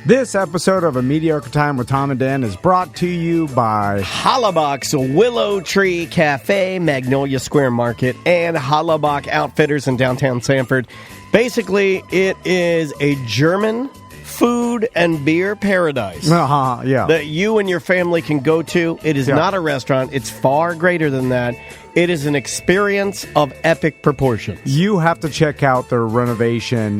This episode of A Mediocre Time with Tom and Dan is brought to you by Hollaback's Willow Tree Cafe, Magnolia Square Market, and Hollaback Outfitters in downtown Sanford. Basically, it is a German food and beer paradise that you and your family can go to. It is not a restaurant. It's far greater than that. It is an experience of epic proportions. You have to check out their renovation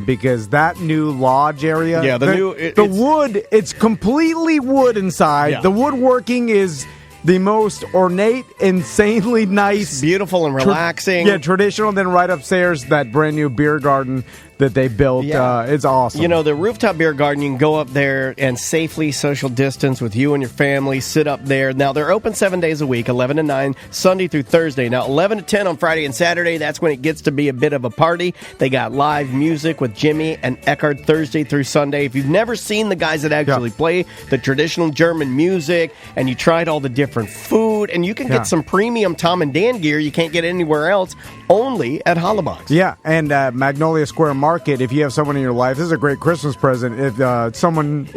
because that new lodge area, the wood, it's completely wood inside. Yeah. The woodworking is the most ornate, insanely nice. It's beautiful and relaxing. Traditional. Then right upstairs, that brand new beer garden that they built. It's awesome. You know, the rooftop beer garden, you can go up there and safely social distance with you and your family, sit up there. Now, they're open 7 days a week, 11 to 9, Sunday through Thursday. Now, 11 to 10 on Friday and Saturday, that's when it gets to be a bit of a party. They got live music with Jimmy and Eckhart Thursday through Sunday. If you've never seen the guys that actually play the traditional German music, and you tried all the different food, and you can get some premium Tom and Dan gear you can't get anywhere else, only at Hollaback. Yeah, and Magnolia Square Market, if you have someone in your life, this is a great Christmas present. If someone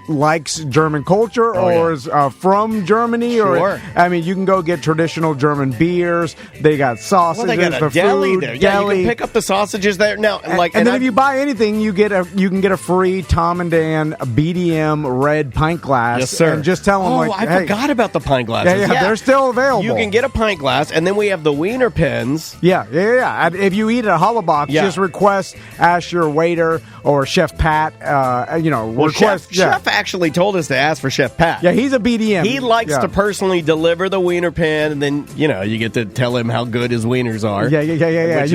likes German culture or is from Germany, or I mean, you can go get traditional German beers. They got sausages, they got a deli there. Yeah, you can pick up the sausages there. Now, and then if you buy anything, you can get a free Tom and Dan BDM red pint glass. Yes, sir. And just tell them I forgot about the pint glasses. Yeah, they're still available. You can get a pint glass, and then we have the wiener pens. Yeah. And if you eat at Hollaback, just request, ask your waiter or Chef Pat. Request. Chef actually told us to ask for Chef Pat. Yeah, he's a BDM. He likes to personally deliver the wiener pen, and then you get to tell him how good his wieners are. Yeah. You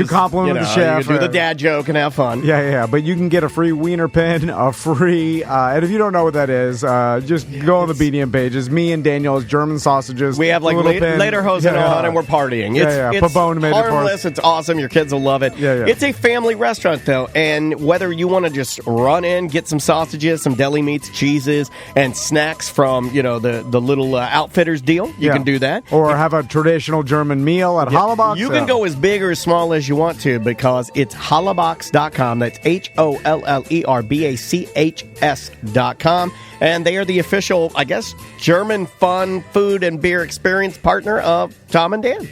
compliment the chef. You do the dad joke and have fun. Yeah. But you can get a free wiener pen, a free. And if you don't know what that is, just go on the BDM pages. Me and Daniel's German sausages. We have Lederhosen on, and we're partying. It's Pabon made harmless. It's awesome. Your kids will love it. Yeah. It's a family restaurant, though, and whether you want to just run in, get some sausages, some deli meats, cheeses, and snacks from the little Outfitters deal, you can do that. Or have a traditional German meal at Hollaback. You can go as big or as small as you want to because it's hollabachs.com. That's HOLLERBACHS.com. And they are the official, I guess, German fun food and beer experience partner of Tom and Dan.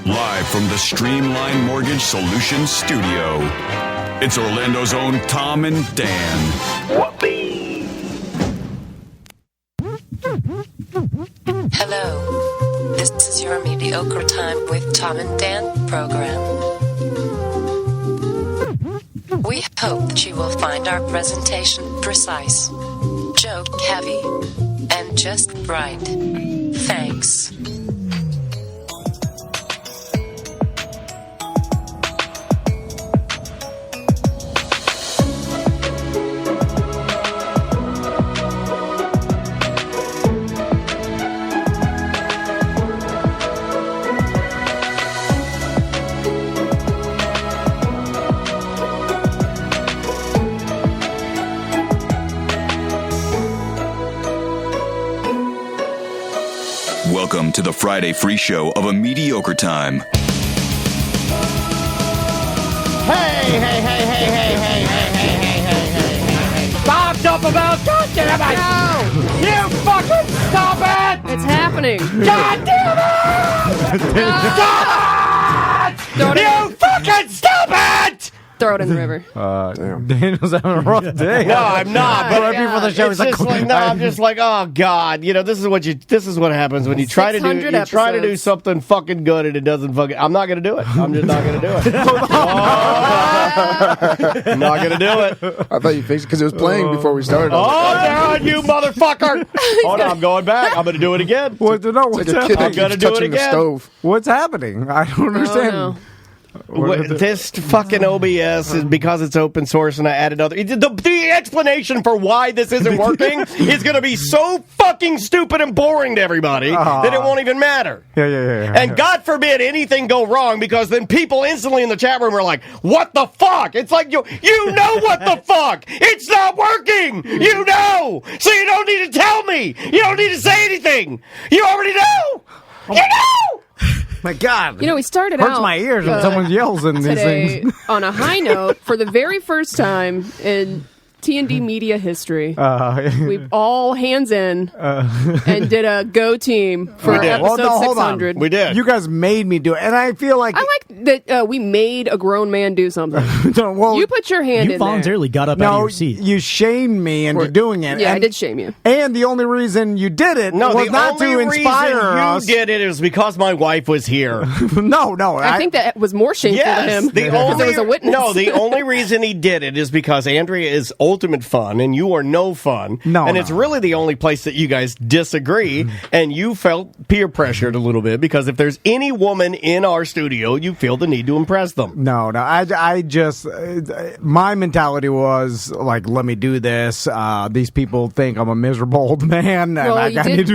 Live from the Streamline Mortgage Solutions studio, it's Orlando's own Tom and Dan. Hello, this is your Mediocre Time with Tom and Dan program. We hope that you will find our presentation precise, joke heavy, and just right. Thanks. Welcome to the Friday free show of A Mediocre Time. Hey. Stopped up about goddamn it! No! You fucking stop it! It's happening. God damn it! Stop it! You fucking stop it! Throw it in the river. Daniel's having a rough day. No, I'm not. But right before the show, he's like, I'm just like, oh God, this is what happens when you try to do something fucking good and it doesn't fucking. I'm not gonna do it. I'm just not gonna do it. I'm not gonna do it. I thought you fixed it because it was playing before we started. Oh God, you motherfucker! Hold on, I'm going back. I'm gonna do it again. What's happening? I'm gonna do it again. Stove. What's happening? I don't understand. No. This fucking OBS is because it's open source and I added other. The explanation for why this isn't working is going to be so fucking stupid and boring to everybody that it won't even matter. Yeah. And God forbid anything go wrong because then people instantly in the chat room are like, "What the fuck?" It's like you know what the fuck? It's not working. You know, so you don't need to tell me. You don't need to say anything. You already know. You know. My God. We started hurts out my ears when someone yells in these today things. on a high note for the very first time in T&D media history. We all hands in and did a go team for episode 600. We did. You guys made me do it, and I feel like I like that we made a grown man do something. well, you put your hand You in voluntarily got up out of your seat. you shamed me into doing it. there. Yeah, I did shame you. And the only reason you did it was not to inspire us. You did it was because my wife was here. No. I think that was more shameful to him because there was a witness. No, the only reason he did it is because Andrea is ultimate fun and you are no fun. It's really the only place that you guys disagree, and you felt peer pressured a little bit because if there's any woman in our studio, you feel the need to impress them. No, I just my mentality was like, let me do this. These people think I'm a miserable old man, and I need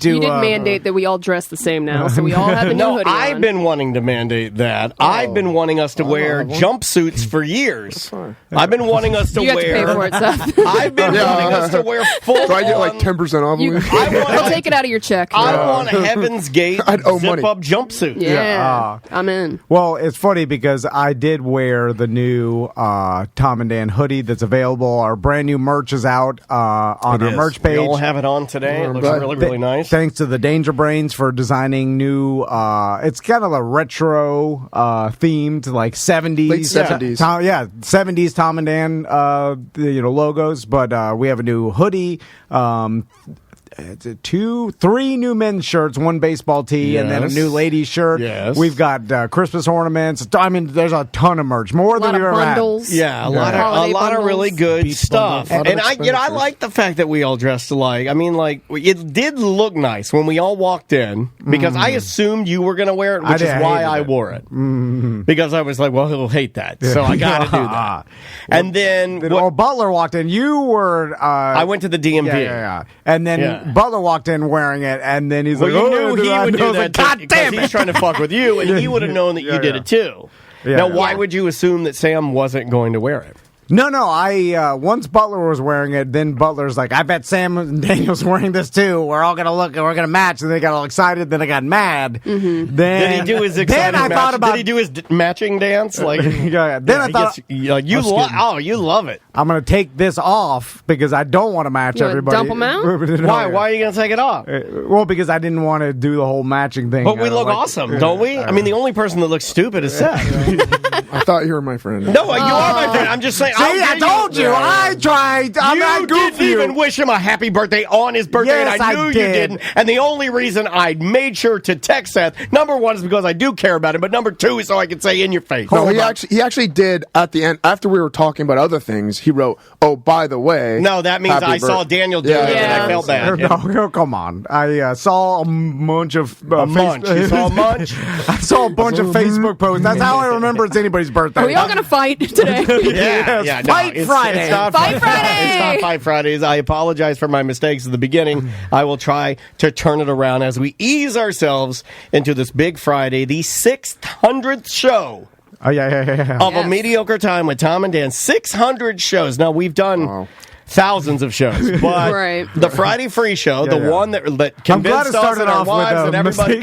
to. You did mandate that we all dress the same now, so we all have a new hoodie on. I've been wanting to mandate that. I've been wanting us to wear jumpsuits for years. I've been wanting us to you wear. Have to pay for it, Seth. I've been wanting us to wear full. Do I get like 10% off? I'll take it out of your check. I want a Heaven's Gate zip-up jumpsuit. Yeah, I'm in. Well, it's funny because I did wear the new Tom and Dan hoodie that's available. Our brand new merch is out on our merch page. We all have it on today. It looks really nice. Thanks to the Danger Brains for designing new. It's kind of a retro themed, like 70s, late 70s. 70s Tom and Dan, logos. But we have a new hoodie. 3 new men's shirts, 1 baseball tee, and then a new ladies shirt. Yes. We've got Christmas ornaments. I mean, there's a ton of merch, more than we've ever bundles. had. Yeah, a lot of really good stuff. And I like the fact that we all dressed alike. I mean, like, it did look nice when we all walked in because I assumed you were going to wear it, which is why I wore it. Because I was like, well, he'll hate that, so I got to do that. And then Butler walked in. You were. I went to the DMV. Yeah. And then Butler walked in wearing it, and then he's like, you knew he would do that. Like, God damn it! He's trying to fuck with you, and he would have known that you did it too. Now, why would you assume that Sam wasn't going to wear it? No. I once Butler was wearing it, then Butler's like, I bet Sam and Daniel's wearing this too. We're all gonna look, and we're gonna match. And they got all excited. Then I got mad. Mm-hmm. Did he do his excited Did he do his matching dance? Like, Then I thought, you love it. I'm gonna take this off because I don't want to match everybody. Dump them out? Why? Why are you gonna take it off? Well, because I didn't want to do the whole matching thing. But we look awesome, don't we? I mean, the only person that looks stupid is Seth. I thought you were my friend. No, you are my friend. I'm just saying. See, I told you. I tried. You didn't even wish him a happy birthday on his birthday, Yes, and I knew you didn't. And the only reason I made sure to text Seth, number one, is because I do care about him, but number two is so I can say in your face. No, he actually did at the end, after we were talking about other things, he wrote, oh, by the way. No, that means I saw Daniel do it, and I felt bad. No, come on. I saw a bunch of... You saw a munch? I saw a bunch of Facebook posts. That's how I remember it's anybody's birthday. Are we all going to fight today? Fight Friday. It's not Fight Friday. It's not Fight Fridays. I apologize for my mistakes at the beginning. I will try to turn it around as we ease ourselves into this big Friday, the 600th show. Oh, yeah. Of a mediocre time with Tom and Dan. 600 shows. Now, we've done thousands of shows, but the Friday Free Show, the one that convinced us and our wives and everybody.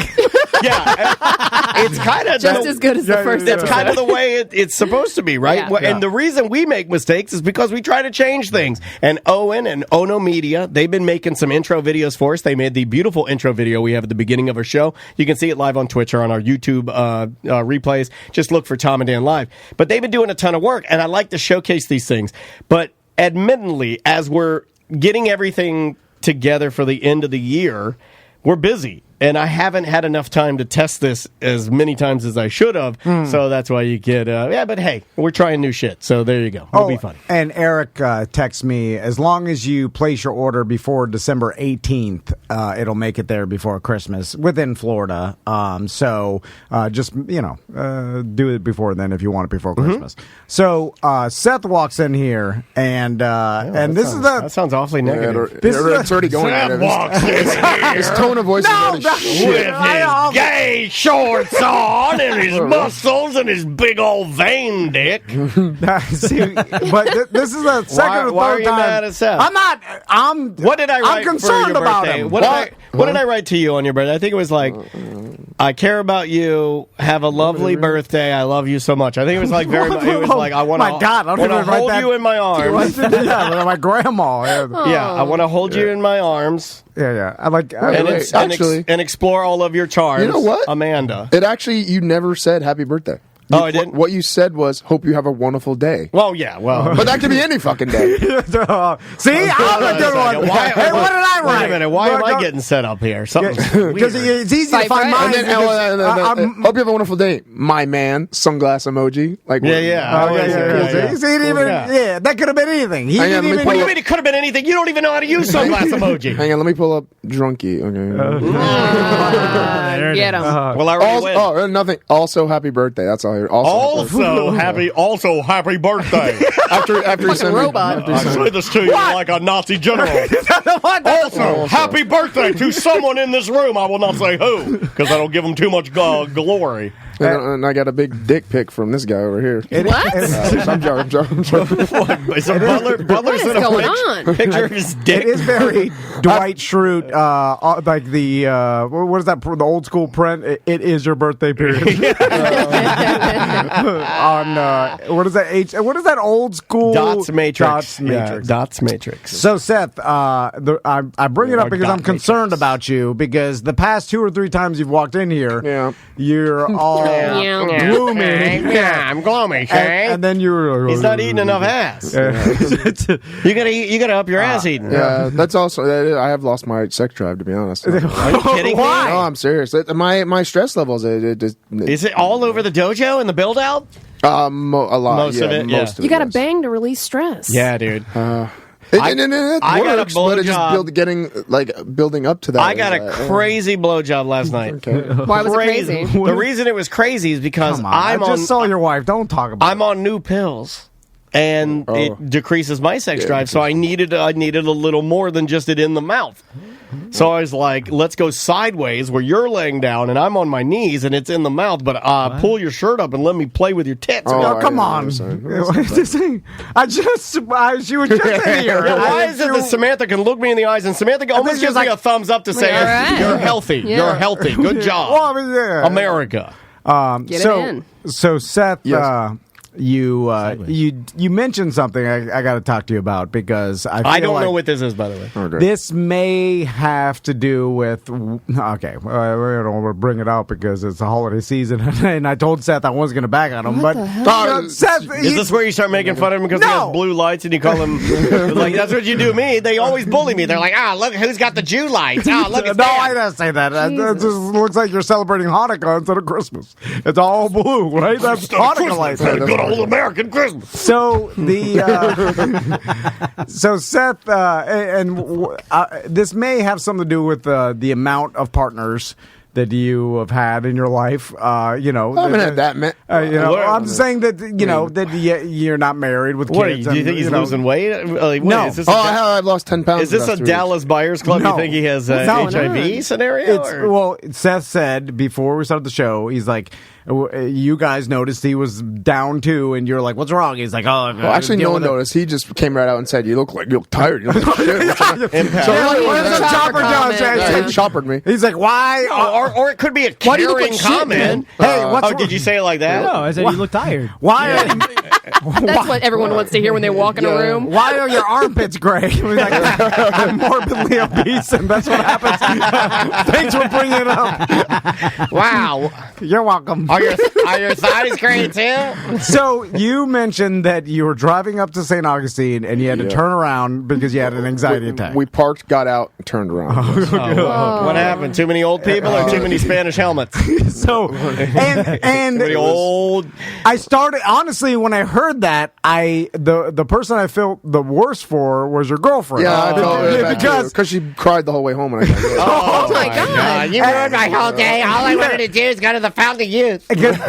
It's kind of just as good as the first. That's kind of the way it's supposed to be, right? Yeah. And the reason we make mistakes is because we try to change things. And Owen and Ono Media, they've been making some intro videos for us. They made the beautiful intro video we have at the beginning of our show. You can see it live on Twitch or on our YouTube replays. Just look for Tom and Dan Live. But they've been doing a ton of work, and I like to showcase these things. But admittedly, as we're getting everything together for the end of the year, we're busy. And I haven't had enough time to test this as many times as I should have. So that's why you get, but hey, we're trying new shit. So there you go. It'll be fun. And Eric texts me, as long as you place your order before December 18th, it'll make it there before Christmas within Florida. So just, do it before then if you want it before Christmas. So Seth walks in here, and that sounds awfully negative. It's already going Seth walks in here. His tone of voice is already with his gay shorts on and his muscles and his big old vein dick. See, but this is the second or third time. Why are you mad at Seth? I'm not. What did I write? I'm concerned for your about birthday? him. What did I write to you on your birthday? I think it was like, I care about you. Have a lovely birthday. I love you so much. I think it was like very much. It was like, I want to hold you in my arms. Yeah, my grandma. Yeah, I want to hold you in my arms. Yeah. And explore all of your charms. You know what? Amanda. It actually, you never said happy birthday. I didn't? What you said was, hope you have a wonderful day. Well, yeah, well. But that could be any fucking day. See, I'm a good one. Hey, what did I write? Wait a minute, why am I getting set up here? Because it's easy to find mine. Hope you have a wonderful day, my man. Sunglass emoji. Like, yeah, that could have been anything. What do you mean it could have been anything? You don't even know how to use sunglass emoji. Hang on, let me pull up drunkie. Okay. Get him. Well, I already win. Oh, nothing. Also, happy birthday. That's all here. Also happy birthday. after you send robot. I say this to you like a Nazi general. Also, happy birthday to someone in this room. I will not say who, because I don't give them too much glory. And I got a big dick pic from this guy over here. What? I'm joking. Is Butler's in a picture of his dick? It is very Dwight Schrute, like the what is that? The old school print. It is your birthday period. On what is that? What is that old school Dots Matrix? Dots Matrix. So Seth, I bring it up because I'm concerned about you because the past 2 or 3 times you've walked in here, you're all gloomy. I'm gloomy. And then you're he's not eating enough ass. You gotta up your ass eating. Yeah, that's also. I have lost my sex drive, to be honest. Are you kidding me? No, I'm serious. My stress levels. Is it all over the dojo and the build out? A lot. Most of it. Most of it. You got to bang to release stress. Yeah, dude. I got a blowjob. Building up to that. I got a crazy blowjob last night. Okay. Why was it crazy? The reason it was crazy is because I just saw your wife. Don't talk about it. I'm on new pills. And it decreases my sex drive, so I needed a little more than just it in the mouth. So I was like, let's go sideways where you're laying down and I'm on my knees and it's in the mouth, but pull your shirt up and let me play with your tits. Come on. She was just in here. Why is it that Samantha can look me in the eyes and Samantha almost gives me a thumbs up to say, you're healthy. Yeah. You're healthy. Good job. Well, I mean, America. Get it in. So Seth, yes. You mentioned something I got to talk to you about because I don't know what this is, by the way. Okay. This may have to do with we don't bring it out because it's the holiday season, and I told Seth I wasn't going to back on him. Seth, is this where you start making fun of him because he has blue lights and you call him like that's what you do? Me, they always bully me. They're like, look who's got the Jew lights. Look at that. I didn't say that. It just looks like you're celebrating Hanukkah instead of Christmas. It's all blue, right? That's Hanukkah lights. Old American Christmas. So so Seth, this may have something to do with the amount of partners that you have had in your life. I haven't had that many. I'm saying that that you're not married with kids. Do you think he's losing weight? No. I've lost 10 pounds. Is this a Dallas Buyers Club? No. You think he has an HIV scenario? Well, Seth said before we started the show, he's like, you guys noticed he was down too, and you're like, "What's wrong?" He's like, "Oh, well, actually, no one noticed. He just came right out and said, "You look tired. You look like shit." Chopper he choppered me. He's like, "Why?" Or it could be a caring comment. Hey, did you say it like that? No, I said you look tired. Why? That's what everyone wants to hear when they walk in a room. Why are your armpits gray? Like, I'm morbidly obese, and that's what happens. Thanks for bringing it up. Wow, you're welcome. Are your thighs great too? So you mentioned that you were driving up to St. Augustine and you had to turn around because you had an anxiety attack. We parked, got out, and turned around. What happened? Too many old people or too many Spanish helmets? So and too many old. I started honestly when I heard that the person I felt the worst for was your girlfriend. Yeah, because she cried the whole way home. When I got oh my god! You ruined my whole day. All I wanted to do is go to the Fountain of Youth. fake. That's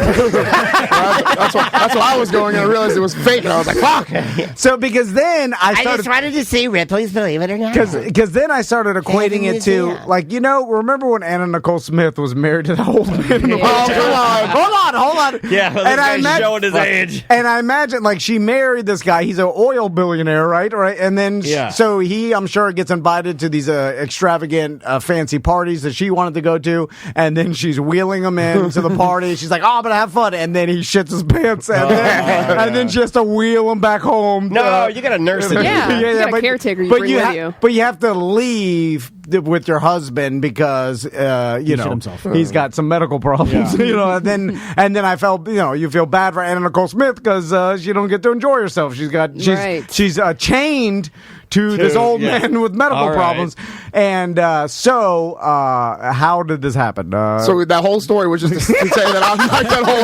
why I was going, and I realized it was fake, and I was like, fuck. So because then I just wanted to see Ripley's Believe It or Not. Because then I started equating it to, like, remember when Anna Nicole Smith was married to that old man? Hold on. Yeah, well, this guy's showing his age. And I imagine, like, she married this guy. He's an oil billionaire, right? And then, so he, I'm sure, gets invited to these extravagant, fancy parties that she wanted to go to, and then she's wheeling him in to the party. She's like, oh, I'm going to have fun. And then he shits his pants, and then she has to wheel him back home. No, you got to nurse it. Yeah, you got a caretaker you bring with you. But you have to leave with your husband because, he's got some medical problems, and then I felt, you feel bad for Anna Nicole Smith because she don't get to enjoy herself. She's chained to this old man with medical problems. And so how did this happen? So that whole story was just to say that I'm like that whole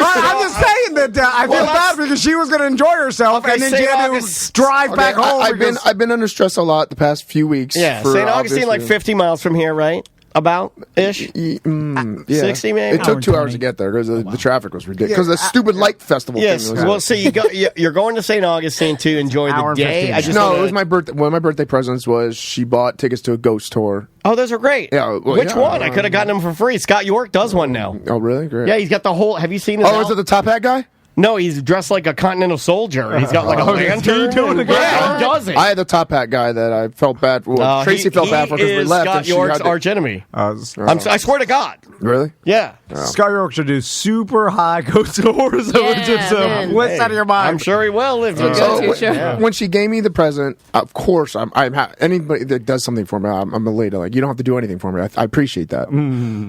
I'm just saying that I feel bad because she was going to enjoy herself, and then she had to drive back home. I've been under stress a lot the past few weeks. Yeah, St. Augustine, like 50 miles from here, right? About-ish? 60 maybe? It took 2 hours to get there because the traffic was ridiculous. Because the stupid light festival thing was well, so you're going to St. Augustine to enjoy the day? It was my birthday. One of my birthday presents was she bought tickets to a ghost tour. Oh, those are great. Yeah, Which one? I could have gotten them for free. Scott York does one now. Oh, really? Great. Yeah, he's got the whole... Have you seen his is it the top hat guy? No, he's dressed like a Continental Soldier. He's got like a lantern. He does it. I had the top hat guy that I felt bad for. Well, Tracy felt bad for because we left. Scott York's arch enemy. I swear to God. Really? Yeah. Scott York should do super high ghost tours. Just what's out of your mind? I'm sure he will. When she gave me the present, of course, anybody that does something for me, I'm elated. Like, you don't have to do anything for me. I appreciate that.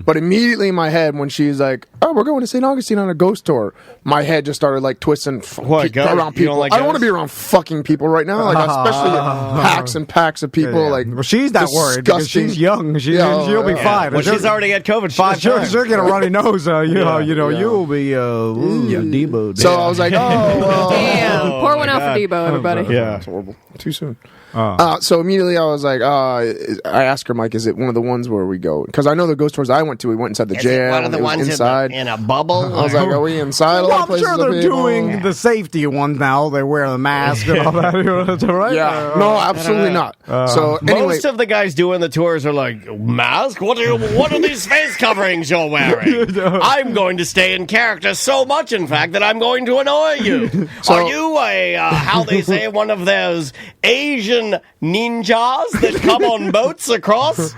But immediately in my head, when she's like, "Oh, we're going to St. Augustine on a ghost tour," my head just started like twisting around people. I don't want to be around fucking people right now, like especially packs and packs of people. Like, well, she's not worried because she's young. She'll be fine. Well, she's already had COVID 5 times. She'll get a runny nose. You'll be Debo. So I was like, damn, pour one out for Debo, everybody. Yeah, it's horrible. Too soon. So immediately I was like, I asked her, Mike, is it one of the ones where we go? Because I know the ghost tours I went to, we went inside the jail. One of the ones inside in a bubble. I was like, are we inside? Well, I'm sure they're doing the safety ones now. They wear the mask and all that, right? Yeah, no, absolutely not. So anyway, most of the guys doing the tours are like, mask? What are these face coverings you're wearing? I'm going to stay in character so much, in fact, that I'm going to annoy you. Are you how they say, one of those Asian ninjas that come on boats across?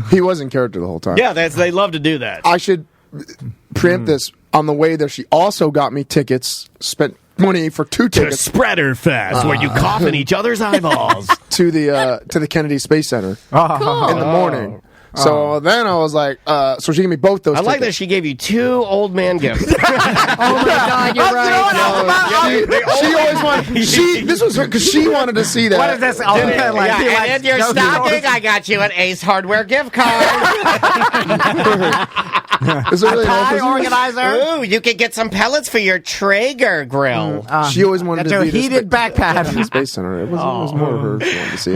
He was in character the whole time. Yeah, they love to do that. I should preempt this. On the way there, she also got me tickets, spent money for 2 tickets. To Spreader Fest, where you cough in each other's eyeballs. to the Kennedy Space Center in the morning. So then I was like, so she gave me both those tickets. I like that she gave you 2 old man gifts. Oh my God, you're right. She always wanted. This was because she wanted to see that. What is this? And in your stocking, I got you an Ace Hardware gift card. Is it really tie organizer? Ooh, you could get some pellets for your Traeger grill. She always wanted to be heated backpack in the Space Center. It was more of her. She wanted to see it.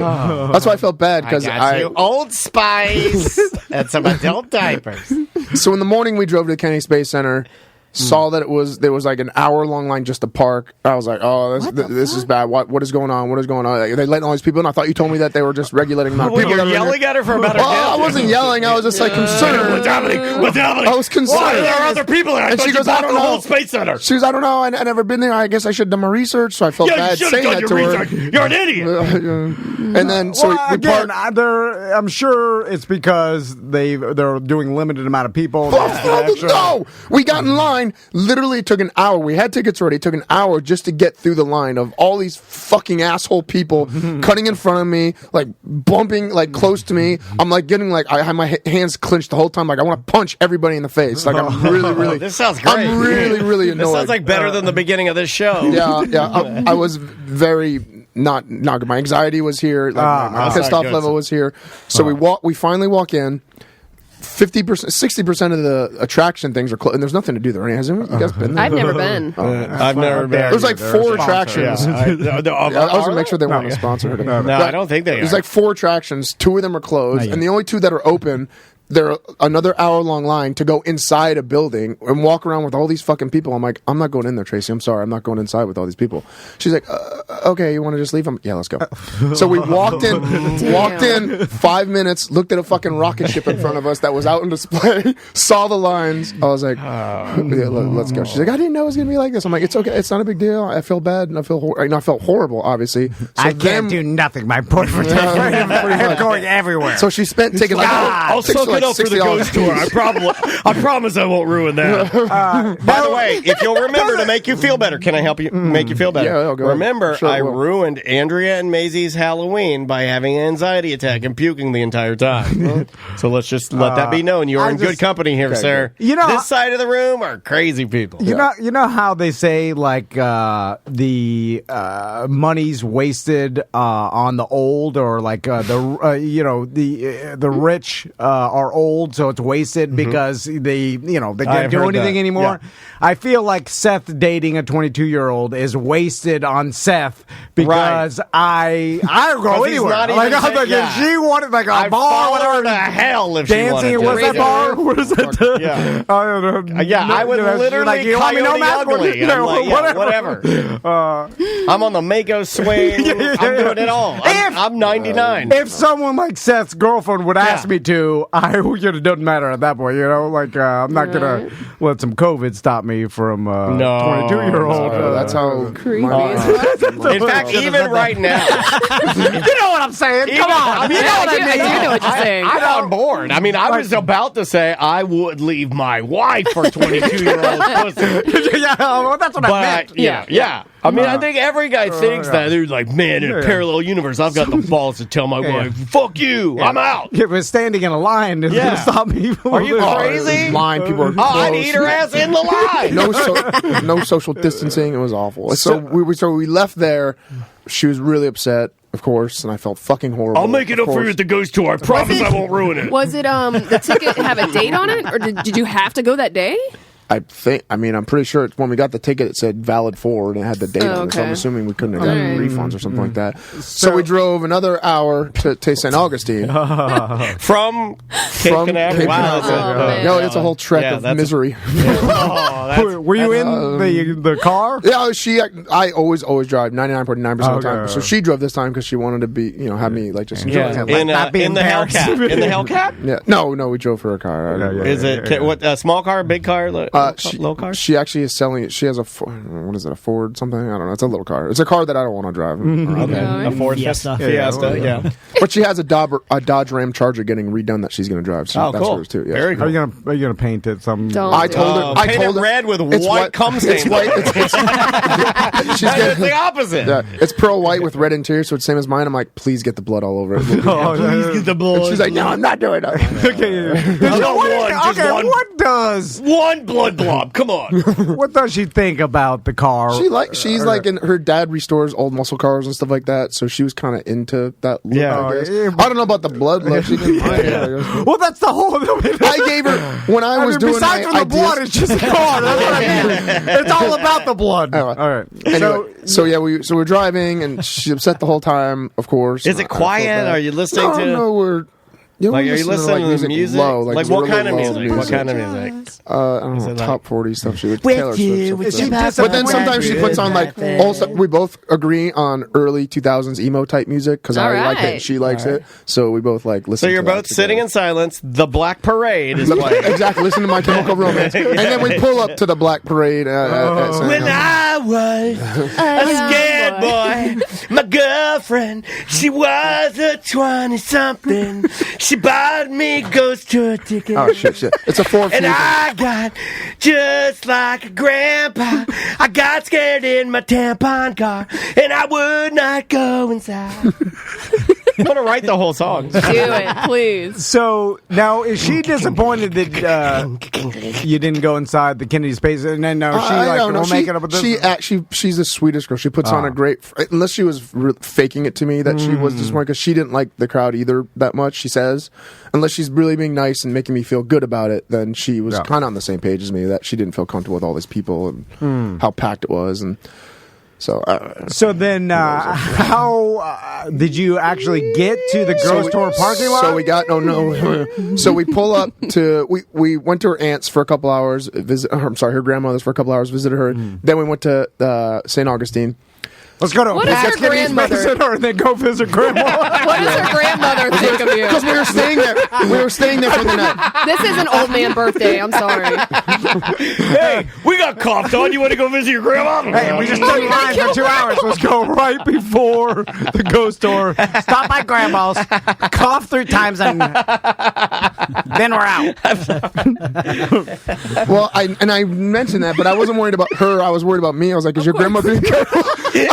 That's why I felt bad because I got you Old Spice and some adult diapers. So in the morning we drove to the Kennedy Space Center. Saw that there was like an hour-long line just to park. I was like, oh, this is bad. What is going on? What is going on? Like, they letting all these people in. I thought you told me that they were just regulating the people. You're yelling at her for about a I wasn't yelling. I was just like concerned. What's happening? I was concerned. Why there are other people there? And she goes, I don't know. The whole Space Center. She goes, I don't know. I never been there. I guess I should have done my research. So I felt bad saying that to her. You're an idiot. And then so we again, I'm sure it's because they're doing limited amount of people. No, we got in line. Literally, it took an hour. We had tickets already. It took an hour just to get through the line of all these fucking asshole people cutting in front of me, like bumping like close to me. I'm like getting like I have my hands clenched the whole time. Like I want to punch everybody in the face. Like I'm really. This sounds great. I'm really annoyed. This sounds like better than the beginning of this show. Yeah. I was very not good. My anxiety was here. Like, my pissed off level was here. So we finally walk in. 50%, 60% of the attraction things are closed, and there's nothing to do there. Has you guys been there? I've never been. I've never been. There's like 4 attractions. I was going to make sure they weren't a sponsor. No, I don't think they are. There's like 4 attractions. 2 of them are closed, and the only 2 that are open, there another hour-long line to go inside a building and walk around with all these fucking people. I'm like, I'm not going in there, Tracy. I'm sorry. I'm not going inside with all these people. She's like, okay, you want to just leave? Yeah, let's go. So we walked in 5 minutes, looked at a fucking rocket ship in front of us that was out on display, saw the lines. I was like, yeah, let's go. She's like, I didn't know it was going to be like this. I'm like, it's okay. It's not a big deal. I feel bad and I felt horrible, obviously. So I can't do nothing. My boyfriend is going everywhere. So she spent taking I'll suck it up for the ghost tour. I promise I won't ruin that. By the way, if you'll remember to make you feel better, can I help you make you feel better? Yeah, go remember, sure, I ruined Andrea and Maisie's Halloween by having an anxiety attack and puking the entire time. So let's just let that be known. You're in good company here, sir. You know, this side of the room are crazy people. You know how they say like the money's wasted on the old, or like the rich are old, so it's wasted because they can't do anything anymore. Yeah. I feel like Seth dating a 22-year-old is wasted on Seth because I don't go anywhere. Like, if she wanted like a bar, whatever the hell, if dancing, she wanted what's that bar? What is that? Yeah, I don't know. I would literally like, you want me no ugly. I'm like, whatever. I'm on the Mako swing. I'm doing it all. I'm 99. If someone like Seth's girlfriend would ask me to, it doesn't matter at that point. Like I'm not gonna let some COVID stop me from 22-year-old. That's how creepy. In fact, even right now, you know what I'm saying. Come on. I do know what you're saying. I'm on board. I mean, I was about to say I would leave my wife for 22-year-old pussy. Well, that's what I meant. Yeah. I mean, I think every guy thinks that. They're like, man, in a parallel universe, I've got the balls to tell my wife, fuck you, I'm out. If we're standing in a line, it's going to stop me. Are you crazy? Line, people are I'd eat her ass in the line. No social distancing. It was awful. So we left there. She was really upset, of course, and I felt fucking horrible. I'll make it up for you at the ghost tour. I promise I won't ruin it. Was it the ticket have a date on it, or did you have to go that day? I'm pretty sure when we got the ticket, it said valid for, and it had the date on it. So I'm assuming we couldn't have gotten refunds or something like that. So we drove another hour to St. Augustine. From Cape Canaveral. Wow. No, it's a whole trek of misery. Were you in the car? Yeah, I always drive 99.9% of the time. So she drove this time because she wanted to be, have me just enjoy it. In the Hellcat. In the Hellcat? Yeah. No, we drove her a car. Is it what a small car, big car? Low car? She actually is selling it. She has a Ford something? I don't know. It's a little car. It's a car that I don't want to drive. Okay. A Ford Fiesta. Yeah. But she has a Dodge Ram Charger getting redone that she's going to drive. So that's cool. hers too. Yeah. Very cool. Are you gonna paint it some? I told her red with white cum stains. It's white. It's the opposite. Yeah, it's pearl white with red interior, so it's the same as mine. I'm like, please get the blood all over it. Please get the blood. And she's like, no, I'm not doing it. What does one blood blob? Come on. What does she think about the car? She's like, her dad restores old muscle cars and stuff like that, so she was kind of into that look, I guess. I don't know about the blood look. She didn't mind it. Well, that's the whole. I gave her when I was doing. Besides from the blood, it's just a car. That's what I mean. It's all about the blood. All right. Anyway, so we're driving, and she's upset the whole time. Of course. Is it quiet? Are you listening to? No, we're. Are you listening to music? Low, what kind of music? What kind of music? I don't know, top 40 stuff. She would Taylor Swift. But then sometimes she puts on we both agree on early 2000s emo type music because I like it and she likes it. So we both listen. So you're both sitting in silence. The Black Parade is playing. Exactly. Listen to My Chemical Romance, and then we pull up to the Black Parade. When I was a scared boy, my girlfriend, she was a 20-something. She bought me ghost tour ticket. Oh, shit. It's a 4 And I got just like a grandpa. I got scared in my tampon car, and I would not go inside. I'm going to write the whole song. Do it, please. So, now, is she disappointed that you didn't go inside the Kennedy Space? And then, we'll make it up with this? She's the sweetest girl. She puts on a great... Unless she was faking it to me that she was disappointed, because she didn't like the crowd either that much, she says. Unless she's really being nice and making me feel good about it, then she was kind of on the same page as me, that she didn't feel comfortable with all these people and how packed it was. And So then, how did you actually get to the girls' store parking lot? So we got So we pull up to we went to her aunt's for a couple hours. Her grandmother's for a couple hours. Visited her. Then we went to St. Augustine. Let's go to what does her grandmother and then go visit grandma. What does her grandmother think of you? Because we were staying there. We were staying there for the night. This is an old man birthday. I'm sorry. Hey, we got coughed on. You want to go visit your grandma? Hey, we just stood in line for 2 hours. Let's go right before the ghost store. Stop by grandma's, cough 3 times, and then we're out. Well, I mentioned that, but I wasn't worried about her. I was worried about me. I was like, is your grandma being careful? There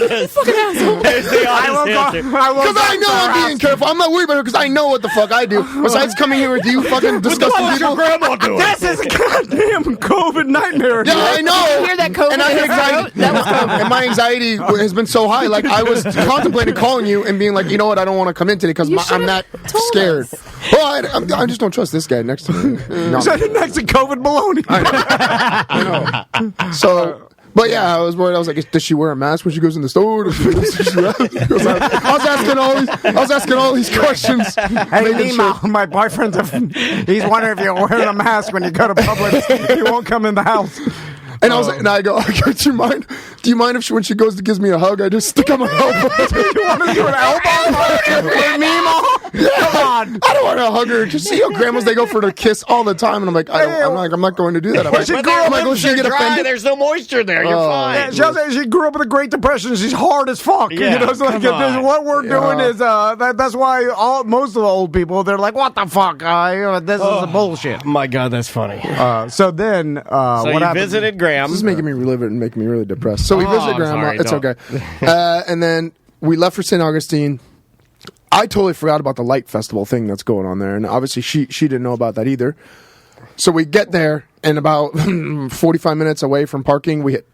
it is. Fucking asshole. There's the honest answer. Because I know I'm being careful. I'm not worried about her because I know what the fuck I do. Besides coming here with you fucking disgusting What's your people. grandma doing? This is a goddamn COVID nightmare. Yeah, I know. Did you hear that COVID And I in had his throat? That was COVID. And my anxiety has been so high. Like, I was contemplating calling you and being like, you know what, I don't want to come in today because I'm that scared. Well, I just don't trust this guy next to me. No. Sitting next to COVID baloney. I know. So, but yeah, I was worried. I was like, does she wear a mask when she goes in the store? I was asking all these questions. Hey, Nemo, my boyfriend's he's wondering if you're wearing a mask when you go to Publix. He won't come in the house. And I was like, and I go, do you mind if when she goes to gives me a hug, I just stick on my elbow? You want to do an elbow with Nemo? Yeah, come on. I don't want to hug her. Just see how grandmas, they go for their kiss all the time. And I'm like, I'm not going to do that. I'm like, There's no moisture there. You're fine. She grew up in the Great Depression. She's hard as fuck. Yeah, you know, so like, what we're doing is that's why most of the old people, they're like, what the fuck? This is bullshit. My God, that's funny. So then, so what you happened? visited Graham. This is making me relive it and making me really depressed. So we visited grandma. Sorry, it's okay. And then we left for St. Augustine. I totally forgot about the light festival thing that's going on there, and obviously she didn't know about that either. So we get there, and about 45 minutes away from parking, we hit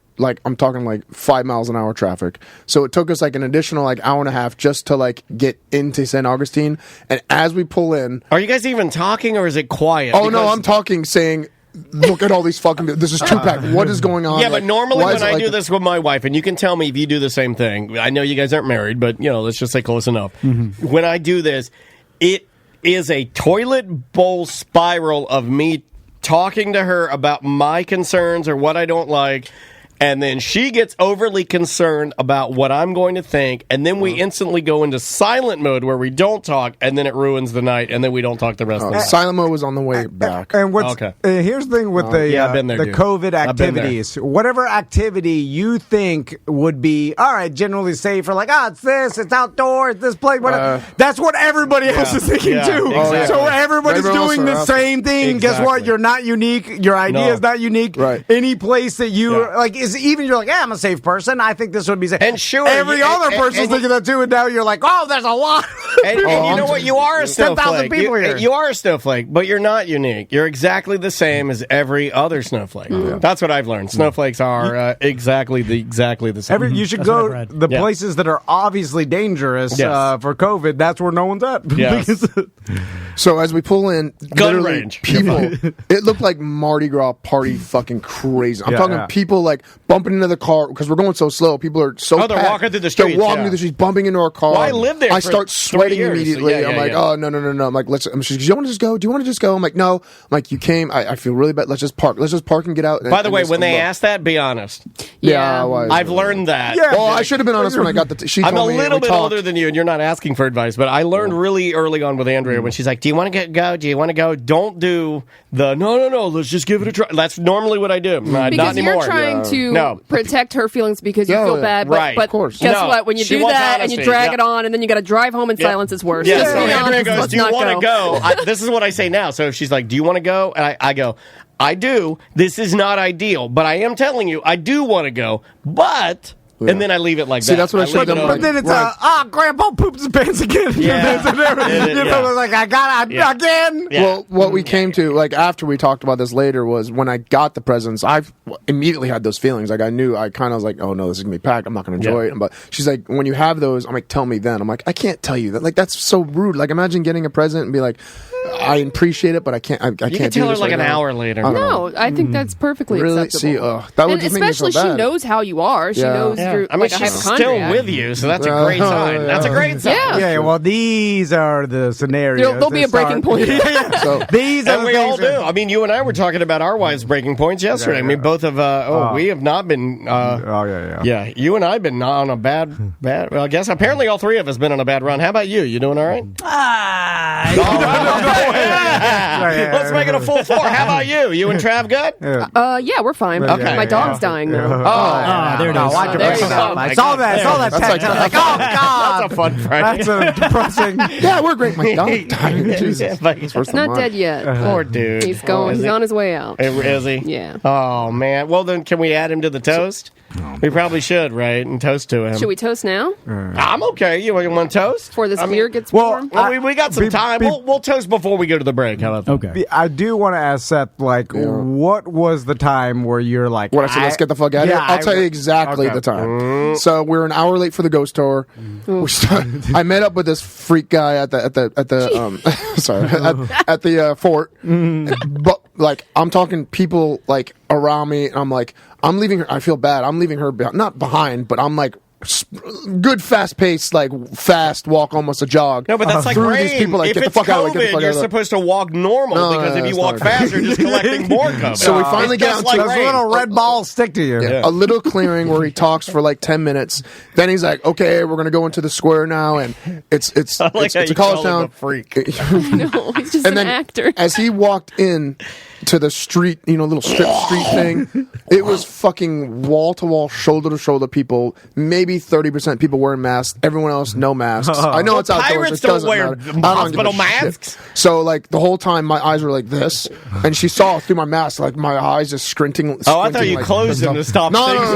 I'm talking 5 miles an hour traffic. So it took us an additional hour and a half just to get into St. Augustine. And as we pull in, are you guys even talking, or is it quiet? Oh no, I'm talking, saying, look at all these fucking... This is two-pack. What is going on? Yeah, but normally when I do this with my wife, and you can tell me if you do the same thing. I know you guys aren't married, but, let's just say close enough. Mm-hmm. When I do this, it is a toilet bowl spiral of me talking to her about my concerns or what I don't like, and then she gets overly concerned about what I'm going to think, and then we instantly go into silent mode where we don't talk, and then it ruins the night, and then we don't talk the rest of the night. Silent mode was on the way back. And here's the thing with the COVID activities. Whatever activity you think would be, all right, generally safe, or it's this, it's outdoors, this place, whatever. That's what everybody else is thinking too. Exactly. So everybody's doing the same thing. Exactly. Guess what? You're not unique. Your idea is not unique. Right. Any place that you even you're I'm a safe person. I think this would be safe. And sure, every other person's thinking that too. And now you're like, oh, there's a lot. And you know what? You are a snowflake. 10,000 people here. You are a snowflake, but you're not unique. You're exactly the same as every other snowflake. Mm-hmm. That's what I've learned. Snowflakes are exactly the same. You should go the places that are obviously dangerous for COVID. That's where no one's at. Yes. So as we pull in, gun range, people, it looked like Mardi Gras party, fucking crazy. I'm talking people bumping into the car because we're going so slow. People are so they're walking through the streets. They're walking through the streets, bumping into our car. Well, I lived there. I start sweating immediately. So I'm like, oh no. I'm like, she's, do you want to just go? Do you want to just go? I'm like, no. I'm like, you came. I feel really bad. Let's just park. And get out. By the way, when they ask that, be honest. Yeah, I've learned that. Yeah. Well, I should have been honest when I got the. I'm a little bit older than you, and you're not asking for advice. But I learned really early on with Andrea when she's like, "Do you want to go? Do you want to go?" Don't do the no. Let's just give it a try. That's normally what I do. Because not anymore. You're trying to protect her feelings because you feel bad. Right. But of course. Guess what? When you do that and you drag it on, and then you got to drive home in silence, it's worse. Yeah. So Andrea goes, "Do you want to go?" This is what I say now. So if she's like, "Do you want to go?" and I go, I do. This is not ideal, but I am telling you, I do want to go, but... Yeah. And then I leave it like that. See, that's what I should have done. But then it's Grandpa pooped his pants again. Yeah. I got it again. Yeah. Well, what we came to, after we talked about this later, was when I got the presents, I immediately had those feelings. I knew, I kind of was like, oh no, this is going to be packed. I'm not going to enjoy it. But she's like, when you have those, I'm like, tell me then. I'm like, I can't tell you that. That's so rude. Imagine getting a present and be like, I appreciate it, but I can't. I can't. You can tell her this like right an now. hour later. No, I think that's perfectly Really? acceptable. See, that would and just make me so especially she bad. knows how you are. She Yeah. knows you're I mean, like a she's still hypochondriac. with you, so that's a great sign. That's a great sign. Yeah. Yeah, well, these are the scenarios. There'll be a breaking point. So These are And the we all things do. I mean, you and I were talking about our wives' breaking points yesterday. I mean, both of we have not been. Yeah, you and I have been on a bad. Well, I guess apparently all three of us been on a bad run. How about you? You doing all right? Let's make it a full four. How about you? You and Trav good? Yeah, we're fine. Okay. My dog's dying though. there it is. Watch There it. you go. I saw that. I saw that text. I was like, oh, God. That's a fun Friday. That's a depressing. yeah, we're great. My dog died. Jesus. He's not dead yet. Poor dude. He's going. He's on his way out. Is he? Yeah. Oh, man. Well, then can we add him to the toast? We probably should, right? And toast to him. Should we toast now I'm okay. You want to toast? before this beer gets well, warm? Well, we got some time. We'll toast before we go to the break. How about that? Okay. I do want to ask Seth, like, what was the time where you're like, What I said, let's get the fuck out of here. I'll tell you exactly okay. the time. So we're an hour late for the ghost tour. I met up with this freak guy at the sorry at the fort, but like I'm talking people like around me, and I'm like I'm leaving her. I feel bad. I'm leaving her not behind, but I'm like. Good fast pace, like fast walk, almost a jog. No, but that's like through rain. these people, like, if get the it's fuck out of COVID, the way, get the fuck you're out of the way. supposed to walk normal No, because if you that's walk not fast, you're just collecting more COVID. So we finally It's get just out like to those rain. little red balls stick to you? Yeah. A little clearing where he talks for like 10 minutes. Then he's like, "Okay, we're gonna go into the square now, and it's I like it's how a you college call him town." a freak. No, he's just And an then actor. as he walked in to the street, little strip street thing, it was fucking wall to wall, shoulder to shoulder people. Maybe 30% people wearing masks. Everyone else no masks. I know it's outdoors. Pirates It doesn't don't wear matter. I don't give a hospital shit. masks. So like the whole time, my eyes were like this, and she saw through my mask, like my eyes just squinting. Oh, I thought you like, closed them to stop No, things.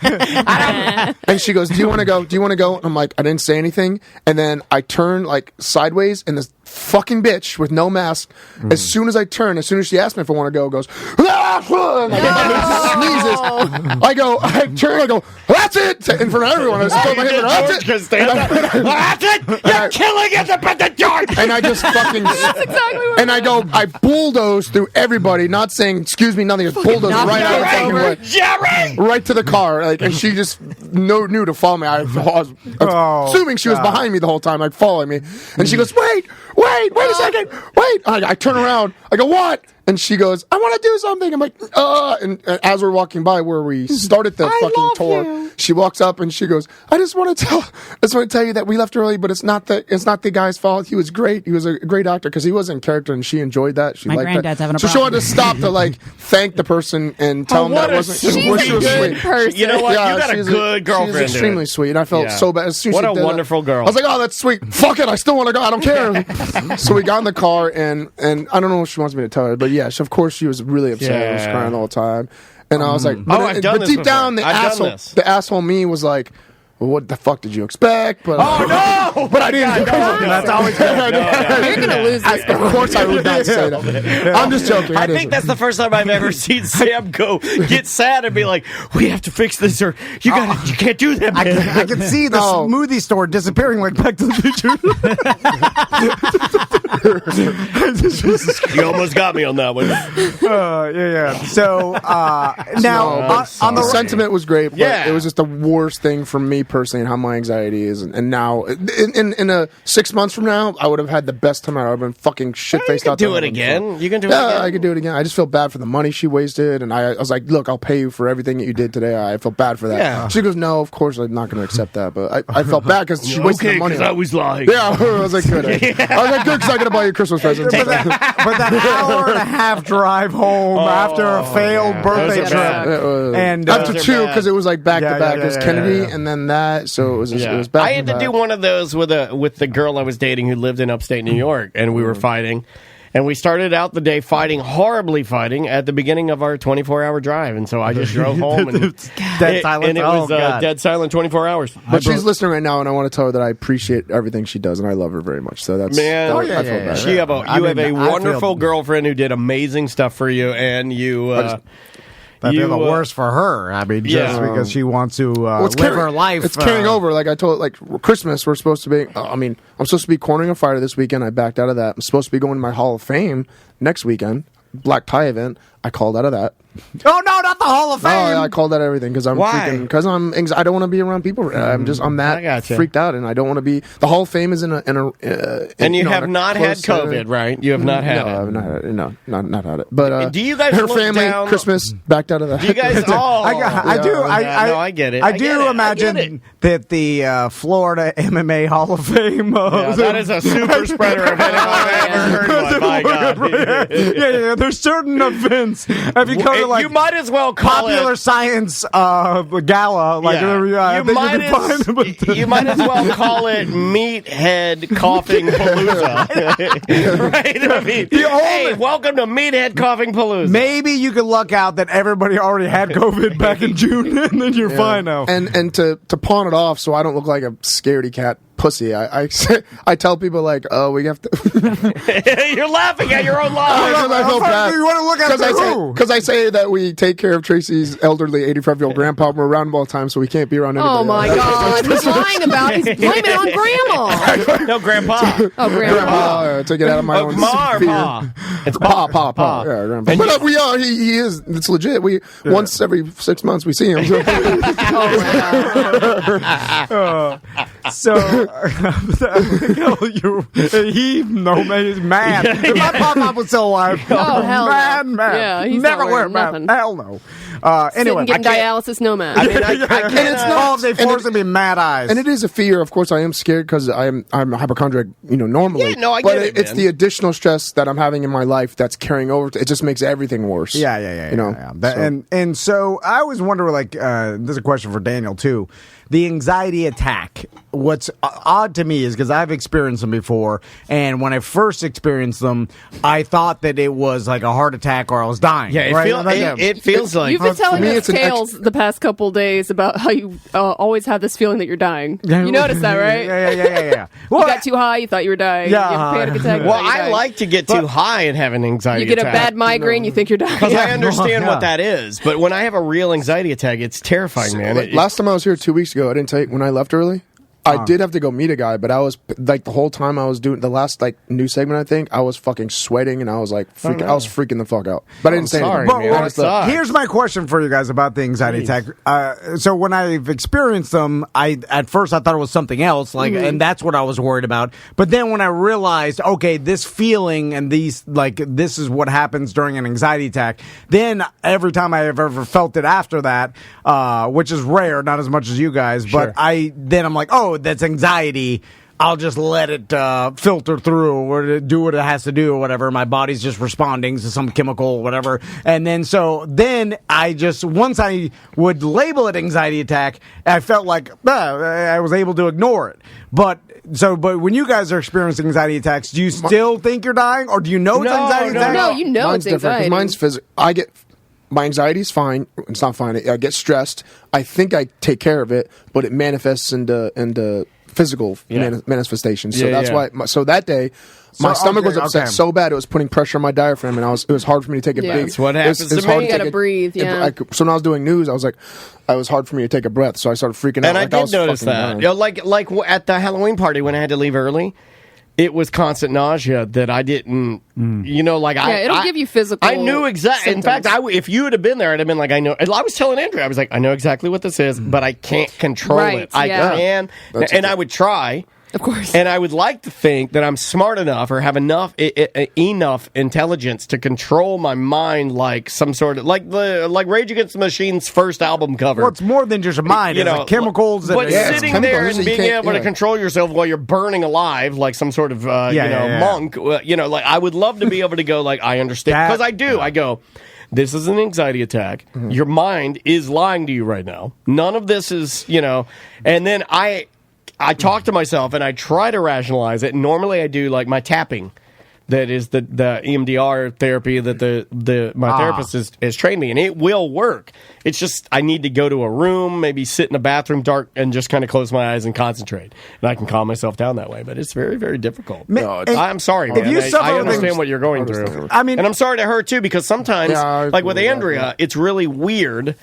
no. And she goes, "Do you want to go? Do you want to go?" And I'm like, I didn't say anything, and then I turn like sideways, and this fucking bitch with no mask. As soon as I turn, as soon as she asked me if I want to go, goes, and sneezes. I turn, I go, "That's it!" in front of everyone. I just told my hip, "That's it." That's it. You're killing it at the door. And I just fucking. That's exactly what And I go, I bulldoze through everybody, not saying excuse me, nothing. Just bulldoze knock right it out of the fucking over. way. Jerry. Right to the car, like, and she just knew to follow me. I was assuming she was behind me the whole time, like following me. And she goes, "Wait a second, wait!" I turn around. I go, "What?" And she goes, "I want to do something." I'm like, And as we're walking by where we started the fucking tour, she walks up and she goes, I just want to tell you that we left early, but it's not the guy's fault. He was great. He was a great actor because he was in character, and she enjoyed that. She My liked granddad's that. having a So she problem. wanted to stop to like thank the person and tell him that it wasn't. She's it was a good sweet. person. You know what? Yeah, you got a she's good girlfriend. She's extremely dude. sweet, and I felt Yeah. so bad. As soon as What she a did that, wonderful girl. I was like, "Oh, that's sweet. Fuck it, I still want to go. I don't care." So we got in the car, and I don't know if she wants me to tell her, but yeah, of course she was really upset. I was Yeah. crying all the time, and I was like, I've done but this deep before. down, the I've done this. asshole me was like, "Well, what the fuck did you expect?" But no! but I didn't. That's always good. You're gonna lose this. Of course, I would not say that. I'm just joking. I think that's the first time I've ever seen Sam get sad and be like, "We have to fix this, or you can't do that." Man. I can see the No. smoothie store disappearing like Back to the Future. You almost got me on that one. Yeah. So now on the the sentiment was great, but Yeah. it was just the worst thing for me personally, and how my anxiety is. And now, in a 6 months from now, I would have had the best time. I would have been fucking shit You faced can out. do there. it again. You can do it Yeah, again. I could do it again. I just feel bad for the money she wasted, and I was like, "Look, I'll pay you for everything that you did today." I felt bad for that. Yeah. She goes, "No, of course I'm not going to accept that," but I felt bad because she wasted the money. was lying. Yeah, I was like, "Good." I was like, "Good," because I got to buy you a Christmas present. but that hour and a half drive home after a failed birthday those trip, are bad. and After Those are two, bad. because it was like back to Yeah, back. yeah, It was yeah, Kennedy, yeah. and then that. So it was just, Yeah. it was back. I had to do one of those with the girl I was dating who lived in upstate New York, and we were fighting. And we started out the day horribly fighting at the beginning of our 24-hour drive. And so I just drove home and dead silence. And it Oh, was God. dead silent 24 hours. But she's listening right now, and I want to tell her that I appreciate everything she does, and I love her very much. So that's Man, that, Oh, yeah, I feel yeah, bad. yeah. You have a I mean, you have a I wonderful feel- girlfriend who did amazing stuff for you, and you I feel the worse for her. I mean, just because she wants to live her life. It's carrying over. Like I told, like Christmas, we're supposed to be. I'm supposed to be cornering a fighter this weekend. I backed out of that. I'm supposed to be going to my Hall of Fame next weekend, black tie event. I called out of that. Oh no, not the Hall of Fame! Oh, I called out everything because I'm freaking. Because I don't want to be around people. I'm that freaked out, and I don't want to be. The Hall of Fame is in a. And you have not had COVID, right? You have not had it. I've not had it. No, not had it. But do you guys? Her look family down? Christmas backed out of that. Do you guys? I do. I get it. I do imagine that the Florida MMA Hall of Fame. That is a super spreader event I've ever heard of. My God. Yeah. There's certain events. Have you come to like? You might as well call Popular it Science Gala. Like you might as well call it Meathead Coughing Palooza. Right? I mean, hey, welcome to Meathead Coughing Palooza. Maybe you could luck out that everybody already had COVID back in June, and then you're fine now. And to pawn it off so I don't look like a scaredy cat pussy, I tell people like, oh, we have to. You're laughing at your own lies. I feel bad. You want to look at who? Because I say that we take care of Tracy's elderly 85-year-old grandpa. We're around him all the time, so we can't be around anybody. Oh my God! He's lying about it. He's blaming it on Grandma. No, Grandpa. Oh, Grandpa. Take it out of my own Pa. It's Pa. Yeah, Grandpa. But we are. He is. It's legit. We once every 6 months we see him. So he's mad. If my pop-up was still alive, oh hell mad. Yeah, he's never not wear nothing. Hell no. Anyway, getting dialysis, no man. I mean, I and it's not. They force him to be mad eyes, and it is a fear. Of course, I am scared because I'm a hypochondriac. Normally, I get it. It's the additional stress that I'm having in my life that's carrying over. It just makes everything worse. Yeah. And so I always wonder, like, this is a question for Daniel too. The anxiety attack. What's odd to me is because I've experienced them before, and when I first experienced them, I thought that it was like a heart attack or I was dying. Yeah, it feels like. You've been telling us tales the past couple days about how you always have this feeling that you're dying. You noticed that, right? Yeah. Well, you got too high, you thought you were dying. Yeah. You have a panic attack. Well, I like to get too high and have an anxiety attack. You get a bad migraine, you think you're dying. Because I understand what that is. But when I have a real anxiety attack, it's terrifying, man. Last time I was here 2 weeks ago, I didn't tell you when I left early. I did have to go meet a guy, but I was like the whole time I was doing the last news segment. I think I was fucking sweating and I was like I was freaking the fuck out. But I didn't say anything. Here's my question for you guys about the anxiety attack. So when I've experienced them, at first I thought it was something else, and that's what I was worried about. But then when I realized, okay, this feeling and this is what happens during an anxiety attack. Then every time I have ever felt it after that, which is rare, not as much as you guys, but I'm like, oh, that's anxiety. I'll just let it filter through or do what it has to do or whatever. My body's just responding to some chemical or whatever. And then I just, once I would label it anxiety attack, I felt like I was able to ignore it. But when you guys are experiencing anxiety attacks, do you still think you're dying or do you know it's anxiety attack? No, you know mine's it's anxiety. Mine's physical. My anxiety's fine. It's not fine. I get stressed. I think I take care of it, but it manifests into physical manifestations. So that's why. So that day, my stomach was upset so bad it was putting pressure on my diaphragm, and it was hard for me to take a big. That's what happens to me. You gotta breathe. Yeah. So when I was doing news, I was like, it was hard for me to take a breath. So I started freaking out. And I did notice that. Like at the Halloween party when I had to leave early. It was constant nausea that I didn't, it'll give you physical. I knew exactly. In fact, if you would have been there, I'd have been like, I know. I was telling Andrew, I was like, I know exactly what this is, but I can't control it. I can, and I would try. Of course. And I would like to think that I'm smart enough or have enough intelligence to control my mind, like some sort of like Rage Against the Machine's first album cover. Well, it's more than just a mind. It's chemicals. But sitting there and being able to control yourself while you're burning alive, like some sort of monk. I would love to be able to go like I understand because I do. I go. This is an anxiety attack. Mm-hmm. Your mind is lying to you right now. None of this is, and then I talk to myself and I try to rationalize it. Normally I do like my tapping. that is the EMDR therapy that my therapist has trained me, and it will work. It's just I need to go to a room, maybe sit in a bathroom dark, and just kind of close my eyes and concentrate, and I can calm myself down that way. But it's very, very difficult. I'm sorry, man. I understand what you're going through. I mean, and I'm sorry to her too, because sometimes, like with Andrea, it's really weird.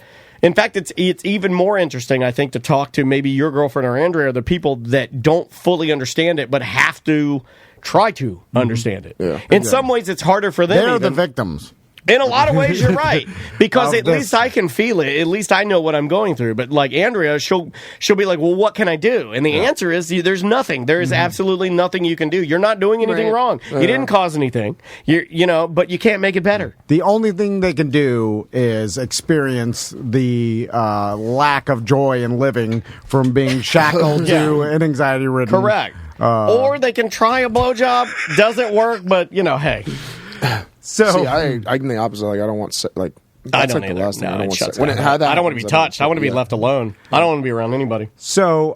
In fact, it's even more interesting, I think, to talk to maybe your girlfriend or Andrea, or the people that don't fully understand it, but have to try to understand it. Yeah. In some ways, it's harder for them. They're the victims. In a lot of ways, you're right. Because at least I can feel it. At least I know what I'm going through. But like Andrea, she'll be like, well, what can I do? And the answer is there's nothing. There is absolutely nothing you can do. You're not doing anything wrong. You didn't cause anything. But you can't make it better. The only thing they can do is experience the lack of joy in living from being shackled to an anxiety-ridden. Correct. Or they can try a blowjob. Doesn't work, but, hey. So see, I'm the opposite. Like I don't want I don't either. No, I don't want to be touched. I want to be left alone. I don't want to be around anybody. So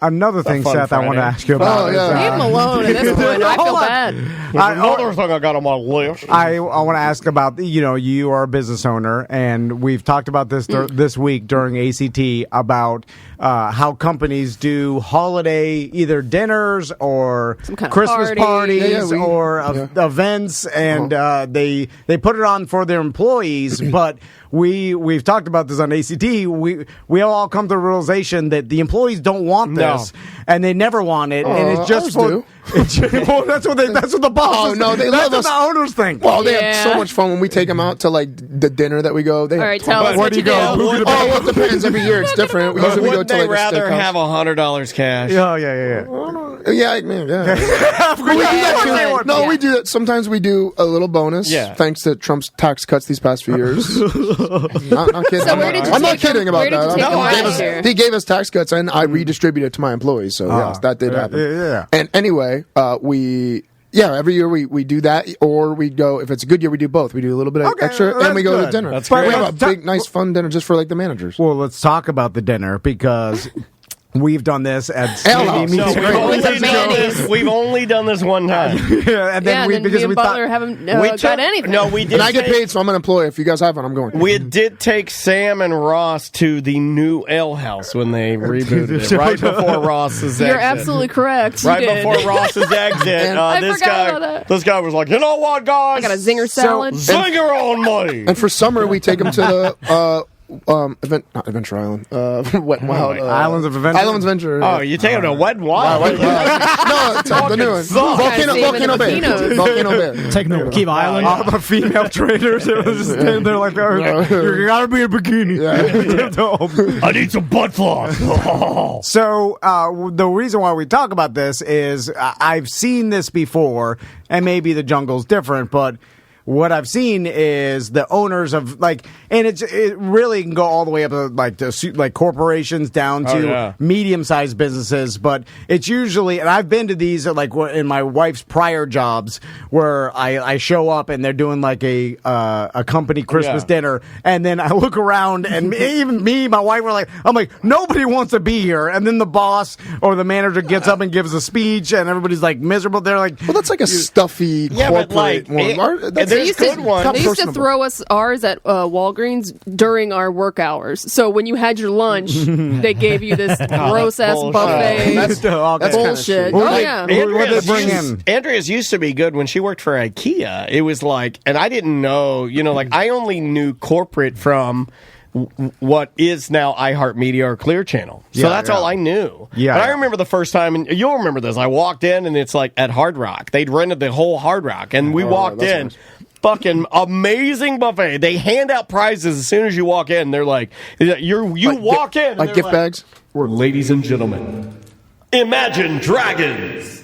another thing, Seth, I want to ask you about. Leave him alone at this point. I feel bad. Another thing I got on my list. I want to ask about, you are a business owner, and we've talked about this this week during ACT about how companies do holiday either dinners or Christmas parties or events, and they put it on for their employees. But we've talked about this on ACT. We all come to the realization that the employees don't want this, and they never want it, and it's just for. Well, that's what the bosses. Oh no, they love us. The owners think. Well, they have so much fun when we take them out to the dinner that we go. All right, tell us where do you go? go? Oh, it depends. Every year it's different. We usually go to they rather have $100 cash? Yeah. No, we do that. Sometimes we do a little bonus. Yeah. Thanks to Trump's tax cuts these past few years. Not kidding. So I'm not kidding about that. He gave us tax cuts, and I redistributed to my employees. So yes, that did happen. Yeah. And anyway, every year we do that, or we go, if it's a good year, we do both. We do a little bit of extra, and we go to dinner. That's great. We have a big, nice, fun dinner just for the managers. Well, let's talk about the dinner, because we've done this at We've only done this one time. And then me and Butler haven't got anything. No, we did. And I get paid, so I'm an employee. If you guys have one, I'm going. We did take Sam and Ross to the new Ale House when they rebooted it, right before Ross's exit. You're absolutely correct. Right before Ross's exit, this guy was like, you know what, guys? I got a zinger salad. Zinger on money. And for summer, we take them to the not Adventure Island. Wet and Wild. Islands of Adventure. Islands of Adventure. Oh, you take them to Wet and Wild? No, the new one. Volcano Bay. Volcano Bay. Taking them to Key Island. All the female traders. It was just standing there like, you gotta be a bikini. Yeah. I need some butt floss. So the reason why we talk about this is I've seen this before, and maybe the jungle's different, but what I've seen is the owners of it really can go all the way up to corporations down to medium-sized businesses, but it's usually, and I've been to these in my wife's prior jobs where I show up and they're doing a company Christmas dinner, and then I look around and even me, my wife I'm like, nobody wants to be here, and then the boss or the manager gets up and gives a speech and everybody's miserable. They're like, well, that's like a stuffy corporate one. They used to throw us ours at Walgreens during our work hours. So when you had your lunch, they gave you this gross-ass buffet. That's bullshit. Andrea's used to be good when she worked for IKEA. It was and I didn't know, I only knew corporate from what is now iHeartMedia or Clear Channel. So that's all I knew. Yeah. And I remember the first time, and you'll remember this, I walked in and it's at Hard Rock. They'd rented the whole Hard Rock, and we walked in. Nice. Fucking amazing buffet. They hand out prizes as soon as you walk in. They're like, you walk in. Like gift bags? Ladies and gentlemen, Imagine Dragons.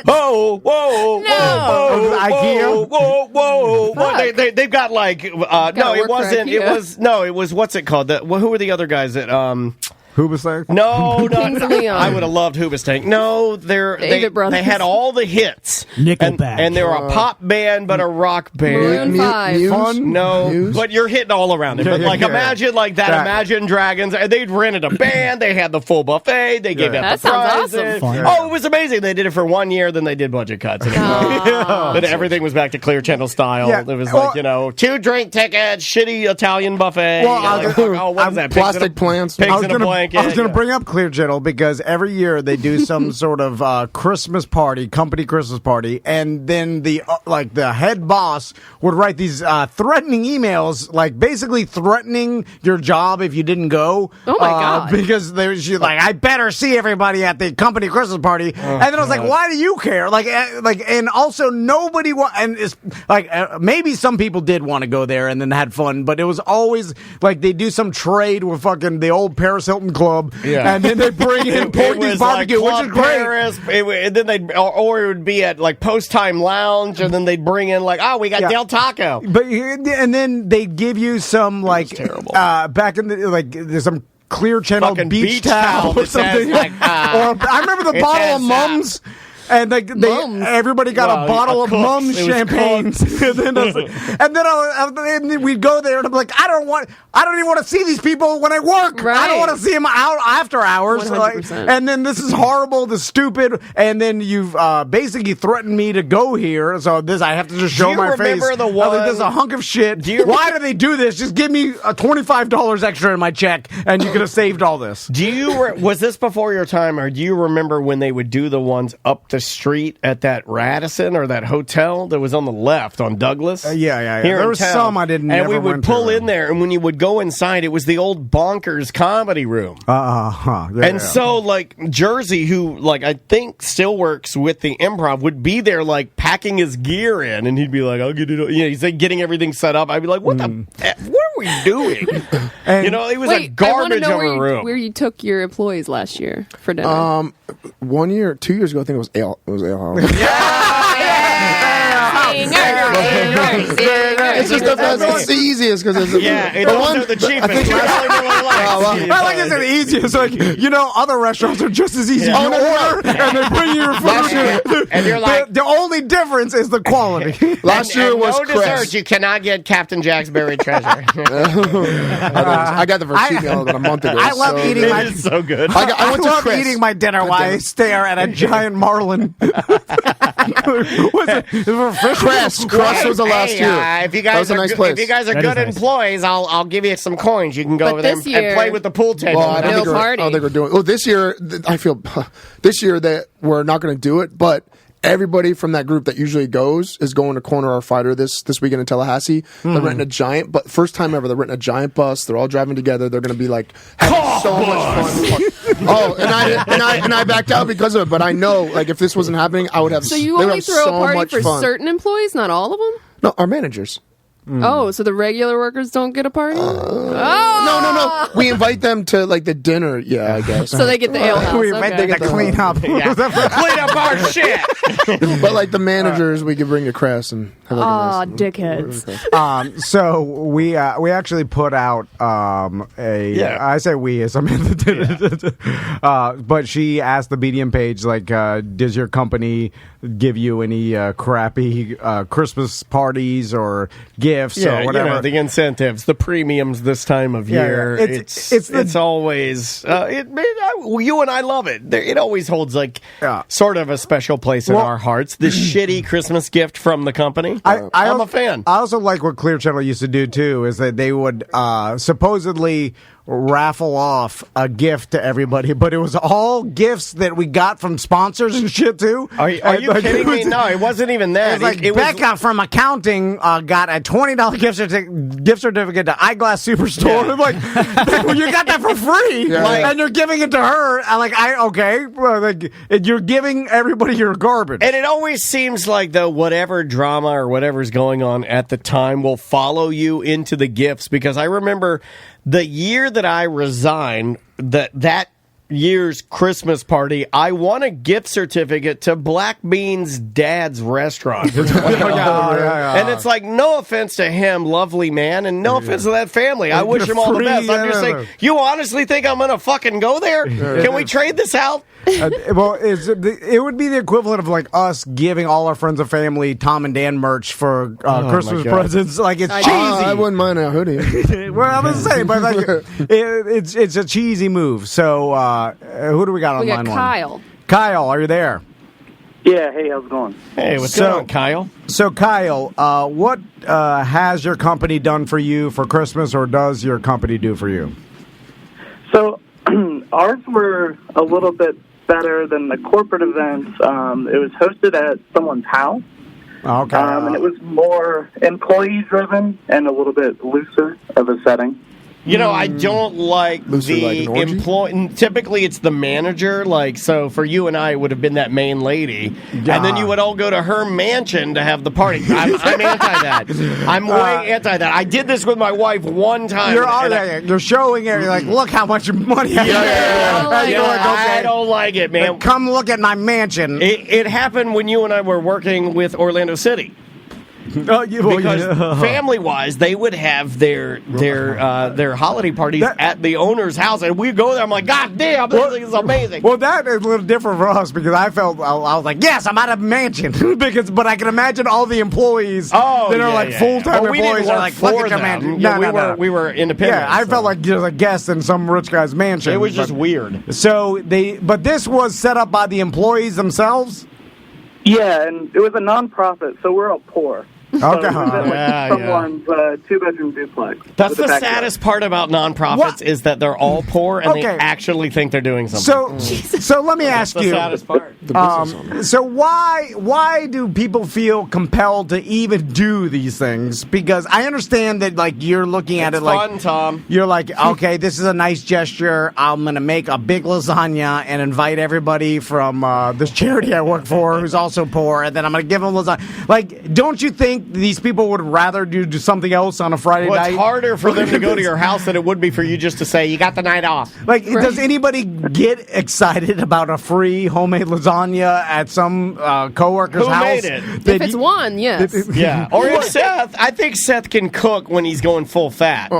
Whoa, whoa, no. whoa, IKEA? whoa. They've got no, it wasn't. It was what's it called? Who were the other guys that Hoobastank? No, Kings of Leon. I would have loved Hoobastank. No, they had all the hits. Nickelback. And they were a pop band, but a rock band. Maroon 5. Fun? No, Muse? but you're hitting all around it. But imagine like that. Imagine Dragons. They'd rented a band. They had the full buffet. They gave out That the sounds prizes. awesome. Oh, it was amazing. They did it for 1 year, then they did budget cuts. Then everything was back to Clear Channel style. Yeah. It was like, 2 drink tickets, shitty Italian buffet. Well, what is that? Plastic plants. Pigs in a blanket. I was going to bring up Clear Channel because every year they do some sort of Christmas party, company Christmas party, and then the head boss would write these threatening emails, like basically threatening your job if you didn't go. Oh my God! Because she's like, I better see everybody at the company Christmas party, and then I was like, why do you care? And also nobody and it's like maybe some people did want to go there and then had fun, but it was always like they do some trade with fucking the old Paris Hilton Club, and then they bring in Porky's Barbecue, which is great. Paris, and then or it would be at like Post Time Lounge, and then they'd bring in like, we got Del Taco. But and then they give you some like terrible. Back in the there's some Clear Channel Fucking beach towel or something. Or I remember the bottle of Mums. And everybody got a bottle of Mums champagne. and then we'd go there, and I'm like, I don't even want to see these people when I work. Right. I don't want to see them out after hours. 100%. And then this is horrible, this is stupid. And then you've basically threatened me to go here, so I have to just show my face. Remember the one? This is a hunk of shit. Why do they do this? Just give me $25 extra in my check, and you could have saved all this. Was this before your time, or do you remember when they would do the ones up the street at that Radisson or that hotel that was on the left on Douglas? Yeah. Here There in was town. some I didn't. And we would pull in there, and when you would go inside, it was the old Bonkers comedy room. So like Jersey, who like I think still works with the Improv, would be there like packing his gear in, and he'd be like, "I'll get it." He's like getting everything set up. I'd be like, what are we doing? And, it was a garbage of a room. Where you took your employees last year for dinner? 1 year, 2 years ago, I think it was Ale. It was Ale House. It's just it's the easiest because it's it's also the cheapest. I like it's the easiest. Like other restaurants are just as easy. Yeah. You order and they bring you your food. And you're like, the only difference is the quality. Last year was no dessert. You cannot get Captain Jack's buried treasure. I got the first email about a month ago. I love eating my. It is so good. I love eating my dinner while I stare at a giant marlin. Was it Crest was the last year. If you guys are if you guys are good employees, I'll give you some coins. You can go over there and play with the pool table. Well, I don't think we're doing. Oh, this year I feel this year that we're not going to do it, but. Everybody from that group that usually goes is going to corner our fighter this weekend in Tallahassee. They're renting a giant, but first time ever, they're renting a giant bus. They're all driving together.Ey're going to be like having so much fun. And I backed out because of it. But I know, like, if this wasn't happening, I would have. So you only throw a party for certain employees, not all of them? No, our managers. Oh, so the regular workers don't get a party? No. We invite them to like the dinner. Yeah, I guess. So they get the ale house. We invite them to clean up. Clean up our shit. But like the managers, we could bring to Crest and have like a nice dickheads. So we actually put out I say we as Samantha did it. But she asked the BDM page like, does your company give you any crappy Christmas parties or gifts or whatever? The incentives, the premiums this time of year. It's always you and I love it. It always holds like sort of a special place in our hearts. This shitty Christmas gift from the company. I'm a fan. I also like what Clear Channel used to do too, is that they would supposedly raffle off a gift to everybody, but it was all gifts that we got from sponsors and shit too. Are you kidding me? No, it wasn't even that. It was like Becca from accounting got a $20 gift certificate to Eyeglass Superstore. Yeah. Like, you got that for free, and you're giving it to her. You're giving everybody your garbage. And it always seems like whatever drama or whatever's going on at the time will follow you into the gifts, because I remember the year that I resigned, that year's Christmas party, I won a gift certificate to Black Bean's dad's restaurant. And it's like, no offense to him, lovely man, and no offense to that family. I wish him all the best. I'm just saying, you honestly think I'm going to fucking go there? Can we trade this out? Well, it would be the equivalent of like us giving all our friends and family Tom and Dan merch for Christmas presents. Like, it's cheesy. I wouldn't mind a hoodie. Well, I'm just saying, but like, it's a cheesy move. So, who do we got on line one? We got Kyle. Kyle, are you there? Yeah, hey, how's it going? Hey, what's going on, Kyle? So, Kyle, what has your company done for you for Christmas, or does your company do for you? So, ours were a little bit better than the corporate events. It was hosted at someone's house. Okay. And it was more employee-driven and a little bit looser of a setting. You know, I don't like the employee. Typically, it's the manager. Like, so for you and I, it would have been that main lady, and then you would all go to her mansion to have the party. I'm anti that. I'm way anti that. I did this with my wife one time. You're showing it. You're like, look how much money. I don't like it, man. But come look at my mansion. It happened when you and I were working with Orlando City. Because family-wise, they would have their holiday parties at the owner's house, and we'd go there. I'm like, God damn, this is amazing. Well, that is a little different for us because I was like, yes, I'm out of mansion but I can imagine all the employees that are full-time employees are like, look at your mansion. We were independent. Yeah, I felt like just a guest in some rich guy's mansion. It was just weird. So but this was set up by the employees themselves. Yeah, and it was a non-profit, so we're all poor. Okay. Someone's two-bedroom duplex. That's the saddest part about nonprofits is that they're all poor and they actually think they're doing something. So let me ask you. That's the saddest part. So why do people feel compelled to even do these things? Because I understand that like you're looking at it like fun, Tom. You're like, okay, this is a nice gesture. I'm gonna make a big lasagna and invite everybody from this charity I work for who's also poor, and then I'm gonna give them lasagna. Like, don't you think these people would rather do something else on a Friday night? It's harder for them to go to your house than it would be for you just to say, you got the night off. Like, does anybody get excited about a free homemade lasagna at some coworker's house? Who made it? If it's one, yes. Yeah. Or if Seth, I think Seth can cook when he's going full fat.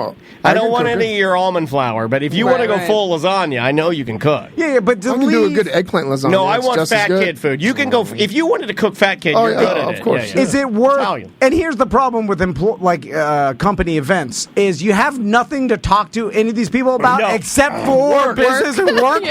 I don't want any of your almond flour, but if you want to go full lasagna, I know you can cook. Yeah, but I can do a good eggplant lasagna. No, I want fat kid food. You can go, if you wanted to cook fat kid, you're good at it. Of course. Is it worth... And here's the problem with company events is you have nothing to talk to any of these people about except for business and work.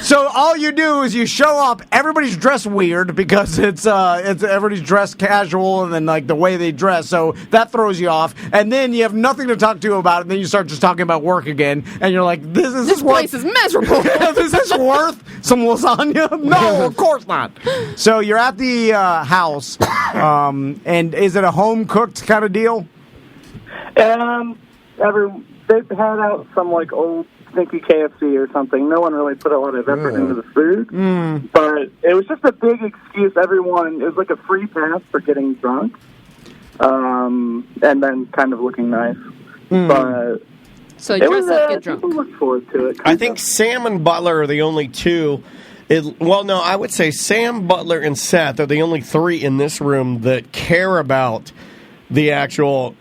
So all you do is you show up. Everybody's dressed weird because it's everybody's dressed casual and then like the way they dress. So that throws you off. And then you have nothing to talk to about it. And then you start just talking about work again. And you're like, this place is miserable. Is this worth some lasagna? No, of course not. So you're at the house, and is it a home cooked kind of deal? They've had out some like old stinky KFC or something. No one really put a lot of effort into the food, but it was just a big excuse. It was like a free pass for getting drunk, and then kind of looking nice. But so dress up, get drunk. People look forward to it. I think Sam and Butler are the only two. I would say Sam, Butler, and Seth are the only three in this room that care about the actual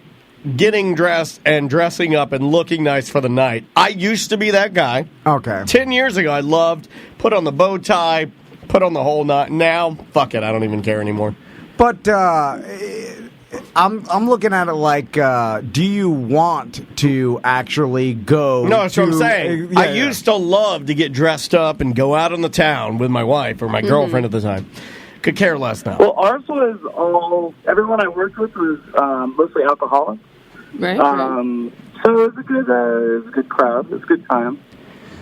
getting dressed and dressing up and looking nice for the night. I used to be that guy. Okay. 10 years ago, I loved put on the bow tie, put on the whole knot. Now, fuck it, I don't even care anymore. But I'm looking at it like, do you want to actually go? No, that's what I'm saying. I used to love to get dressed up and go out on the town with my wife or my girlfriend at the time. Could care less now. Well, ours was everyone I worked with was mostly alcoholics. Right. So it was a good crowd. It was a good time.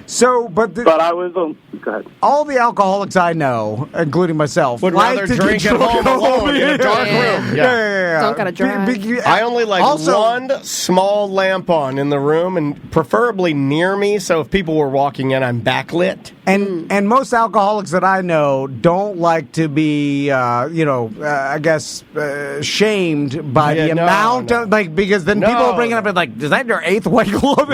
So, but I was go ahead. All the alcoholics I know, including myself, would rather drink at home alone in a dark room. Yeah. Don't gotta drive. I only like one small lamp on in the room, and preferably near me. So if people were walking in, I'm backlit. And most alcoholics that I know don't like to be, I guess, shamed by the amount of, like, because then people are bringing up, like, is that your 8th White Glove?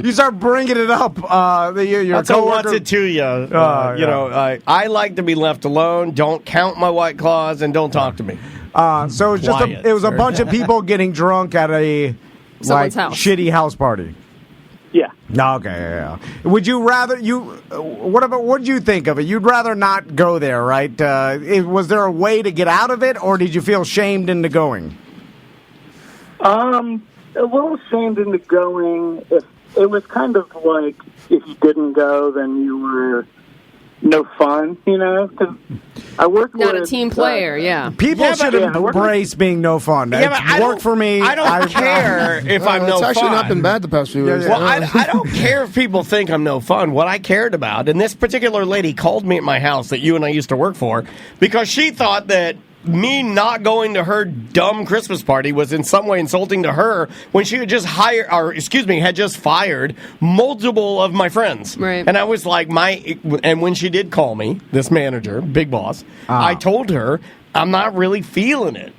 You start bringing it up. your I'll tell coworker. what's it to you. I like to be left alone. Don't count my White Claws and don't talk to me. So it was it was a bunch of people getting drunk at a Someone's house. shitty house party. Yeah. Okay, yeah. Would you rather what did you think of it? You'd rather not go there, right? Was there a way to get out of it, or did you feel shamed into going? A little shamed into going. If it was kind of like if you didn't go, then you were no fun, because I worked Not with... a team player, yeah. People should embrace being no fun. It's worked for me. I don't care if I'm no fun. It's actually not been bad the past few years. Well, I don't care if people think I'm no fun. What I cared about, and this particular lady called me at my house that you and I used to work for, because she thought that me not going to her dumb Christmas party was in some way insulting to her when she had just had just fired multiple of my friends. Right. And I was like, and when she did call me, this manager, big boss, I told her I'm not really feeling it.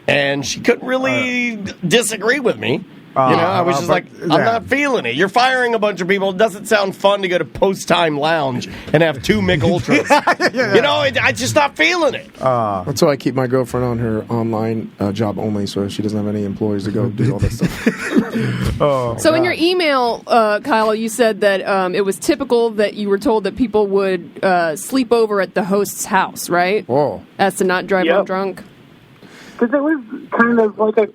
And she couldn't really disagree with me. I was just like, I'm not feeling it. You're firing a bunch of people. It doesn't sound fun to go to post-time lounge and have 2 Mick Ultras. I'm just not feeling it. That's why I keep my girlfriend on her online job only, so she doesn't have any employees to go do all that stuff. So in your email, Kyle, you said that it was typical that you were told that people would sleep over at the host's house, right? Whoa. As to not drive home drunk? Because it was kind of like a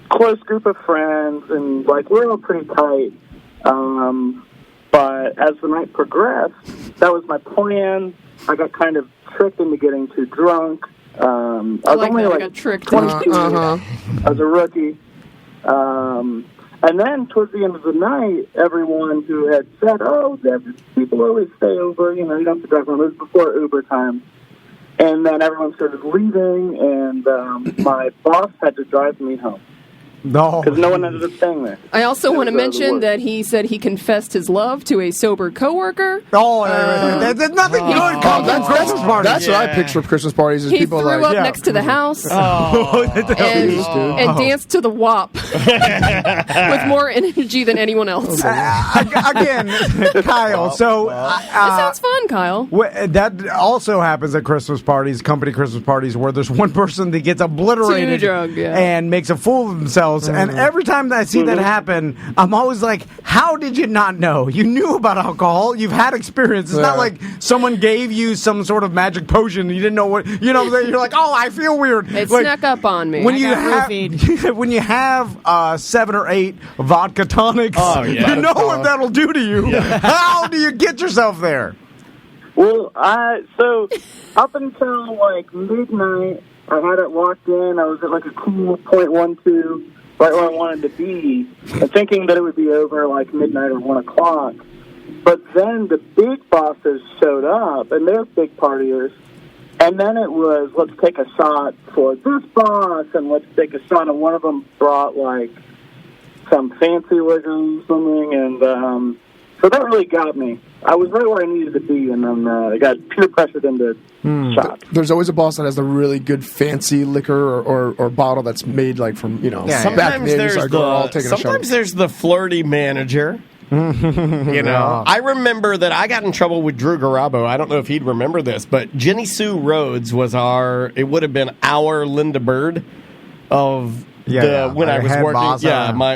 close group of friends, and we're all pretty tight. But as the night progressed, that was my plan. I got kind of tricked into getting too drunk. I was only got tricked 22 I was a rookie. And then towards the end of the night, everyone who had said, people always stay over, you don't have to drive home. It was before Uber time. And then everyone started leaving, and my boss had to drive me home. No. Because no one ended up staying there. I also want to mention that he said he confessed his love to a sober coworker. There's nothing good comes from Christmas parties. That's what I picture of Christmas parties. Is He people threw up next to the house and danced to the WAP with more energy than anyone else. Again, Kyle, so... that sounds fun, Kyle. That also happens at Christmas parties, company Christmas parties, where there's one person that gets obliterated Too drunk, and makes a fool of themselves. And every time that I see that happen, I'm always like, how did you not know? You knew about alcohol. You've had experience. It's not like someone gave you some sort of magic potion and you didn't know what, you're like, I feel weird. It snuck up on me. When you have 7 or 8 vodka tonics, you know what that'll do to you. Yeah. How do you get yourself there? Well, so up until midnight, I had it locked in. I was at a cool 0.12, right where I wanted to be, and thinking that it would be over midnight or 1 o'clock. But then the big bosses showed up, and they're big partiers. And then it was, let's take a shot for this boss, and let's take a shot. And one of them brought some fancy liquor or something, and so that really got me. I was right where I needed to be, and then I got peer pressured into shots. There's always a boss that has the really good fancy liquor or bottle that's made from back in the 80s. Sometimes there's the flirty manager. I remember that I got in trouble with Drew Garabo. I don't know if he'd remember this, but Jenny Sue Rhodes was it would have been our Linda Bird of when I was working. Boss,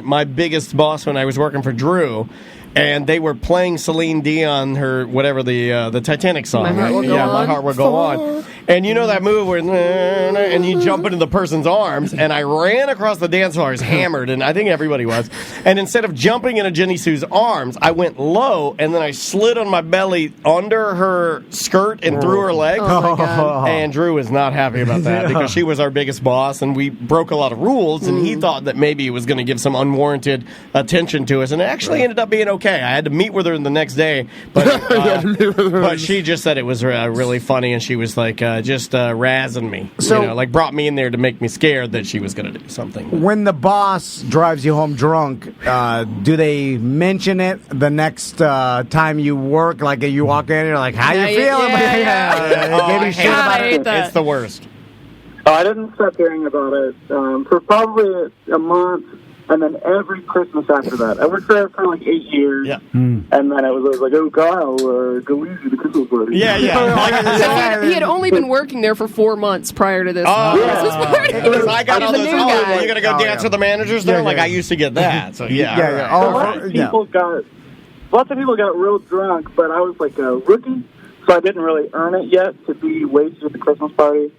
my biggest boss when I was working for Drew. And they were playing Celine Dion, her whatever the Titanic song. My Heart Will Go On. My Heart Will Go On. And you know that move where and you jump into the person's arms. And I ran across the dance floor, I was hammered, and I think everybody was. And instead of jumping into Jenny Sue's arms, I went low, and then I slid on my belly under her skirt and through her legs. Oh my God. And Drew was not happy about that because she was our biggest boss, and we broke a lot of rules. And he thought that maybe it was going to give some unwarranted attention to us, and it actually ended up being okay. I had to meet with her the next day, but she just said it was really funny, and she was just razzing me. So, brought me in there to make me scared that she was going to do something. When the boss drives you home drunk, do they mention it the next time you work? You walk in, you're like, how you feeling? I hate that. It's the worst. I didn't stop hearing about it for probably a month. And then every Christmas after that, I worked there for like 8 years. Yeah. And then it was always like, oh, Kyle, go easy, the Christmas party. Yeah. He had only been working there for 4 months prior to this. Christmas party. I got all He's those. the new guy. You got to go dance with the managers there. Like I used to get that. So Lots of people got real drunk, but I was like a rookie, so I didn't really earn it yet to be wasted at the Christmas party.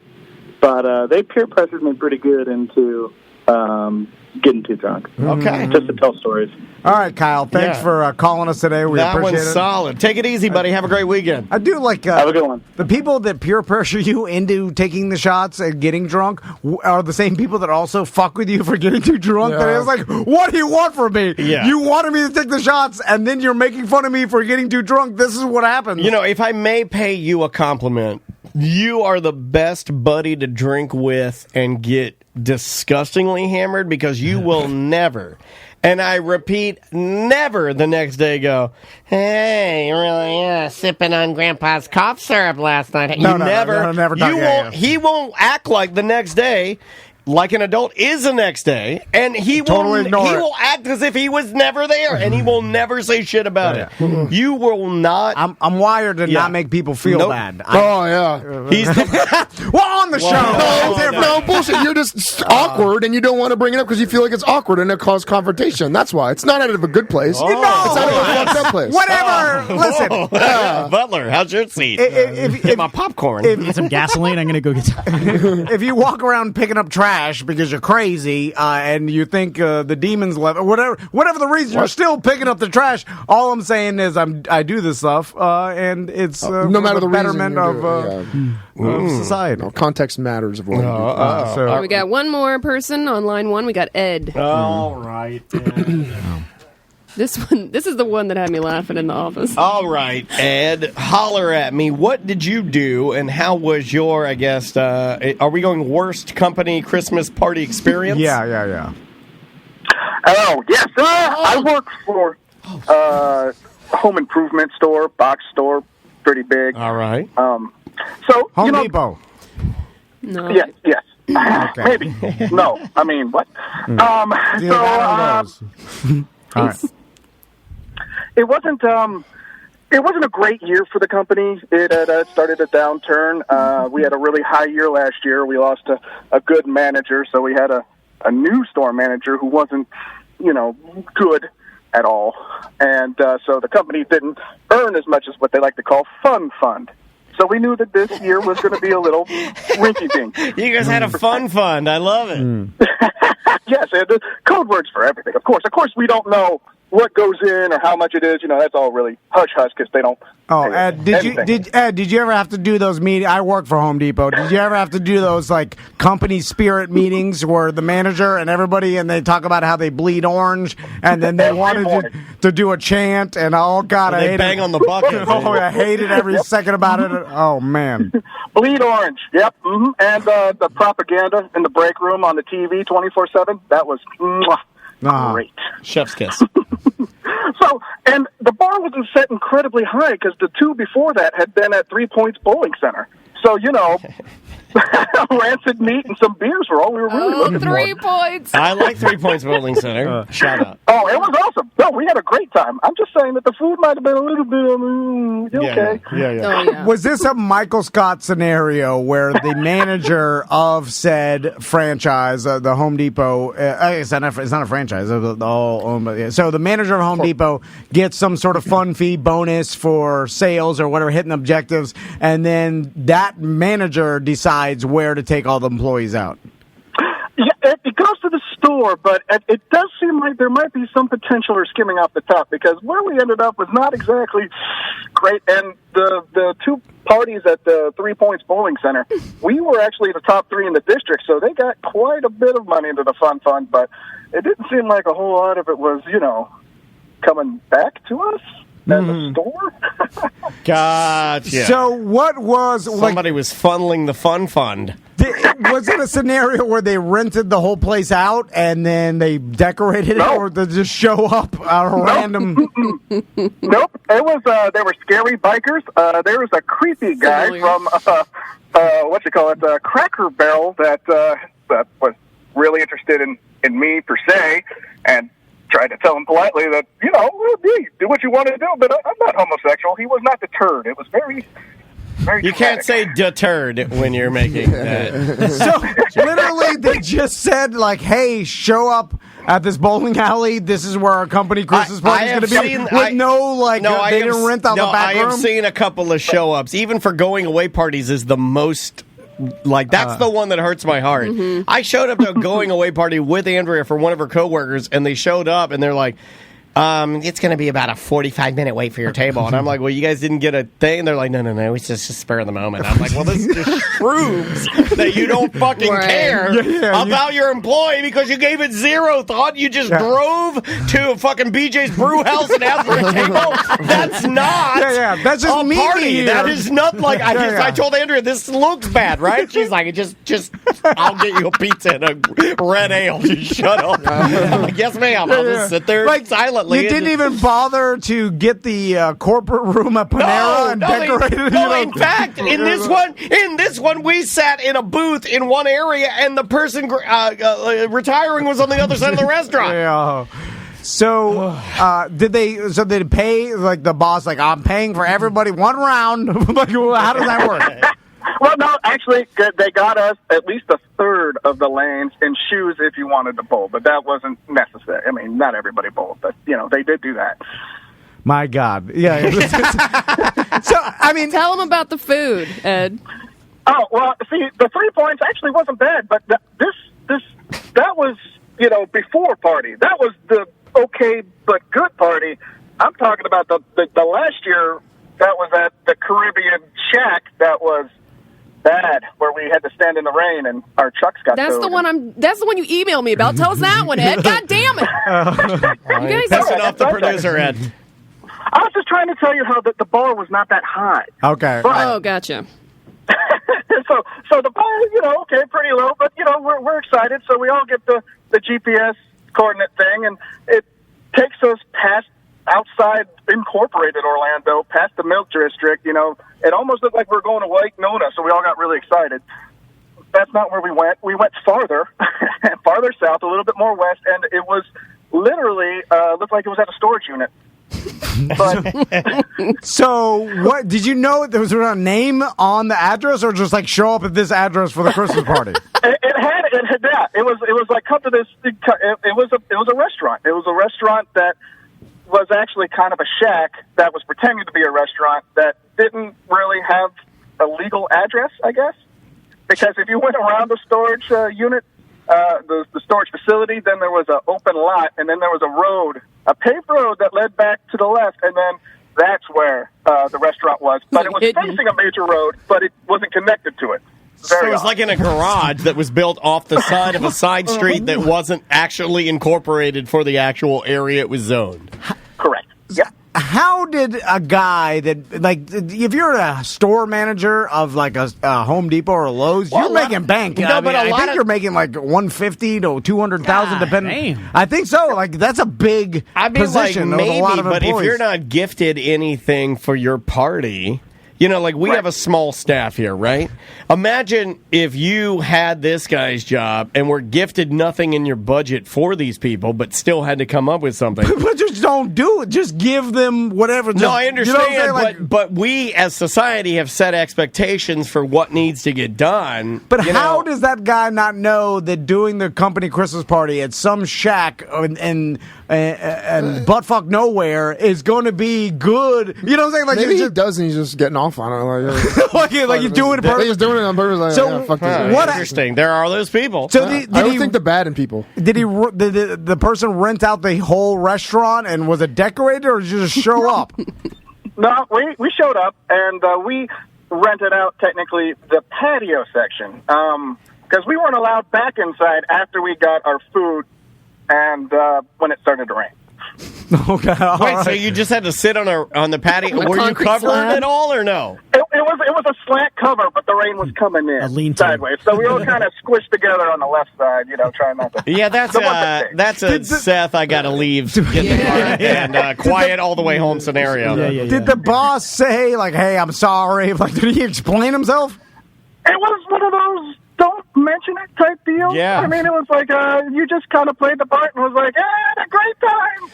But they peer pressured me pretty good into getting too drunk. Okay. Just to tell stories. All right, Kyle. Thanks for calling us today. We appreciate one's it. solid. Take it easy, buddy. Have a great weekend. I do like have a good one. The people that peer pressure you into taking the shots and getting drunk are the same people that also fuck with you for getting too drunk. Yeah. That it's like, what do you want from me? Yeah. You wanted me to take the shots, and then you're making fun of me for getting too drunk. This is what happens. You know, if I may pay you a compliment, you are the best buddy to drink with and get disgustingly hammered because you will never, and I repeat, never the next day go, hey, you're really sipping on Grandpa's cough syrup last night. No, never. He won't act like the next day like an adult is the next day, and he will act as if he was never there, and he will never say shit about it. You will not. I'm wired to not make people feel bad. He's well, on the show. No, bullshit. You're just awkward, and you don't want to bring it up because you feel like it's awkward and it causes confrontation. That's why. It's not out of a good place. No, it's out of a fucked up place. Whatever. Listen. Butler, how's your seat? Get my popcorn. Get some gasoline. I'm going to go get some. If you walk around picking up trash because you're crazy and you think the demons left, whatever the reason, you're still picking up the trash. All I'm saying is I do this stuff, and it's no matter the betterment reason of society. No, context matters of what you do. So we got one more person on line one. We got Ed. All right. This is the one that had me laughing in the office. All right, Ed, holler at me. What did you do, and how was your, I guess, are we going worst company Christmas party experience? Yeah. Oh, yes. I work for a home improvement store, box store, pretty big. All right. So, Home Depot. No. Yes. Okay. Maybe. No. I mean, what? All right. It wasn't a great year for the company. It had started a downturn. We had a really high year last year. We lost a good manager, so we had a new store manager who wasn't, good at all. And so the company didn't earn as much as what they like to call fund. So we knew that this year was going to be a little rinky-dink. You guys had a fund. I love it. Yes, and code words for everything. Of course, we don't know what goes in or how much it is. That's all really hush-hush because they don't. Oh, Ed, did you ever have to do those meetings? I work for Home Depot. Did you ever have to do those like company spirit meetings where the manager and everybody and they talk about how they bleed orange and then they wanted to do a chant and I hate bang it. on the bucket. I hated every second about it. Oh man, bleed orange. Yep, and the propaganda in the break room on the TV 24/7. That was great. Chef's kiss. So, and the bar wasn't set incredibly high because the two before that had been at 3 Points Bowling Center. So, rancid meat and some beers were all we were really looking 3 points. I like 3 Points Bowling Center. Shout out. Oh, it was awesome. No, we had a great time. I'm just saying that the food might have been a little bit, okay. Yeah. Oh, yeah. Was this a Michael Scott scenario where the manager of said franchise, the Home Depot, it's not a franchise, so the manager of Home Depot gets some sort of fund fee bonus for sales or whatever, hitting objectives, and then that manager decides where to take all the employees out? Yeah, it goes to the store, but it does seem like there might be some potential for skimming off the top because where we ended up was not exactly great. And the two parties at the 3 Points Bowling Center, we were actually the top three in the district, so they got quite a bit of money into the fund, but it didn't seem like a whole lot of it was, coming back to us. As a store? Gotcha. So what was... Somebody was funneling the fund. Was it a scenario where they rented the whole place out and then they decorated it, or did they just show up random... Nope. It was, they were scary bikers. There was a creepy guy from, Cracker Barrel that was really interested in in me per se, and tried to tell him politely that, do what you want to do, but I'm not homosexual. He was not deterred. It was very, very You can't say deterred when you're making that. So, literally, they just said, like, hey, show up at this bowling alley. This is where our company Christmas party is going to be. They didn't rent out the back room. I have seen a couple of show-ups. Even for going away parties is the most... Like, that's the one that hurts my heart. Mm-hmm. I showed up to a going away party with Andrea for one of her coworkers, and they showed up, and they're like, it's going to be about a 45-minute wait for your table. And I'm like, well, you guys didn't get a thing? And they're like, no, it's just spur of the moment. I'm like, well, this just proves that you don't fucking care about your employee because you gave it zero thought. You just drove to fucking BJ's Brew House and asked for a table. That's not that's just a party. That is not like, I told Andrea, this looks bad, right? She's like, just I'll get you a pizza and a red ale. Just shut up. I'm like, yes, ma'am. I'll just sit there silently. You didn't even bother to get the corporate room at Panera and decorate it. In fact, in this one, we sat in a booth in one area, and the person retiring was on the other side of the restaurant. Yeah. So, did they? So they pay like the boss? Like, I'm paying for everybody one round. Like, how does that work? Well, no, actually, they got us at least a third of the lanes in shoes if you wanted to bowl, but that wasn't necessary. I mean, not everybody bowled, but, they did do that. My God. Yeah. So, I mean... Tell them about the food, Ed. Oh, well, see, the 3 points actually wasn't bad, but that was, before party. That was the okay but good party. I'm talking about the last year that was at the Caribbean Shack that was bad, where we had to stand in the rain and our trucks got That's towed. That's the one you emailed me about. Tell us that one, Ed. God damn it! You guys pissing off the producer, Ed. I was just trying to tell you how the bar was not that high. Okay. But, gotcha. so the bar, okay, pretty low, but we're excited. So we all get the GPS coordinate thing, and it takes us past outside incorporated Orlando, past the Milk District. It almost looked like we were going to Lake Nona, so we all got really excited. That's not where we went. We went farther south, a little bit more west, and it was literally looked like it was at a storage unit. But so, what did you know? There was a name on the address, or just like show up at this address for the Christmas party? It had that. It was like come to this. It was a restaurant. It was a restaurant that was actually kind of a shack that was pretending to be a restaurant that didn't really have a legal address, I guess. Because if you went around the storage unit, the storage facility, then there was an open lot, and then there was a road, a paved road that led back to the left, and then that's where the restaurant was. But it was facing a major road, but it wasn't connected to it. So it was like in a garage that was built off the side of a side street that wasn't actually incorporated for the actual area it was zoned. Correct. Yeah. How did a guy that, like, if you're a store manager of like a Home Depot or a Lowe's, you're making bank. I think you're making like $150,000 to $200,000, depending. Damn. I think so. Like, that's a big position. Like, maybe, a lot of but employees. if you're not gifted anything for your party. Like we have a small staff here, right? Imagine if you had this guy's job and were gifted nothing in your budget for these people, but still had to come up with something. But just don't do it. Just give them whatever. No, I understand, but we as society have set expectations for what needs to get done. But how does that guy not know that doing the company Christmas party at some shack and buttfuck nowhere is going to be good? You know what I'm saying? Like, maybe he does, and he's just getting off on it. Like he's doing it. He's doing it on purpose. Like, So fuck this. what? Interesting. There are those people. So I don't think the bad in people. Did the person rent out the whole restaurant, and was it decorated, or did you just show up? No, we showed up, and we rented out technically the patio section because we weren't allowed back inside after we got our food and when it started to rain. Okay. Wait, so you just had to sit on the patio? Were you covered at all, or no? It was a slant cover, but the rain was coming in sideways. So we all kind of squished together on the left side, trying not to. Yeah, that's a Seth, I got to leave, get the car, and quiet all the way home scenario. Yeah. Did the boss say, like, hey, I'm sorry? Like, did he explain himself? It was one of those don't mention it type deal. Yeah. I mean, it was like you just kind of played the part and was like, I had a great time.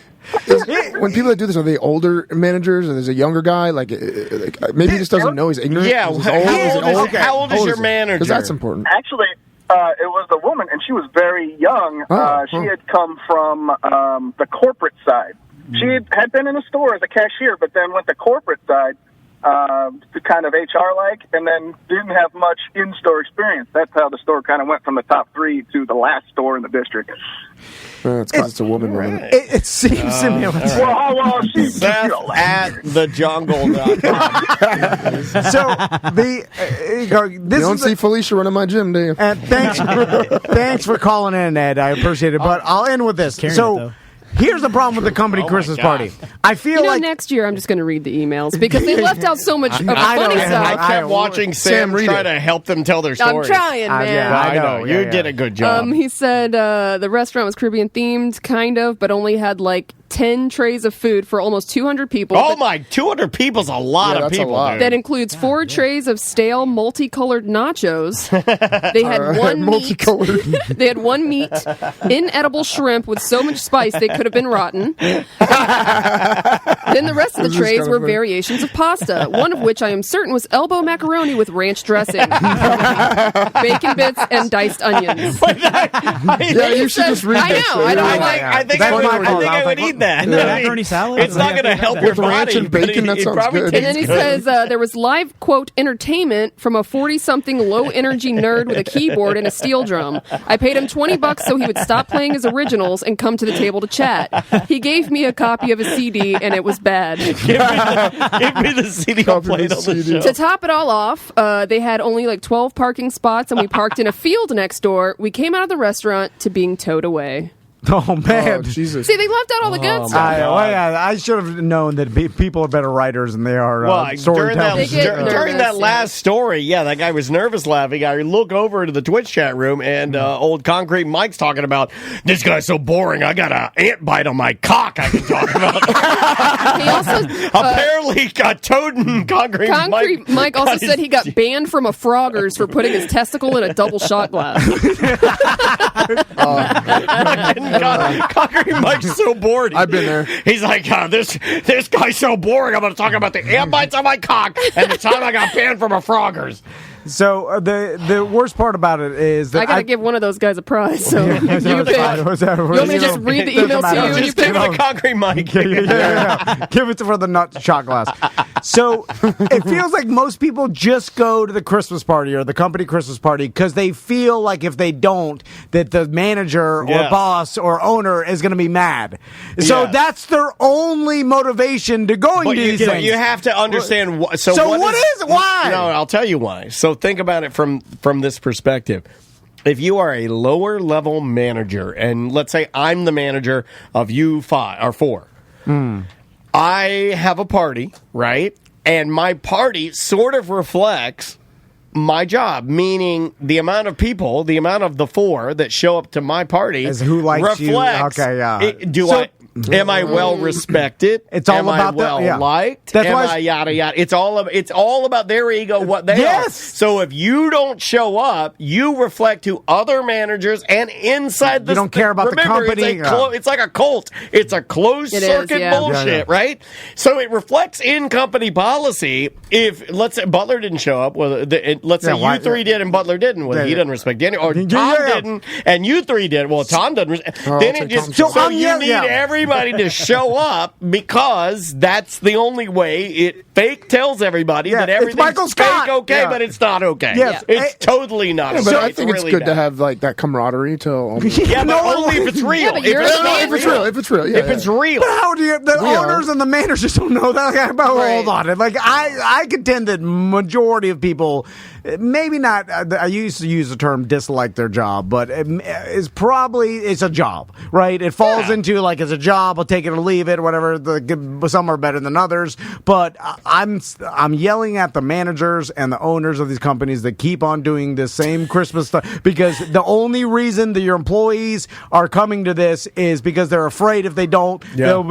When people that do this, are they older managers or there's a younger guy? Like maybe he just doesn't know he's ignorant. Yeah. How old is your manager? Because that's important. Actually, it was the woman, and she was very young. She had come from the corporate side. She had been in a store as a cashier, but then went the corporate side to kind of HR-like, and then didn't have much in-store experience. That's how the store kind of went from the top 3 to the last store in the district. It's because it's a woman. Right. It seems to me. Well, she's Seth at thejungle.com. You don't see Felicia running my gym, do you? Thanks for calling in, Ed. I appreciate it. But I'll end with this. Here's the problem with the company Christmas party. I feel like next year I'm just going to read the emails because they left out so much funny stuff. I kept watching Sam try to help them tell their stories. I'm trying, man. I know. You did a good job. He said the restaurant was Caribbean themed, kind of, but only had like 10 trays of food for almost 200 people. Oh my, 200 people's a lot of people. That includes 4 trays of stale, multicolored nachos. They had one meat. They had one meat, inedible shrimp with so much spice they could have been rotten. Then the rest of the trays were variations of pasta, one of which I am certain was elbow macaroni with ranch dressing, bacon bits, and diced onions. You should just read that. I think I would eat that. Macaroni salad? It's not going to help your body. And bacon, that sounds good. And then he says there was live, quote, entertainment from a 40-something low-energy nerd with a keyboard and a steel drum. I paid him $20 so he would stop playing his originals and come to the table to chat. He gave me a copy of a CD, and it was bad. Give me the CD I played on the show. To top it all off, they had only like 12 parking spots, and we parked in a field next door. We came out of the restaurant to being towed away. Oh, man. Jesus. See, they left out all the good stuff. I should have known that people are better writers than they are storytellers. During that last story, that guy was nervous laughing. I look over to the Twitch chat room, and old Concrete Mike's talking about, this guy's so boring, I got an ant bite on my cock I can talk about. He also... apparently got toad Concrete Mike also said he got banned from a Froggers for putting his testicle in a double shot glass. Concrete Mike's so bored. I've been there. He's like, this guy's so boring. I'm going to talk about the ant bites on my cock and the time I got banned from a Froggers. So the worst part about it is that I got to give one of those guys a prize. So you pick. You want me to just read the email to you and you pick? Give it to Concrete Mike. Give it for the nut shot glass. So it feels like most people just go to the Christmas party or the company Christmas party because they feel like if they don't, that the manager or boss or owner is going to be mad. So that's their only motivation to going to these things. You have to understand. Why? No, I'll tell you why. So think about it from this perspective. If you are a lower level manager, and let's say I'm the manager of you 4, I have a party, right? And my party sort of reflects my job, meaning the amount of people, the amount of the 4 that show up to my party is who likes reflects, you. Okay, am I well respected? It's all about liked? That's why yada yada. It's all about their ego, what they are. So if you don't show up, you reflect to other managers and inside the. You don't care about the company. It's like a cult. It's a closed circuit bullshit, right? So it reflects in company policy. If let's say Butler didn't show up, let's say you 3 did and Butler didn't. Well, he doesn't respect any, or Tom didn't and you 3 did. Well, Tom doesn't. Then it just you need everybody to show up because that's the only way it fake tells everybody that everything's fake but it's not okay. It's totally not okay. But I think it's good to have like that camaraderie to only if it's real. If it's real. But how do the owners and the managers don't know that? Hold on. Like I contend that majority of people, maybe not. I used to use the term dislike their job, but it's a job, right? It falls into like it's a job. job. I'll take it or leave it, whatever. Some are better than others. But I'm yelling at the managers and the owners of these companies that keep on doing the same Christmas stuff, because the only reason that your employees are coming to this is because they're afraid if they don't, it'll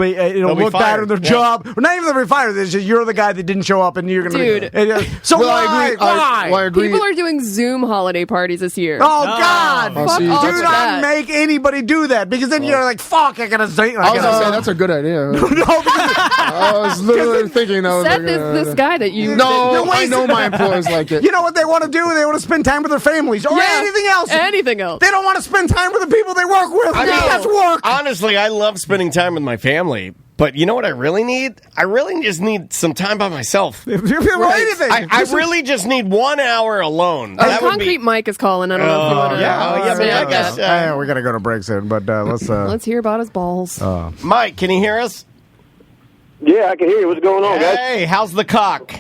look bad in their job. Or not even they'll be fired. It's just you're the guy that didn't show up, and you're going to be. So why? I agree. People are doing Zoom holiday parties this year. Oh God! Fuck Do off with not that. make anybody do that, because then you're like, "Fuck! I gotta say." I was gonna say that's a good idea. I was literally thinking that was Seth is this guy that you. No, I know my employees like it. You know what they want to do? They want to spend time with their families or anything else. Anything else. They don't want to spend time with the people they work with. That's work. Honestly, I love spending time with my family. But you know what I really need? I really just need some time by myself. If you feel anything, I really just need 1 hour alone. Concrete Mike is calling. I don't know if you want to. I guess. We got to go to break soon, but let's hear about his balls. Mike, can you hear us? Yeah, I can hear you. What's going on, guys? Hey, how's the cock?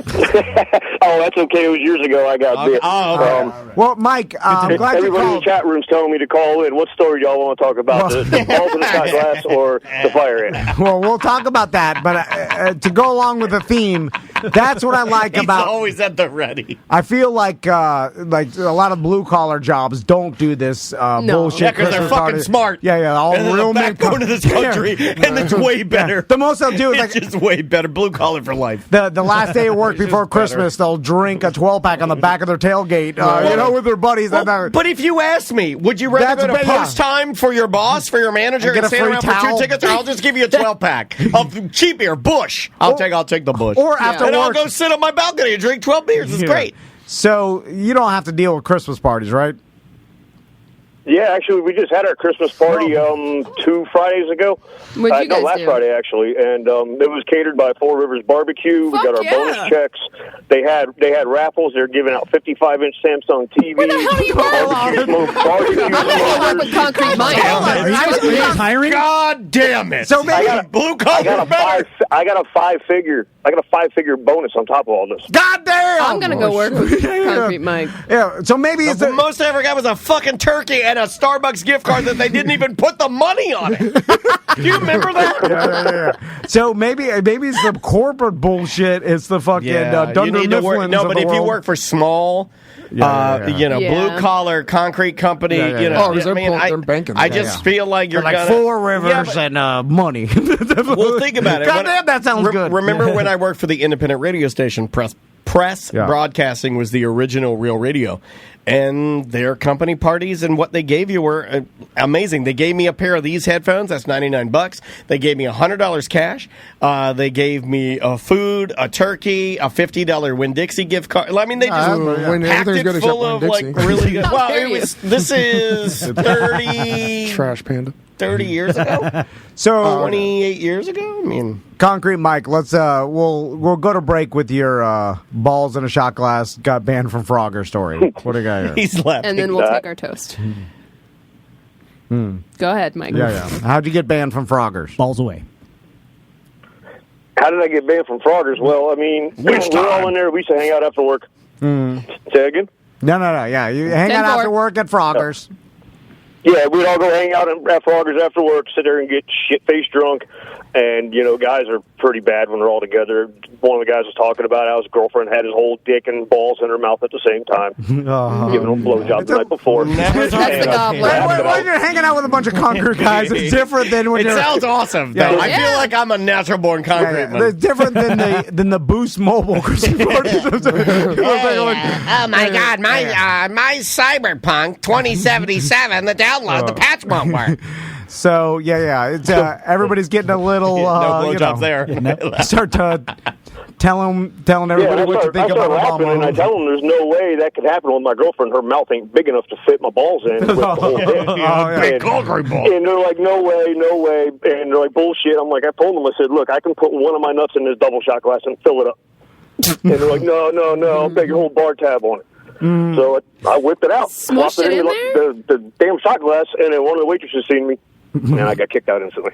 Oh, that's okay. It was years ago I got bit. Okay. Well, Mike, I'm glad you everybody in the called. chat room's telling me to call in. What story y'all want to talk about? The balls in the shot glass or the fire ant? Well, we'll talk about that, but to go along with the theme, that's what I like about. Always at the ready. I feel like a lot of blue collar jobs don't do this bullshit. Yeah, because they're Christmas fucking party. smart. Yeah, all and real the men backbone of this country, and it's way better. The most they'll do is it's just way better. Blue collar for life. The last day of work before Christmas, they'll drink a 12-pack on the back of their tailgate, with their buddies. But if you ask me, would you rather go to post time for your boss, for your manager, and stand around for 2 tickets, or I'll just give you a 12-pack of cheap beer, Busch. I'll take the Busch. Or after and work, I'll go sit on my balcony and drink 12 beers. It's great. So you don't have to deal with Christmas parties, right? Yeah, actually, we just had our Christmas party 2 Fridays ago. What'd you guys last do? Friday, actually, and it was catered by Four Rivers Barbecue. Fuck we got our bonus checks. They had raffles. They're giving out 55-inch Samsung TVs. Where the hell are you barbecue smoke, barbecue I'm going to work with Concrete Mike. Are you hiring? God damn it! So maybe blue collar better. I got a five-figure bonus on top of all this. God damn! I'm going to go work with Concrete Mike. Yeah, so maybe it's The most I ever got was a fucking turkey and a Starbucks gift card that they didn't even put the money on it. Do you remember that? Yeah. So maybe it's the corporate bullshit. It's the fucking Dunder Mifflins. No, but if you work for small, blue collar concrete company, they're banking. I just feel like you're like Four Rivers and money. Well, think about it. Goddamn, that sounds good. Remember when I worked for the independent radio station, Press Broadcasting was the original Real Radio. And their company parties and what they gave you were amazing. They gave me a pair of these headphones. That's $99. They gave me $100 cash. They gave me food, a turkey, a $50 Winn-Dixie gift card. I mean, they just packed it full of like really good. Well, this is 30 trash panda. 30 years ago. So 28 years ago. I mean, Concrete Mike, let's we'll go to break with your balls in a shot glass got banned from Frogger story. What do you got here? He's laughing. And then we'll take our toast. Go ahead, Mike. Yeah. How'd you get banned from Froggers? Balls away. How did I get banned from Froggers? Well, I mean, we're all in there. We used to hang out after work. Say again? No. Yeah, you hang out after work at Froggers. Yeah, we'd all go hang out at Froggers after work, sit there and get shit-faced drunk. And, guys are pretty bad when they're all together. One of the guys was talking about how his girlfriend had his whole dick and balls in her mouth at the same time. Giving him a blowjob the night before. That's the gobbler. When you're hanging out with a bunch of concrete guys, it's different than when it you're... sounds awesome, though. I feel like I'm a natural-born concrete man. It's different than the Boost Mobile Christmas parties. Oh, my God. My Cyberpunk 2077, the download, the patch won't work. So it's everybody's getting a little no blowjobs there. Start telling everybody what you think about laughing, and I tell them there's no way that could happen with my girlfriend. Her mouth ain't big enough to fit my balls in. With the whole dick. And they're like, no way. And they're like, bullshit. I'm like, I told them, I said, look, I can put one of my nuts in this double shot glass and fill it up. And they're like, no, I'll take your whole bar tab on it. So I whipped it out, smushed it in there? The damn shot glass, and then one of the waitresses seen me. And I got kicked out instantly.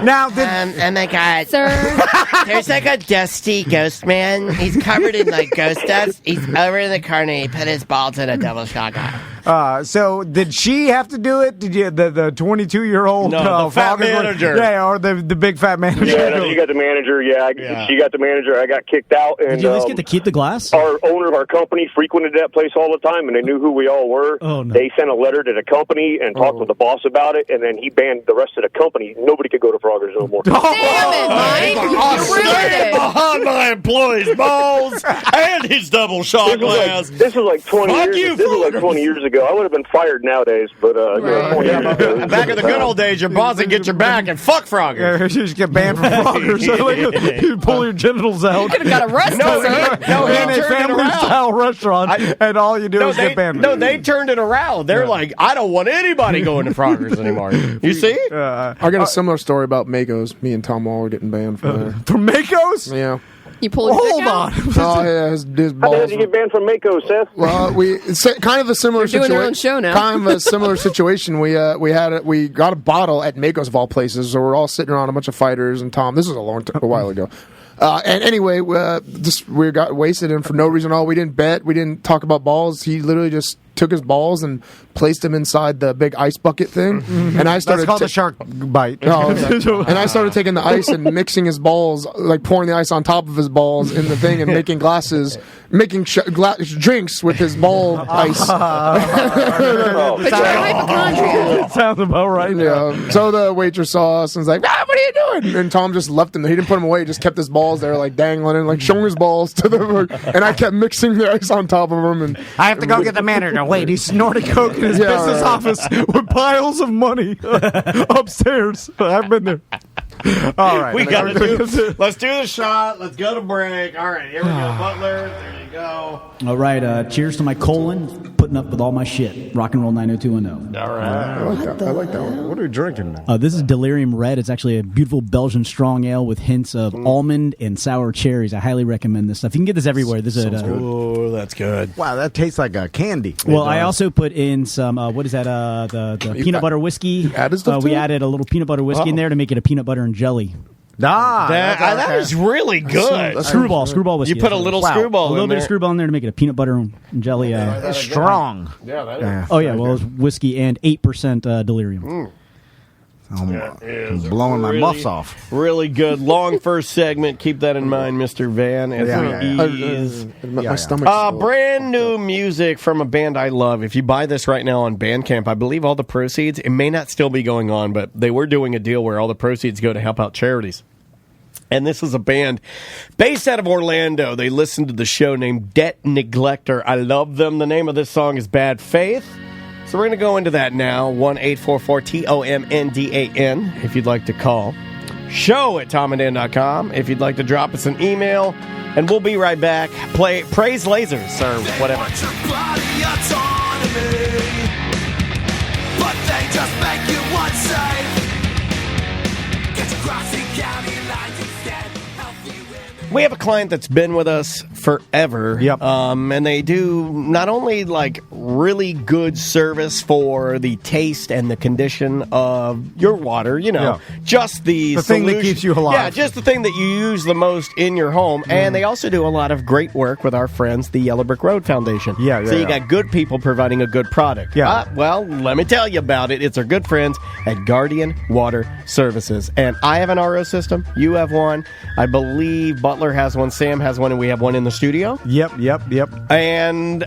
Now, oh my God, sir, there's like a dusty ghost man. He's covered in like ghost dust. He's over in the corner. He put his balls in a double shot glass. So did she have to do it? Did you the 22-year-old the fat manager? Yeah, or the big fat manager? Yeah, no, she got the manager. She got the manager. I got kicked out. And, Did you at least get to keep the glass? Our owner of our company frequented that place all the time, and they knew who we all were. Oh, no. They sent a letter to the company and talked with the boss about it, and then he banned the rest of the company. Nobody could go to Frogger's no more. Damn it, Mike! You ruined it. Behind my employees' balls and his double shot glass. This was like 20 years. This was like 20 years ago. I would have been fired nowadays, but 20 years ago. Back in the good old days, your boss would get your back and fuck Frogger. Yeah, you just get banned from Frogger's. So you pull your genitals out. You could have got arrested, sir. No, in a family-style restaurant, and all you do is get banned. No, they turned it around. They're like, I don't want anybody going to Frogger's anymore. You see? I got a similar story about Mako's. Me and Tom Wall were getting banned from there. From Mako's? Yeah. You pull his dick out? Oh, yeah, his How balls. did you get banned from Mako, Seth? Well, it's kind of a similar You're doing situation. your own show now. Kind of a similar situation. We got a bottle at Mako's of all places, so we're all sitting around a bunch of fighters and Tom. This was a while ago. And anyway, we got wasted, and for no reason at all, we didn't bet, we didn't talk about balls. He literally just took his balls and placed them inside the big ice bucket thing. Mm-hmm. And I started That's called a shark bite. Oh, okay. And I started taking the ice and mixing his balls, like pouring the ice on top of his balls in the thing, and making drinks with his ball ice. But you're a hypochondriac. Sounds about right. Yeah. So the waitress saw us and was like, what are you doing? And Tom just left him. He didn't put him away. He just kept his balls there, like dangling and like showing his balls to them. And I kept mixing the ice on top of him. And I have to go get the manager. Wait, he's snorting coke in his business office with piles of money upstairs. I've been there. All right. Let's do the shot. Let's go to break. All right, here we go, Butler. There you go. All right, cheers to my colon, putting up with all my shit. Rock and roll 90210. All right. I like that one. What are you drinking? This is Delirium Red. It's actually a beautiful Belgian strong ale with hints of almond and sour cherries. I highly recommend this stuff. You can get this everywhere. This is Oh, that's good. Wow, that tastes like a candy. Well, I also put in some, what is that, the peanut butter whiskey. Added stuff we to it? added a little peanut butter whiskey in there to make it a peanut butter and jelly. That is really good. Screwball whiskey. You put a little screwball in a little bit there. of screwball in there to make it a peanut butter and jelly. It's strong. Yeah, that is. Oh yeah, well it's whiskey and 8% delirium. I'm blowing my muffs off. Really good. Long first segment. Keep that in mind, Mr. Van. As we ease. My stomach. Brand new music from a band I love. If you buy this right now on Bandcamp, I believe all the proceeds, it may not still be going on, but they were doing a deal where all the proceeds go to help out charities. And this is a band based out of Orlando. They listened to the show named Debt Neglector. I love them. The name of this song is Bad Faith. So we're going to go into that now. 1-844-TOMNDAN if you'd like to call. Show at TomandDan.com if you'd like to drop us an email. And we'll be right back. Praise lasers or whatever. But they just make you unsafe. Get your crossing county lines instead. We have a client that's been with us forever. Yep. And they do not only like really good service for the taste and the condition of your water, just the thing that keeps you alive. Yeah, just the thing that you use the most in your home. And they also do a lot of great work with our friends, the Yellow Brick Road Foundation. Yeah. So you got good people providing a good product. Yeah. Well, let me tell you about it. It's our good friends at Guardian Water Services. And I have an RO system. You have one. I believe Butler has one. Sam has one. And we have one in the studio. Yep. And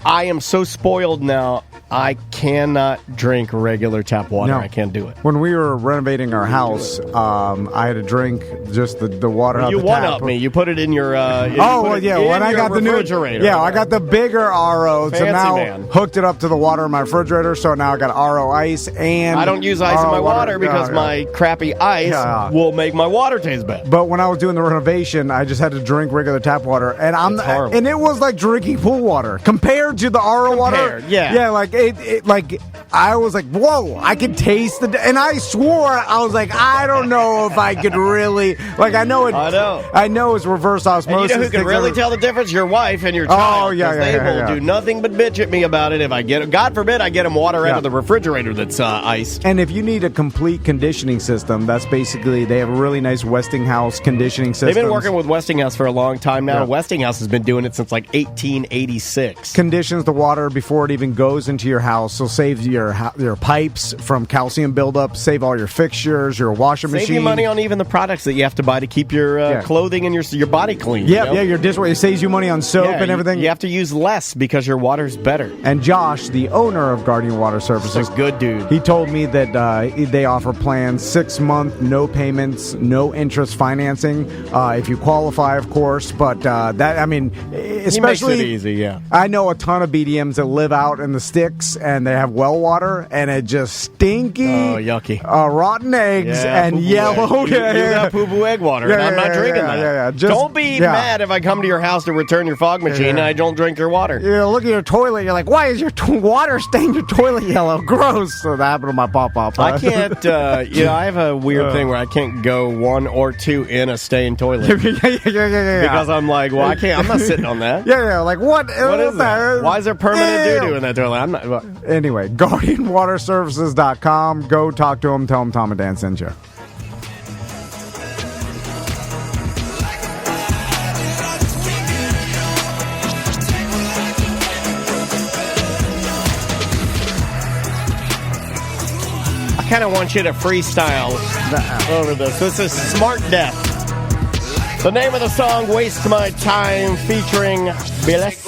I am so spoiled now. I cannot drink regular tap water. No. I can't do it. When we were renovating our house, I had to drink just the water out You the one tap. up me. You put it in your. When I got the new refrigerator. Yeah, I got the bigger RO. So Fancy now man. hooked it up to the water in my refrigerator. So now I got RO ice and I don't use ice in RO my water because my crappy ice will make my water taste bad. But when I was doing the renovation, I just had to drink regular tap water, and It's horrible. and it was like drinking pool water compared to the RO water. Yeah, like it like, I was like, whoa, I could taste and I swore, I was like, I don't know if I could really, like, I know it's reverse osmosis. And you know who can really tell the difference? Your wife and your child. Oh, yeah, 'cause yeah, they yeah, will do nothing but bitch at me about it if I get, God forbid, I get them water out of the refrigerator that's iced. And if you need a complete conditioning system, that's basically, they have a really nice Westinghouse conditioning system. They've been working with Westinghouse for a long time now. Yeah. Westinghouse has been doing it since like 1886. Conditions the water before it even goes into your house. So save your pipes from calcium buildup. Save all your fixtures, your washing machine. Save you money on even the products that you have to buy to keep your clothing and your body clean. Yeah, you know? Your dishwasher. It saves you money on soap and everything. You have to use less because your water's better. And Josh, the owner of Guardian Water Services, is a good dude. He told me that they offer plans 6-month, no payments, no interest financing if you qualify, of course. But especially he makes it easy. Yeah, I know a ton of BDMs that live out in the sticks and they have well water and it just stinky, yucky, rotten eggs and yellow. You got poo-poo egg water, and I'm not drinking that. Yeah. Don't be mad if I come to your house to return your fog machine and I don't drink your water. You look at your toilet, you're like, why is your water stain your toilet yellow? Gross. So that happened to my pop-up. I can't, I have a weird thing where I can't go 1 or 2 in a stained toilet. Because I'm like, well, I'm not sitting on that. Like what? What is that? Why is there permanent doo-doo in that toilet? I'm not. Anyway, GuardianWaterServices.com. Go talk to them. Tell them Tom and Dan sent you. I kind of want you to freestyle over this. This is Smart Death. The name of the song, Waste My Time, featuring Billis.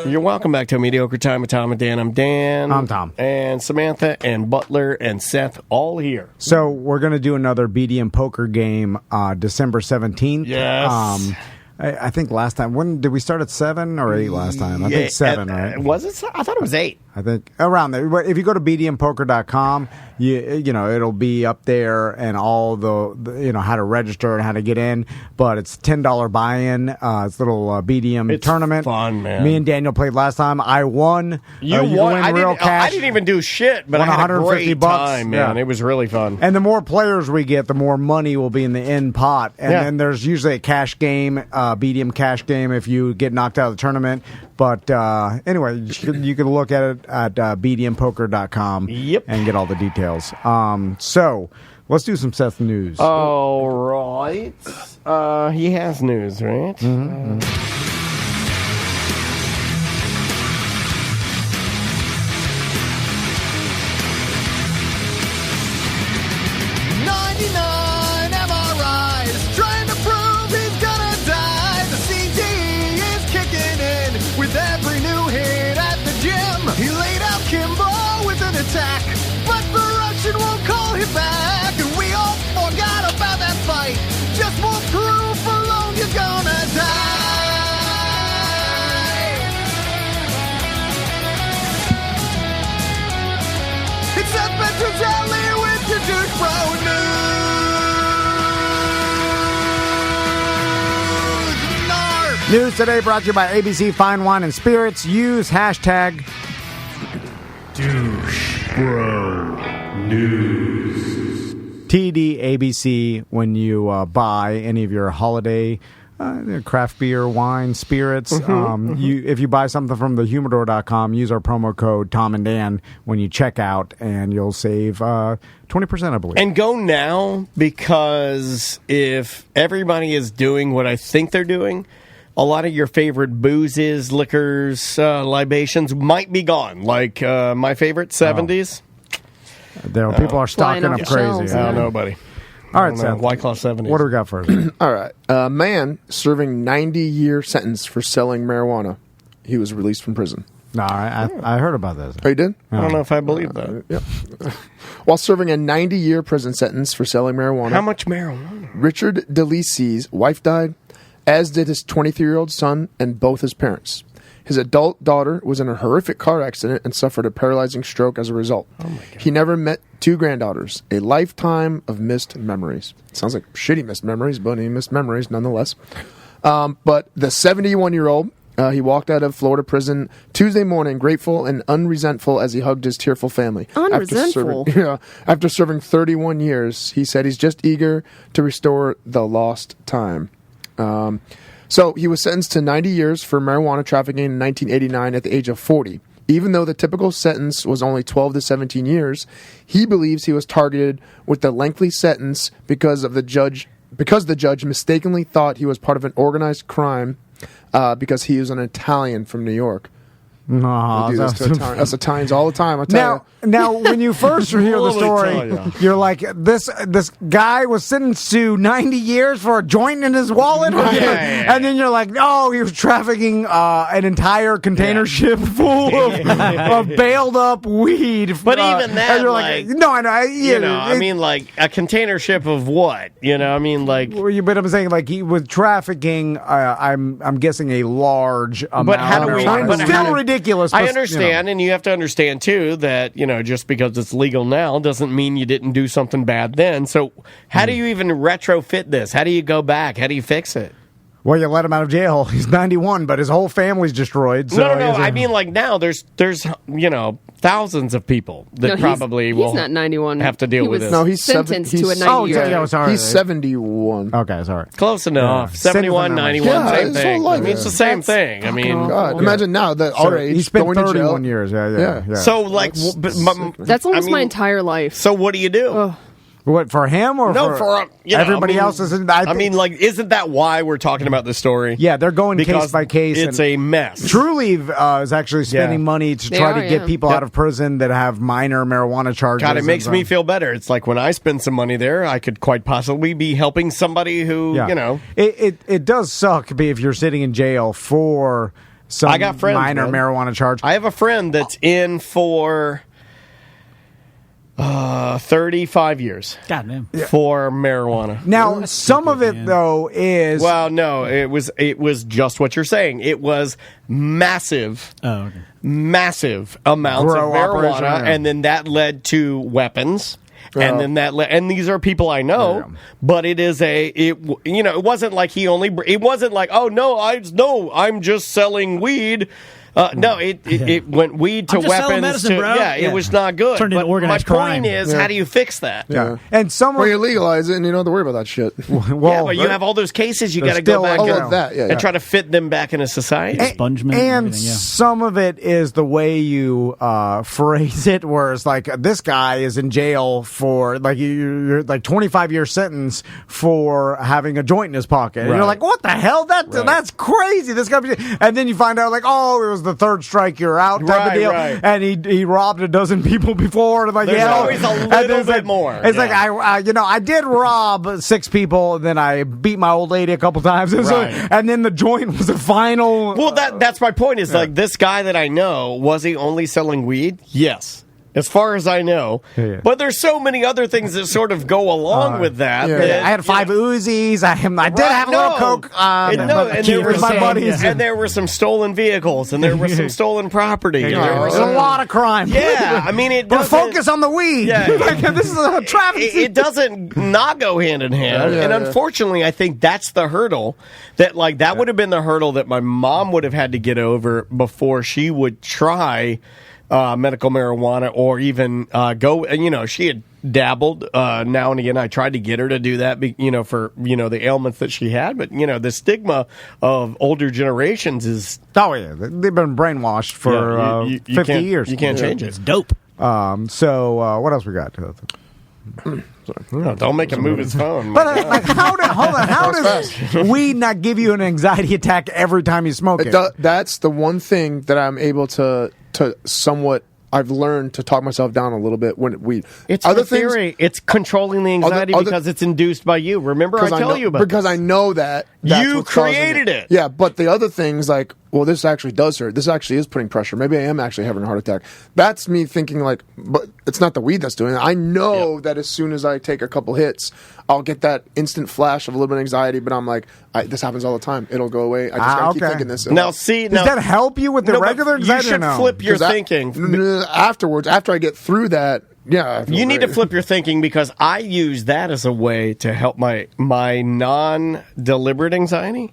You're welcome back to A Mediocre Time with Tom and Dan. I'm Dan. I'm Tom. And Samantha and Butler and Seth all here. So we're going to do another BDM poker game December 17th. Yes. I think last time, when did we start at 7 or 8 last time? I think 7, right? Was it? I thought it was 8. I think around there. If you go to bdmpoker.com, it'll be up there and all the how to register and how to get in. But it's $10 buy-in. It's a little BDM tournament. Fun, man. Me and Daniel played last time. I won. You won. I didn't even do shit, but I had a great time, man. It was really fun. And the more players we get, the more money will be in the end pot. And then there's usually a cash game, BDM cash game if you get knocked out of the tournament. But anyway, you can look at it at bdmpoker.com and get all the details. So let's do some Seth news. All right. He has news, right? Mm-hmm. 99 MRIs trying to prove he's gonna die. The CD is kicking in with every new hit at the gym. He laid out Kimbo with an attack, but the Russian won't call him back. And we all forgot about that fight. Just more proof alone you're gonna die. It's Seth Petrozelli with your Dude Bro News. News today brought to you by ABC Fine Wine and Spirits. Use hashtag Douche Bro News. TDABC when you buy any of your holiday craft beer, wine, spirits. If you buy something from thehumidor.com, use our promo code Tom and Dan when you check out, and you'll save 20%, I believe. And go now, because if everybody is doing what I think they're doing, a lot of your favorite boozes, liquors, libations might be gone. Like my favorite 70s. People are stocking up crazy. I don't know, buddy. All right, Seth. White Claw 70s. What do we got first? All right. A man serving 90-year sentence for selling marijuana. He was released from prison. No, I heard about this. Oh, you did? I don't know if I believe that. Yep. While serving a 90-year prison sentence for selling marijuana. How much marijuana? Richard DeLisi's wife died, as did his 23-year-old son and both his parents. His adult daughter was in a horrific car accident and suffered a paralyzing stroke as a result. Oh my God. He never met 2 granddaughters. A lifetime of missed memories. Sounds like shitty missed memories, but he missed memories nonetheless. But the 71-year-old He walked out of Florida prison Tuesday morning, grateful and unresentful as he hugged his tearful family. Unresentful? After serving 31 years, he said he's just eager to restore the lost time. So he was sentenced to 90 years for marijuana trafficking in 1989 at the age of 40. Even though the typical sentence was only 12 to 17 years, he believes he was targeted with the lengthy sentence because the judge mistakenly thought he was part of an organized crime because he was an Italian from New York. No, do this to Italians. That's Italians all the time. I tell you. Now, when you first hear the story, you're like, this guy was sentenced to 90 years for a joint in his wallet, and then you're like, no, he was trafficking an entire container ship full of bailed up weed. But even that, and you're like, no, I know, I mean, like a container ship of what? I mean, like. But I'm saying, like, he was trafficking. I'm guessing a large amount. But how do we? But still ridiculous. I understand, and you have to understand too that just because it's legal now doesn't mean you didn't do something bad then. So how do you even retrofit this? How do you go back? How do you fix it? Well, you let him out of jail. He's 91, but his whole family's destroyed. So no. I mean, like now, there's thousands of people that probably will not 91. Have to deal with this. No, he's sentenced to a 90 year. He's 71. Okay, sorry. Close enough. 71, 91, same thing. I mean, it's the same thing. I mean, God, imagine now that our age. He spent going to 31 jail. years. Yeah. So, like, that's almost my entire life. So, what do you do? Oh. What, for him or for everybody else? Isn't that why we're talking about this story? Yeah, they're going case by case. It's a mess. Trulieve is actually spending money to try to get people out of prison that have minor marijuana charges. God, it makes me feel better. It's like when I spend some money there, I could quite possibly be helping somebody who, It does suck if you're sitting in jail for some minor marijuana charge. I have a friend that's in for 35 years. God damn. For marijuana. Now, some of it though is no, it was just what you're saying. It was massive. Oh, okay. Massive amounts of marijuana, and then that led to weapons. And then and these are people I know, but it is it wasn't like it wasn't like, oh no, I'm just selling weed. No, it went weed to weapons. Medicine, bro. It was not good. Turned into organized my crime. point is, how do you fix that? Yeah. And you legalize it and you don't have to worry about that shit. But you have all those cases you got to go back and try to fit them back into society. Expungement and some of it is the way you phrase it, where it's like this guy is in jail for you're 25-year sentence for having a joint in his pocket. And you're like, what the hell? That's crazy. This guy, and then you find out it was the third strike, you're out type of deal. And he robbed a dozen people before. And there's always a little bit more. It's like I did rob 6 people, and then I beat my old lady a couple times, and then the joint was the final. Well, that's my point. Is like this guy that I know, was he only selling weed? Yes. As far as I know. But there's so many other things that sort of go along with that. I had 5 Uzis. I did have a little Coke. And there were some stolen vehicles, and there was some stolen property. There was a lot of crime. Yeah, I mean, but focus on the weed. Yeah. This is a traffic. It doesn't not go hand in hand. And unfortunately, I think that's the hurdle that would have been the hurdle that my mom would have had to get over before she would try medical marijuana, or even go. She had dabbled now and again. I tried to get her to do that, for the ailments that she had. But the stigma of older generations is they've been brainwashed for 50 years. You can't change it. It's dope. So what else we got? No, don't make him move his phone. But how does weed not give you an anxiety attack every time you smoke it? That's the one thing that I'm able to somewhat. I've learned to talk myself down a little bit when weed. It's other theory. It's controlling the anxiety because it's induced by you. Remember, I tell you about because I know that you created it. Yeah, but the other things like, well, this actually does hurt. This actually is putting pressure. Maybe I am actually having a heart attack. That's me thinking like, but it's not the weed that's doing it. I know that as soon as I take a couple hits, I'll get that instant flash of a little bit of anxiety. But I'm like, this happens all the time. It'll go away. I just gotta keep thinking this. Does that help you with the regular anxiety? You should flip your thinking afterwards. After I get through that. Yeah, you need to flip your thinking, because I use that as a way to help my non-deliberate anxiety.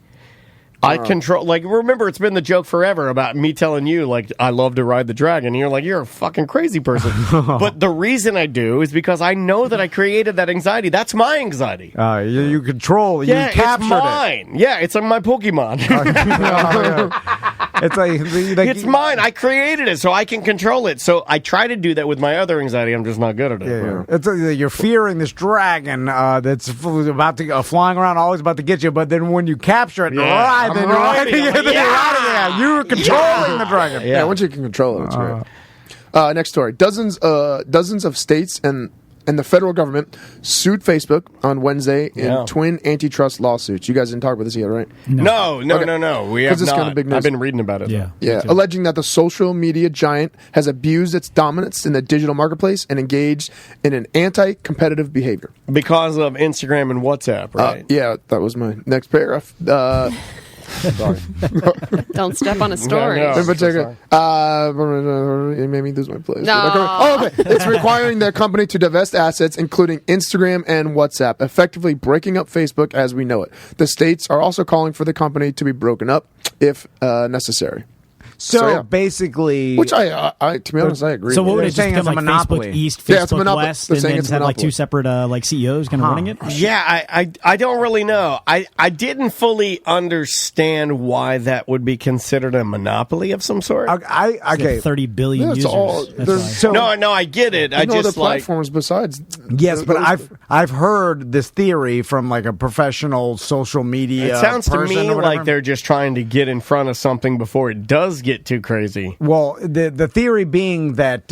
I control, like, remember, it's been the joke forever about me telling you, like, I love to ride the dragon. And you're like, you're a fucking crazy person. But the reason I do is because I know that I created that anxiety. That's my anxiety. You control, yeah, you captured it's mine. Yeah, it's my Pokemon. It's like it's mine. I created it, so I can control it. So I try to do that with my other anxiety. I'm just not good at it. Yeah. It's you're fearing this dragon that's about to flying around, always about to get you. But then when you capture it, you're controlling the dragon. Yeah, once you can control it, it's great. Next story: dozens of states and the federal government sued Facebook on Wednesday in twin antitrust lawsuits. You guys didn't talk about this yet, right? No. We have not. Kind of big news. I've been reading about it. Yeah. Alleging that the social media giant has abused its dominance in the digital marketplace and engaged in an anti-competitive behavior. Because of Instagram and WhatsApp, right? Yeah, that was my next paragraph. Sorry. Don't step on a story. It made me lose my place. No. Okay. It's requiring the company to divest assets, including Instagram and WhatsApp, effectively breaking up Facebook as we know it. The states are also calling for the company to be broken up if necessary. So basically, which I to be honest, I agree. So what would it saying just it's a become like monopoly? Facebook East, Yeah, it's a Facebook monopoly. West, They're and saying then it's a have like monopoly. two separate like CEOs kind of running it? Yeah, I don't really know. I didn't fully understand why that would be considered a monopoly of some sort. Okay, 30 billion users. No, I get it. I just other platforms besides. Yes, but I've heard this theory from like a professional social media. It sounds to person me or whatever. like they're just trying to get in front of something before it does get too crazy. Well, the theory being that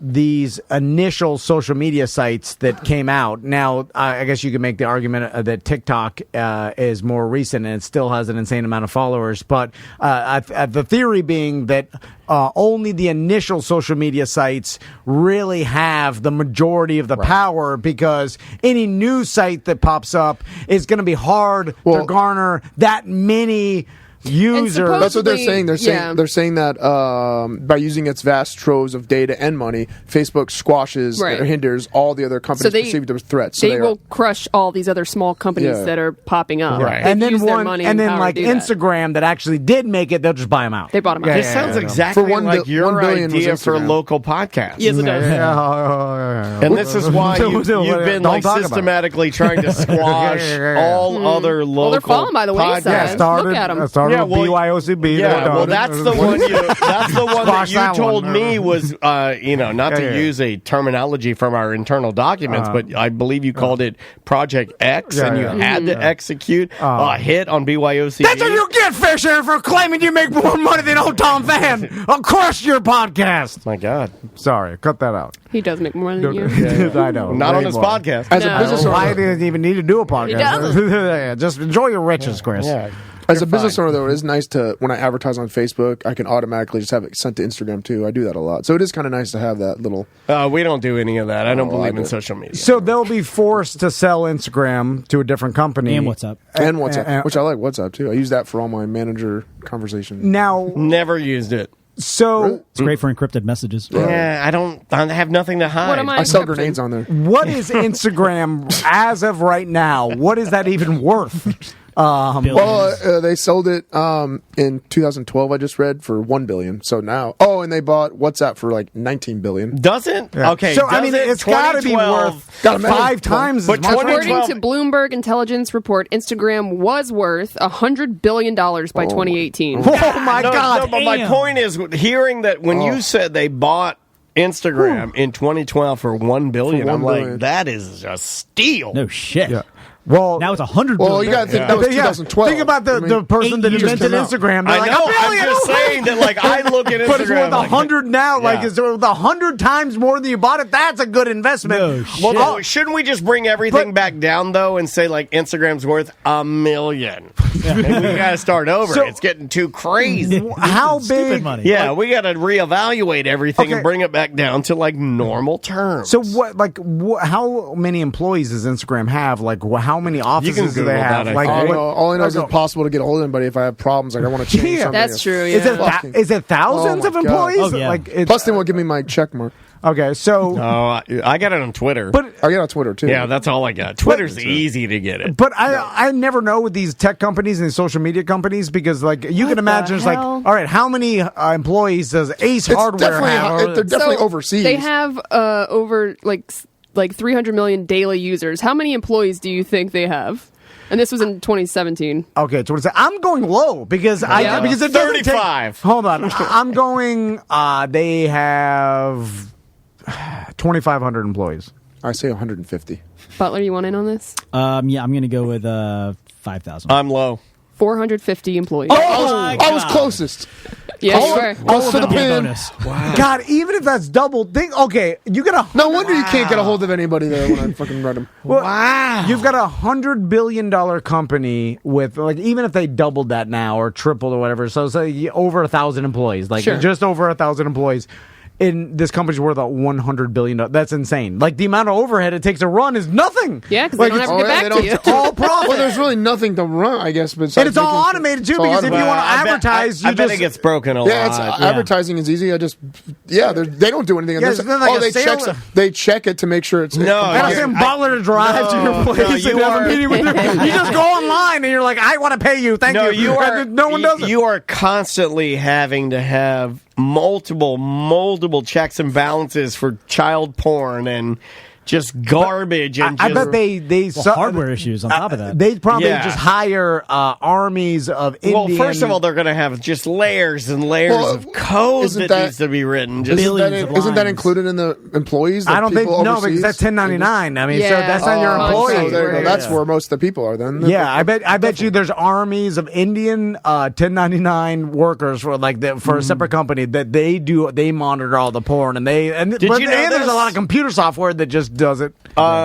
these initial social media sites that came out, now I guess you could make the argument that TikTok is more recent and it still has an insane amount of followers, but the theory being that only the initial social media sites really have the majority of the power, because any new site that pops up is going to be hard to garner that many users. That's what they're saying. They're saying that by using its vast troves of data and money, Facebook squashes or hinders all the other companies perceived as threats. So they will crush all these other small companies that are popping up. Right. And then like Instagram that actually did make it, they'll just buy them out. They bought them out. This sounds exactly like your idea for a local podcast. Yes, it does. And this is why you've been like systematically trying to squash all other local Well, they're falling by the wayside. Look at them. BYOCB. Yeah, well, that's the one. That's the one that you told me was, not to use a terminology from our internal documents, but I believe you called it Project X, and you had to execute a hit on BYOCB. That's what you get, Fisher, for claiming you make more money than old Tom Van. I'll crush your podcast. My God, sorry, cut that out. He does make more money than you. I know. Not on his podcast. As a business owner, I didn't even need to do a podcast. He doesn't. Just enjoy your riches, Chris. Yeah. As a business owner, though, it is nice to, when I advertise on Facebook, I can automatically just have it sent to Instagram, too. I do that a lot. So it is kind of nice to have that little... we don't do any of that. I don't believe in social media. So they'll be forced to sell Instagram to a different company. And WhatsApp. And WhatsApp, which I like WhatsApp, too. I use that for all my manager conversations. Now... Never used it. So... It's great for encrypted messages. Yeah, I have nothing to hide. What am I sell grenades on there. What is Instagram, as of right now, what is that even worth? They sold it in 2012. I just read for $1 billion. So now, and they bought WhatsApp for like $19 billion. Doesn't okay? So I mean, it's got to be worth 5 times. But according to Bloomberg intelligence report, Instagram was worth $100 billion by 2018. Oh my God! No, but my point is, hearing that when you said they bought Instagram in 2012 for $1 billion, I'm like, that is a steal. No shit. Yeah. Well, now it's $100 billion. Well, you got to think that was 2012. Think about the person that invented Instagram. I know. I'm just saying that, like, I look at Instagram. But it's worth 100 now. Like, it's worth 100 times more than you bought it. That's a good investment. No shit. Well, shouldn't we just bring everything back down, though, and say, like, Instagram's worth $1 million? Maybe we got to start over. So, it's getting too crazy. How big? Money. Yeah, we got to reevaluate everything and bring it back down to, like, normal terms. So what? Like, how many employees does Instagram have? Like, how many offices do they have? That, like, all I know is it's impossible to get a hold of anybody if I have problems. Like, I want to change something. That's true. Yeah. Is it thousands of employees? Oh, yeah. Like, plus, they won't give me my check mark. Okay, so I got it on Twitter. But I get it on Twitter too. Yeah, that's all I got. Twitter's easy to get it. But I never know with these tech companies and these social media companies because like you can imagine it's like, all right, how many employees does Ace Hardware have? They're definitely overseas. They have over like 300 million daily users. How many employees do you think they have? And this was in 2017. Okay, I'm going low because because it doesn't 35. Hold on, I'm going. They have 2,500 employees. I say 150. Butler, you want in on this? Yeah, I'm going to go with 5,000. I'm low. 450 employees. I was closest. Yeah, you were. I was to the pin. Wow. God, even if that's double, you get No wonder you can't get a hold of anybody there when I fucking read them. Well, wow. You've got $100 billion company with, like, even if they doubled that now or tripled or whatever, so say over 1,000 employees, like just over 1,000 employees. In this company's worth $100 billion. That's insane. Like the amount of overhead it takes to run is nothing. Yeah, because they don't have to get back to you. It's all profit. Well, there's really nothing to run, I guess. But and it's all automated too, because if you want to advertise, I bet it gets broken a lot. Advertising is easy. They don't do anything. They check it to make sure it's. No, I gotta send Butler to drive to your place and have a meeting with you. You just go online and you're like, I want to pay you. Thank you. No one does it. You are constantly having to have multiple checks and balances for child porn and just garbage. I bet they hardware issues on top of that. They probably just hire armies of Indian. Well, first of all, they're going to have just layers and layers of code that needs to be written. Just isn't that included in the employees? I don't think because that's 1099. I mean, so that's not your employee. So there you go. That's where most of the people are. Then I bet you there's armies of Indian 1099 workers for a separate company that they monitor all the porn and there's a lot of computer software that just does it.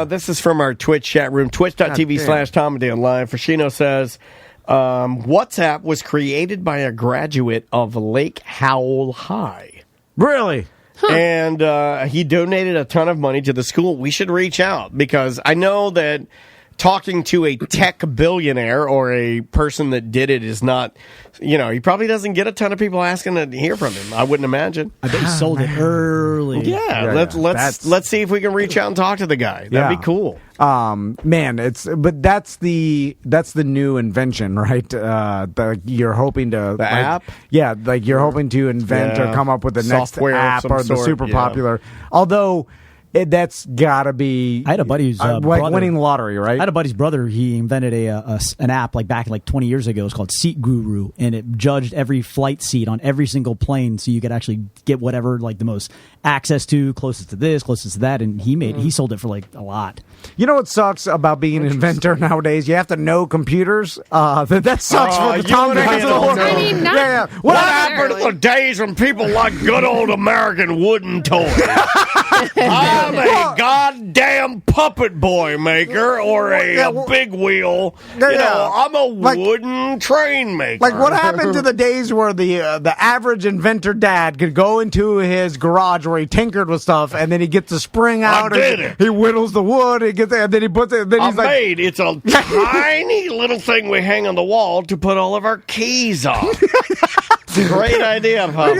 This is from our Twitch chat room, twitch.tv/Tom and Dan Live. Frashino says, WhatsApp was created by a graduate of Lake Howell High. Really? Huh. And he donated a ton of money to the school. We should reach out because I know that talking to a tech billionaire or a person that did it is not, he probably doesn't get a ton of people asking to hear from him. I wouldn't imagine. I bet he sold it early. Yeah, let's see if we can reach out and talk to the guy. That'd be cool. Man, that's the new invention, right? You're hoping to the app. Yeah, like you're hoping to invent or come up with the next app or the super popular. Although. That's gotta be. I had a buddy who's like brother, winning the lottery, right? I had a buddy's brother. He invented an app back 20 years ago. It's called Seat Guru, and it judged every flight seat on every single plane, so you could actually get whatever the most access to, closest to this, closest to that. And he sold it for a lot. You know what sucks about being an inventor nowadays? You have to know computers. That sucks for the Tom Hanks of the world. I mean, what happened to the days when people liked good old American wooden toys? I'm a goddamn puppet boy maker or a big wheel. I'm a wooden train maker. Like, what happened to the days where the average inventor dad could go into his garage where he tinkered with stuff and then he gets the spring out he whittles the wood and then he puts it. Then he's it's a tiny little thing we hang on the wall to put all of our keys on. Great idea, Papa.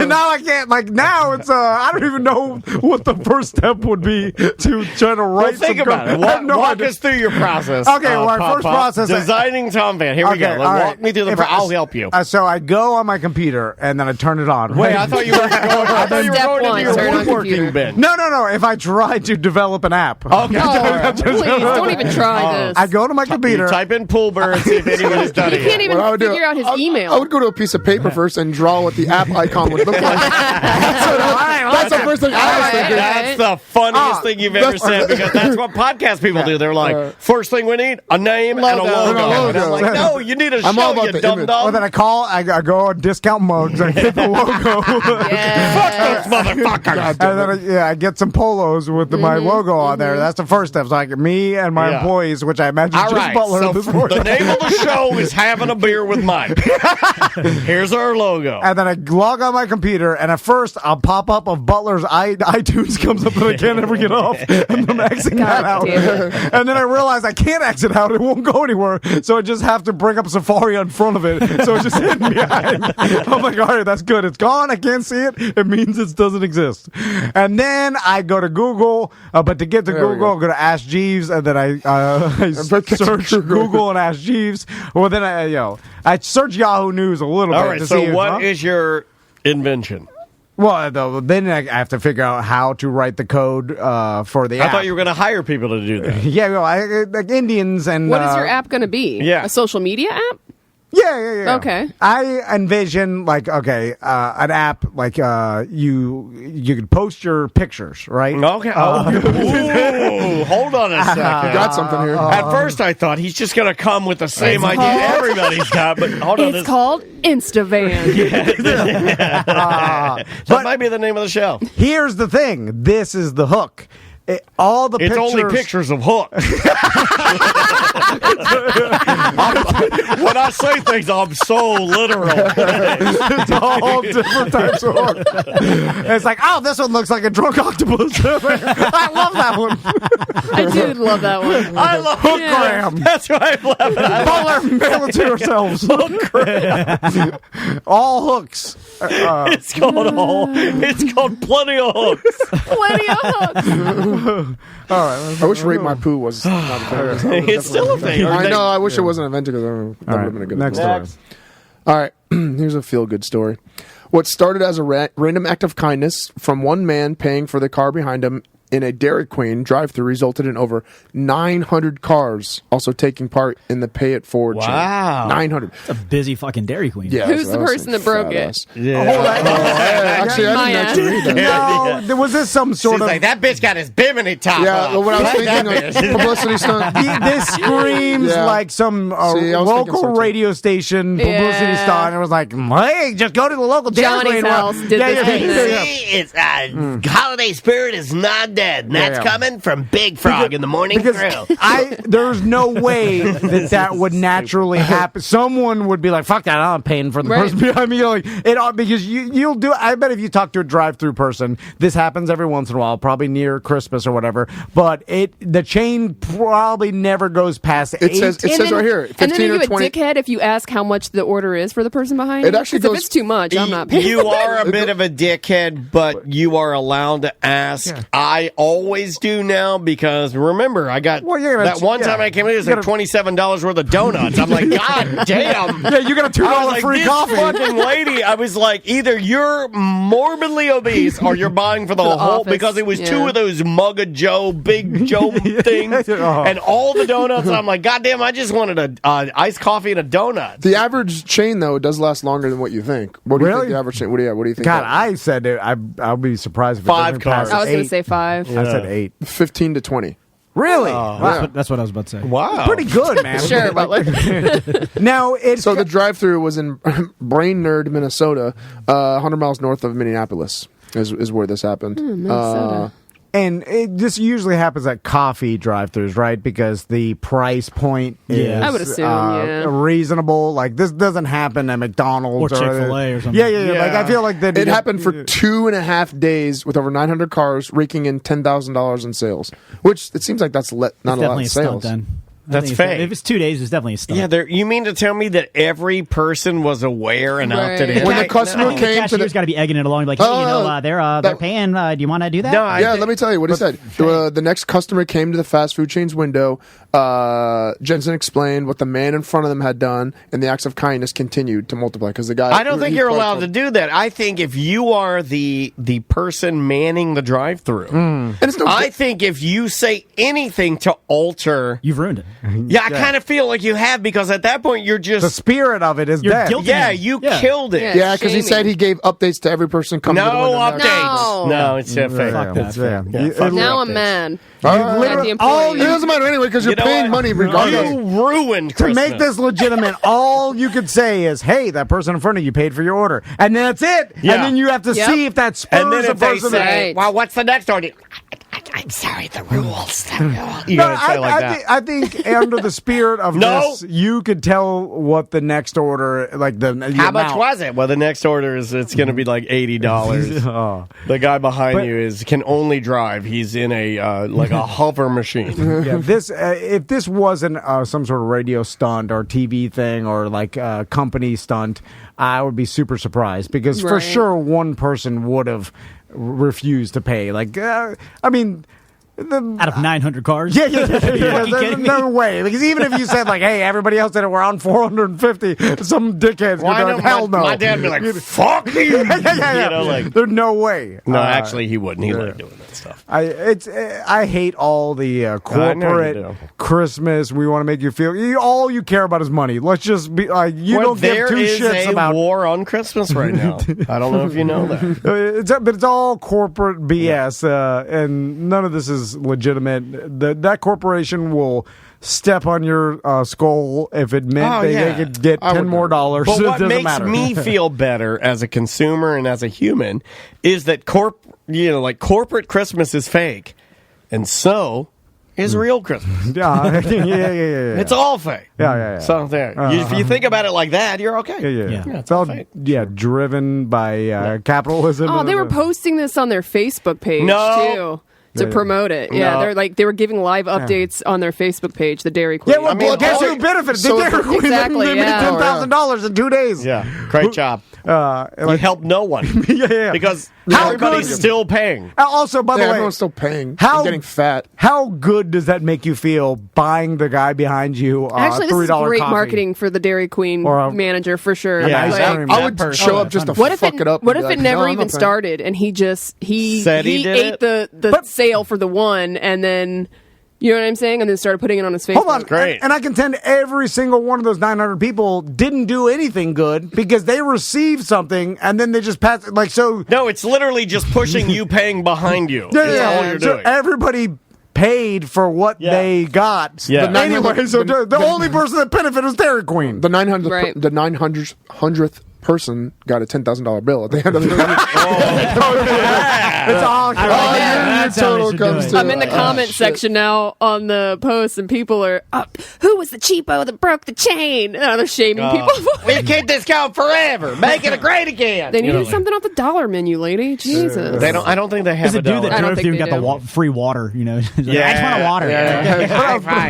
Now I can't. Now it's. I don't even know what the first step would be to try to write. Think about it. Walk us through your process. Okay, our first process. Designing Tom Van. Here we go. Walk me through the process. I'll help you. So I go on my computer and then I turn it on. Wait, I thought you were going to your woodworking bin. No. If I try to develop an app. Okay. Please, don't even try this. I go to my computer. You type in Poolbur and see if anybody's done it. You can't even figure out his email. I would go to a piece of paper first and draw what the app icon would look like. That's the first thing I was thinking. That's the funniest thing you've ever said because that's what podcast people do. They're like, first thing we need, a name and a logo. And I'm like, no, you need a show, you dumb-dumb. Well, then I go on Discount Mugs and get the logo. Fuck those motherfuckers. And then I get some polos with my logo on there. That's the first step. So like me and my employees, which I imagine just Butler. So the name of the show is Having a Beer with Mike. Here's Here's our logo. And then I log on my computer, and at first, a pop-up of Butler's iTunes comes up that I can't ever get off, and I'm exiting that out. And then I realize I can't exit out. It won't go anywhere, so I just have to bring up Safari in front of it, so it's just hidden behind. I'm like, all right, that's good. It's gone. I can't see it. It means it doesn't exist. And then I go to Google, but to get to Google, I go to Ask Jeeves, and then I search Google and Ask Jeeves. Well, then I search Yahoo News a little bit. All right, so what is your invention? Well, then I have to figure out how to write the code for the app. I thought you were going to hire people to do that. Yeah, well, like Indians and... What is your app going to be? Yeah. A social media app? Yeah. Okay. I envision an app like you could post your pictures, right? Okay. Ooh, hold on a second. You got something here. At first, I thought he's just going to come with the same idea everybody's got, but hold on. It's called InstaVann. That might be the name of the show. Here's the thing. This is the hook. It's only pictures of hooks. When I say things, I'm so literal. It's all different types of hooks. It's like, oh, this one looks like a drunk octopus. I love that one. I do love that one. I love Hookgram. That's why I'm laughing. Butler, mail it to yourselves. All hooks. It's called Plenty of Hooks. Plenty of hooks. All right. I wish Rate My Poo was not a thing. It's still a thing. I know. I wish it wasn't invented because that would have been a good Next story. story. All right. Here's a feel-good story. What started as a random act of kindness from one man paying for the car behind him in a Dairy Queen drive-thru resulted in over 900 cars also taking part in the Pay It Forward chain. Wow. 900. It's a busy fucking Dairy Queen. Yeah, Who's the person that broke it? Actually, I didn't actually read that. No, was this some sort She's of... like, that bitch got his bimini top Yeah, off. well, what I was thinking of publicity stunt. This screams like some See, I was thinking local so, too. radio station publicity Yeah. stunt. It was like, hey, just go to the local Dairy Johnny's Queen. house did this thing. See, it's holiday spirit is not dead. And that's coming from Big Frog in the morning Because grill. there's no way that would naturally happen. Someone would be like, "Fuck that! I'm paying for the person behind me." Like because you'll do. I bet if you talk to a drive-through person, this happens every once in a while, probably near Christmas or whatever. But the chain probably never goes past 8. It says right here, 15 and then are or you 20. a dickhead if you ask how much the order is for the person behind It you? actually 'Cause goes- if it's too much, I'm not paying. You are a bit of a dickhead, but you are allowed to ask. Yeah. I always do now because remember, I got that one time I came in, it was like $27 worth of donuts. I'm like, God damn. Yeah, you got a $2 free this coffee. fucking lady, I was like, either you're morbidly obese or you're buying for the whole, office. because it was Yeah. two of those Mug of Joe, Big Joe things, and all the donuts. I'm like, God damn, I just wanted a iced coffee and a donut. The average chain, though, does last longer than what you think. What do you Really? think the average chain? What do you think? God, I said it. I'll be surprised if it 5 doesn't pass cars. I was going 8. to say 5. I said 8. 15 to 20. Really? That's what I was about to say. Wow. Pretty good, man. Sure, Butler. Now, So the drive-through was in Brain Nerd, Minnesota, 100 miles north of Minneapolis. Is where this happened. Minnesota. And this usually happens at coffee drive-thrus, right? Because the price point is Yeah. I would assume, reasonable. Like, this doesn't happen at McDonald's Or Chick-fil-A or something. Yeah. Like, I feel like that It happened for 2.5 days with over 900 cars, raking in $10,000 in sales. Which it seems like that's not a lot Definitely of a stunt sales. then. I That's think it's- fake. If it's 2 days, it's definitely a stunt. Yeah, you mean to tell me that every person was aware and opted in? When the customer The came to cashier's the got to be egging it along, like, hey, they're paying. Do you want to do that? Yeah, let me tell you what he said. The next customer came to the fast food chain's window. Jensen explained what the man in front of them had done, and the acts of kindness continued to multiply because the guy. I don't think you're allowed to do that. I think if you are the person manning the drive-through, I think if you say anything to alter, you've ruined it. Yeah, I kind of feel like you have, because at that point you're just the spirit of it is dead. Yeah, you killed it. Yeah, because he said he gave updates to every person coming to the window. No updates. No, it's fake. Fuck that. Now I'm mad. It doesn't matter anyway because you're paying money regardless. You ruined To Christmas. make this legitimate, all you could say is, "Hey, that person in front of you paid for your order," and then that's it. Yeah. And then you have to see if that spurs and then a if they person. say, "Well, what's the next order?" I'm sorry, the rules. You gotta say like that. I think under the spirit of this, you could tell what the next order, like the How amount. much was it? Well, the next order it's going to be like $80. The guy behind you can only drive. He's in a like a hover machine. Yeah, if this wasn't some sort of radio stunt or TV thing or like a company stunt, I would be super surprised because for sure one person would have refused to pay. Like, I mean. Out of 900 cars? Yeah. There's no way. Because even if you said, like, hey, everybody else did it, we're on 450, some dickheads would be like, hell no. My dad would be like, fuck you. Yeah. You know, like, there's no way. No, actually, he wouldn't. He liked doing that stuff. I hate all the corporate Christmas. We want to make you feel. All you care about is money. Let's just be like, you don't give two shits about. There is a war on Christmas right now. I don't know if you know that. But it's all corporate BS, and none of this is legitimate. That corporation will step on your skull if it meant they could get $10 more. But what makes me feel better as a consumer and as a human is that corporate Christmas is fake, and so is real Christmas. Yeah. It's all fake. Yeah. So there, if you think about it like that, you're okay. Yeah. It's all driven by capitalism. Oh, they were posting this on their Facebook page too. To promote it. Yeah, they were giving live updates on their Facebook page, the Dairy Queen. Yeah, well, guess who benefited? The Dairy Queen. Exactly, They made $10,000 in 2 days. Yeah, great job. You helped no one. Yeah. Because everybody's still paying. Also, by the way, everyone's still paying. And getting fat. How good does that make you feel buying the guy behind you Actually, this is great coffee? Marketing for the Dairy Queen manager for sure. Yeah, I would show up just to fuck it up. What if it never even started and he ate the sale for the one and then... You know what I'm saying? And then started putting it on his Facebook. Hold on. Great. And I contend every single one of those 900 people didn't do anything good because they received something and then they just passed it. Like, so. No, it's literally just pushing you paying behind you. That's all you're so doing. everybody paid for what they got. Yeah. Anyway, so the only person that benefited was Dairy Queen. The 900th person got a $10,000 bill at the end of the year. It's all I'm in the comment section now on the post, and people are, who was the cheapo that broke the chain? They're shaming people. We keep this going forever. Make it great again. They needed something off the dollar menu, lady. Jesus. They don't. I don't think they have There's a dude that drove through and got the free water. You know, I just want water.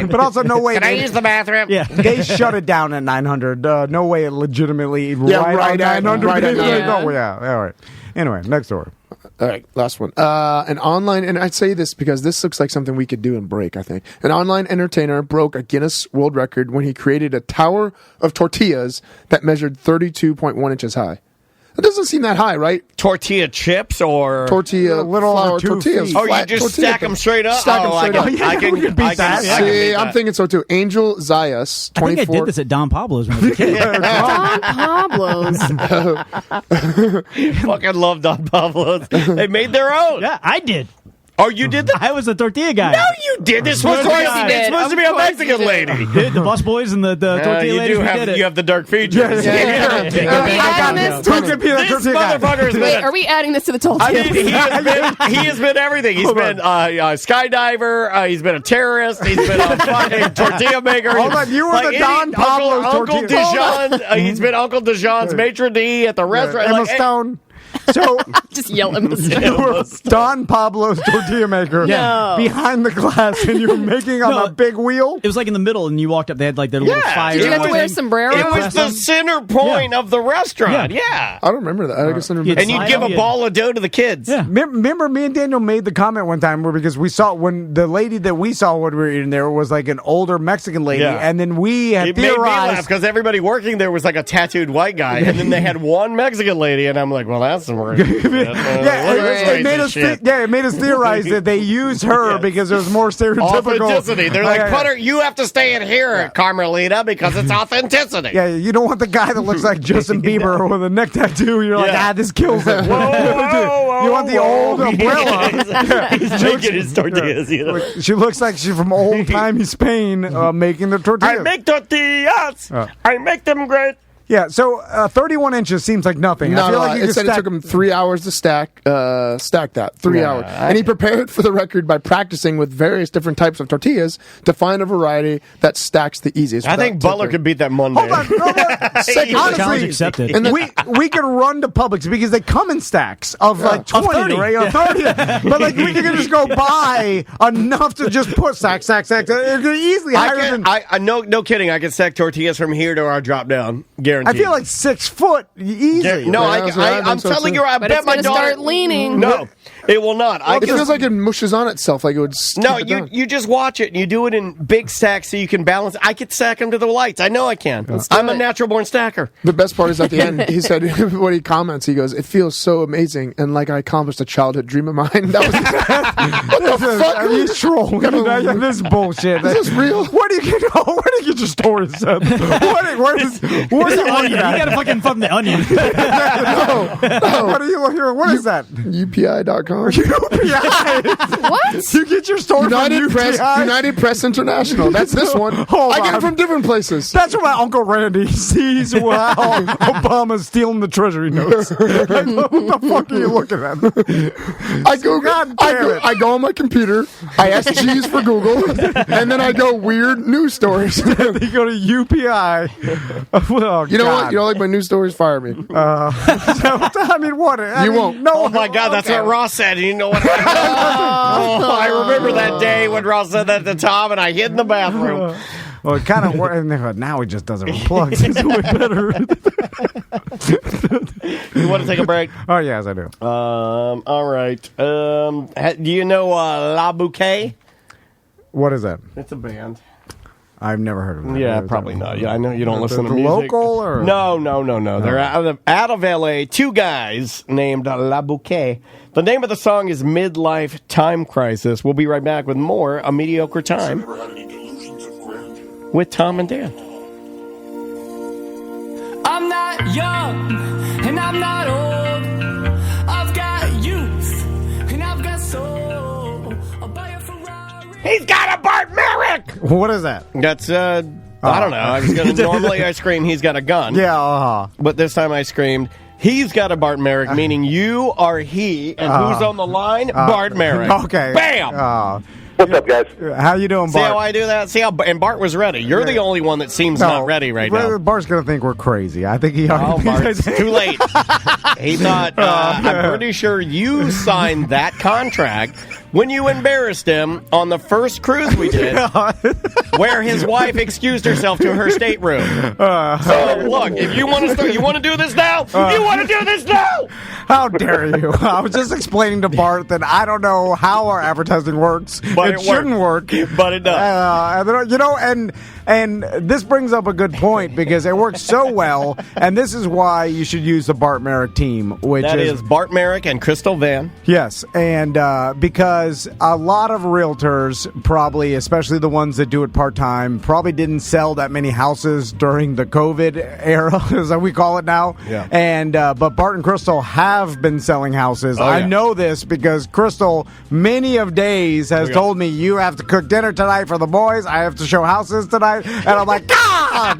But also, no way. Can I use the bathroom? Yeah. They shut it down at 900. No way it legitimately right at 900. Right at 900. All right. Anyway, next order. All right, last one. An online, and I'd say this because this looks like something we could do and break, I think. An online entertainer broke a Guinness World Record when he created a tower of tortillas that measured 32.1 inches high. It doesn't seem that high, right? Tortilla chips or tortilla little flour tortillas. Oh, you just stack them straight up? Stack them straight up. I can beat that. See, I'm thinking so too. Angel Zayas, 24. I think I did this at Don Pablo's when I was a kid. Don Pablo's. Fucking love Don Pablo's. They made their own. Yeah, I did. Oh, you did that? I was the tortilla guy. No, you did. This was supposed to be a Mexican lady. Did the bus boys and the tortilla ladies? You have the dark features. Are we adding this? Wait, are we adding this to the tortilla? I mean, he has been everything. He's been a skydiver. He's been a terrorist. He's been a fucking tortilla maker. Hold on, you were the Don Pablo's Uncle Dijon. He's been Uncle Dijon's maitre d' at the restaurant. Emma Stone. So just yell at the Don Pablo's tortilla maker behind the glass, and you were making on a big wheel. It was like in the middle, and you walked up. They had like their little fire. Did you have to wear a sombrero? It was the center point of the restaurant. Yeah. I don't remember that. I guess I remember. And you'd give a ball of dough to the kids. Yeah. Remember, me and Daniel made the comment one time because we saw when the lady that we saw when we were eating there was like an older Mexican lady, and then we had theorized because everybody working there was like a tattooed white guy, and then they had one Mexican lady, and I'm like, well, that's some it made us theorize that they used her because it was more stereotypical authenticity. They're like, you have to stay in here, Carmelita, because it's authenticity. Yeah, you don't want the guy that looks like Justin Bieber with a neck tattoo. You're like, this kills it. Whoa, you want the old umbrella. He's making his tortillas. She looks like she's from old timey Spain making the tortillas. I make tortillas. I make them great. Yeah, so 31 inches seems like nothing. I feel like it said it took him 3 hours to stack that. 3 hours. And he prepared for the record by practicing with various different types of tortillas to find a variety that stacks the easiest. I think Butler could beat that Monday. Hold on. Challenge accepted. And we could run to Publix because they come in stacks of like 20, 30. right? Or 30. But like we could just go buy enough to just put stack. It could easily higher than... No kidding. I can stack tortillas from here to our drop down. Guaranteed. I feel like 6 foot easy. No, I'm telling you, I but bet it's my gonna daughter... start leaning. No, it will not. It feels like it mushes on itself, like it would. No, you just watch it and you do it in big stacks so you can balance. I could stack them to the lights. I know I can. I'm a natural born stacker. The best part is at the end. He said when he comments, he goes, "It feels so amazing and like I accomplished a childhood dream of mine." That was what the fuck? Are you trolling? This is bullshit. Is this real? Where do you get your stories? Where is you got to fucking from the Onion. No. What are you looking at? What is that? UPI.com. UPI. What? You get your story United from Press. UPI? United Press International. That's this one. I get it from different places. That's where my Uncle Randy sees how Obama's stealing the Treasury notes. Like, what the fuck are you looking at? I go on my computer. I ask G's for Google, and then I go weird news stories. You go to UPI. Oh, you know what? You don't like my news stories? Fire me. I mean, what? You won't. No. Oh my God, that's what Ross said. You know what? I remember that day when Ross said that to Tom, and I hid in the bathroom. Well, it kind of works. Now he just doesn't unplug. It's way better. You want to take a break? Oh, yes, I do. All right. Do you know La Bouquet? What is that? It's a band. I've never heard of that. Yeah, probably not. Yeah, I know you don't listen to music. Local or no. They're out of LA. Two guys named La Bouquet. The name of the song is Midlife Time Crisis. We'll be right back with more A Mediocre Time with Tom and Dan. I'm not young and I'm not old. I've got youth and I've got soul. I'll buy a Ferrari. He's got a Bart Merrick. What is that? That's I don't know. I was gonna normally I scream he's got a gun. Yeah, but this time I screamed he's got a Bart Merrick, meaning you are he, and who's on the line? Bart Merrick. Okay. Bam. What's up, guys? How you doing, Bart? See how I do that? See how and Bart was ready. You're the only one that seems not ready right now. Bart's gonna think we're crazy. I think he Oh, already. Bart's too late. He thought. I'm pretty sure you signed that contract when you embarrassed him on the first cruise we did, where his wife excused herself to her stateroom. So look, if you want to start, you want to do this now. You want to do this now. How dare you? I was just explaining to Bart that I don't know how our advertising works. But it shouldn't work. But it does. And this brings up a good point because it works so well, and this is why you should use the Bart Merrick team, which that is Bart Merrick and Crystal Vann. Yes, and because a lot of realtors, probably, especially the ones that do it part-time, probably didn't sell that many houses during the COVID era, as we call it now. Yeah. And but Bart and Crystal have been selling houses. Oh, yeah. I know this because Crystal, many of days, has told me, you have to cook dinner tonight for the boys. I have to show houses tonight. And I'm like, God,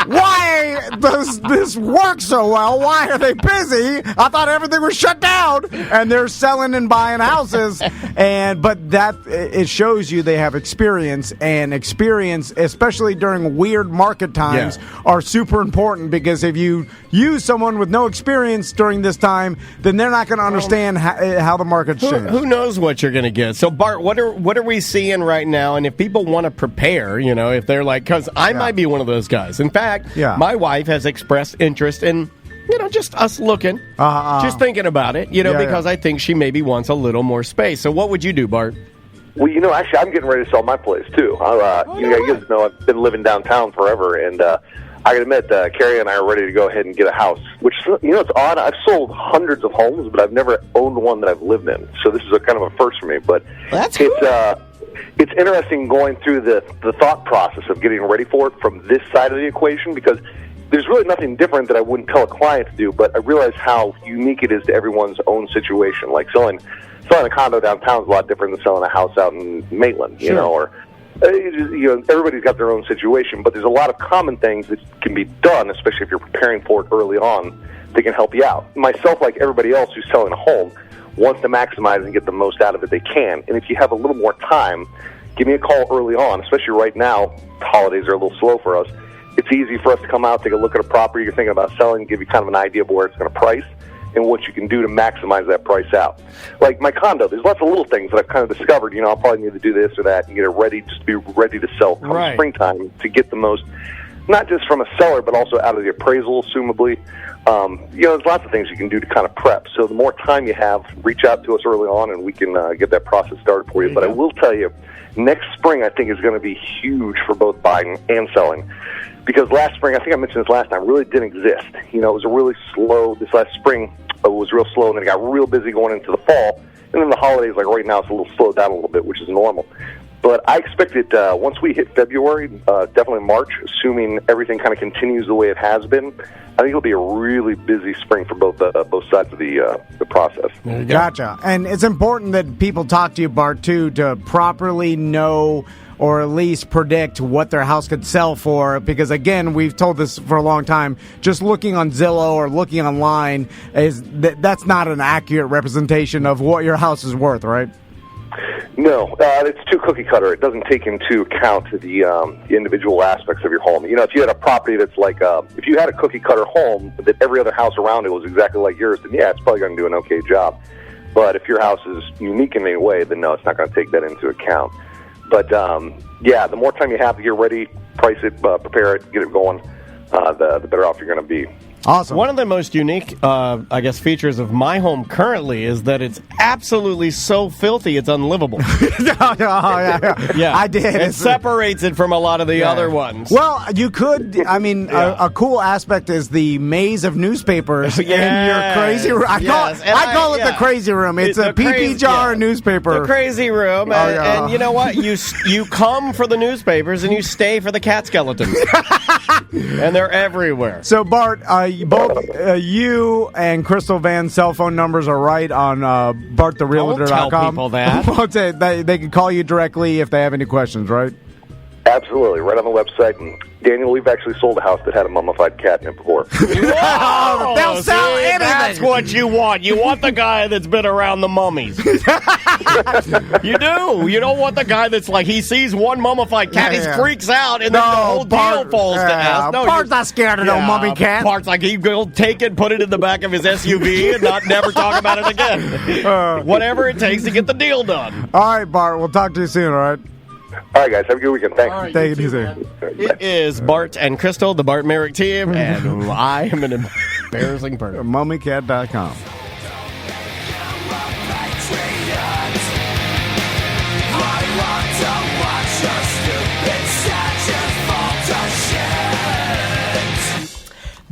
why does this work so well? Why are they busy? I thought everything was shut down, and they're selling and buying houses. But that it shows you they have experience, and experience, especially during weird market times, are super important, because if you use someone with no experience during this time, then they're not going to understand how the market's changed. Who knows what you're going to get? So Bart, what are we seeing right now? And if people want to prepare, if they're like, because I might be one of those guys. In fact, my wife has expressed interest in, just us looking, just thinking about it, because I think she maybe wants a little more space. So what would you do, Bart? Well, actually, I'm getting ready to sell my place, too. You guys know I've been living downtown forever, and I got to admit, Carrie and I are ready to go ahead and get a house, which, it's odd. I've sold hundreds of homes, but I've never owned one that I've lived in. So this is a kind of a first for me, but that's cool. It's interesting going through the thought process of getting ready for it from this side of the equation, because there's really nothing different that I wouldn't tell a client to do, but I realize how unique it is to everyone's own situation. Like selling a condo downtown is a lot different than selling a house out in Maitland, or everybody's got their own situation, but there's a lot of common things that can be done, especially if you're preparing for it early on, that can help you out. Myself, like everybody else who's selling a home, wants to maximize and get the most out of it they can. And if you have a little more time, give me a call early on, especially right now. The holidays are a little slow for us. It's easy for us to come out, take a look at a property you're thinking about selling, give you kind of an idea of where it's going to price and what you can do to maximize that price out. Like my condo, there's lots of little things that I've kind of discovered. I'll probably need to do this or that and get it ready, just be ready to sell come springtime to get the most, not just from a seller, but also out of the appraisal, assumably. There's lots of things you can do to kind of prep. So the more time you have, reach out to us early on and we can get that process started for you. But I will tell you, next spring I think is going to be huge for both buying and selling. Because last spring, I think I mentioned this last time, really didn't exist. It was a really slow, this last spring was real slow, and then it got real busy going into the fall. And then the holidays, like right now, it's a little slowed down a little bit, which is normal. But I expect it, once we hit February, definitely March, assuming everything kind of continues the way it has been, I think it'll be a really busy spring for both sides of the process. Gotcha. And it's important that people talk to you, Bart, too, to properly know or at least predict what their house could sell for. Because, again, we've told this for a long time, just looking on Zillow or looking online, that's not an accurate representation of what your house is worth, right? No, it's too cookie cutter. It doesn't take into account the individual aspects of your home. If you had a property that's like, if you had a cookie cutter home that every other house around it was exactly like yours, then yeah, it's probably going to do an okay job. But if your house is unique in any way, then no, it's not going to take that into account. But the more time you have to get ready, price it, prepare it, get it going, the better off you're going to be. Awesome. One of the most unique, features of my home currently is that it's absolutely so filthy it's unlivable. Yeah, I did. It separates it from a lot of the other ones. Well, you could. A cool aspect is the maze of newspapers in your crazy room. I call it the crazy room. It's a pee jar newspaper. The crazy room. And you know what? You come for the newspapers and you stay for the cat skeletons. And they're everywhere. So, Bart, both you and Crystal Vann's cell phone numbers are right on BartTheRealtor.com. Don't tell people that. They can call you directly if they have any questions, right? Absolutely, right on the website. And Daniel, we've actually sold a house that had a mummified cat in it before. They'll sell anything. That's what you want. You want the guy that's been around the mummies. You do. You don't want the guy that's like, he sees one mummified cat, he freaks out, and then the whole deal falls to ass. No, Bart's not scared of no mummy cat. Bart's like, he'll take it, put it in the back of his SUV, and never talk about it again. Whatever it takes to get the deal done. All right, Bart. We'll talk to you soon, all right? All right, guys. Have a good weekend. Thanks. Right, take it easy. It is Bart and Crystal, the Bart Merrick team, and I am an embarrassing person. MummyCat.com.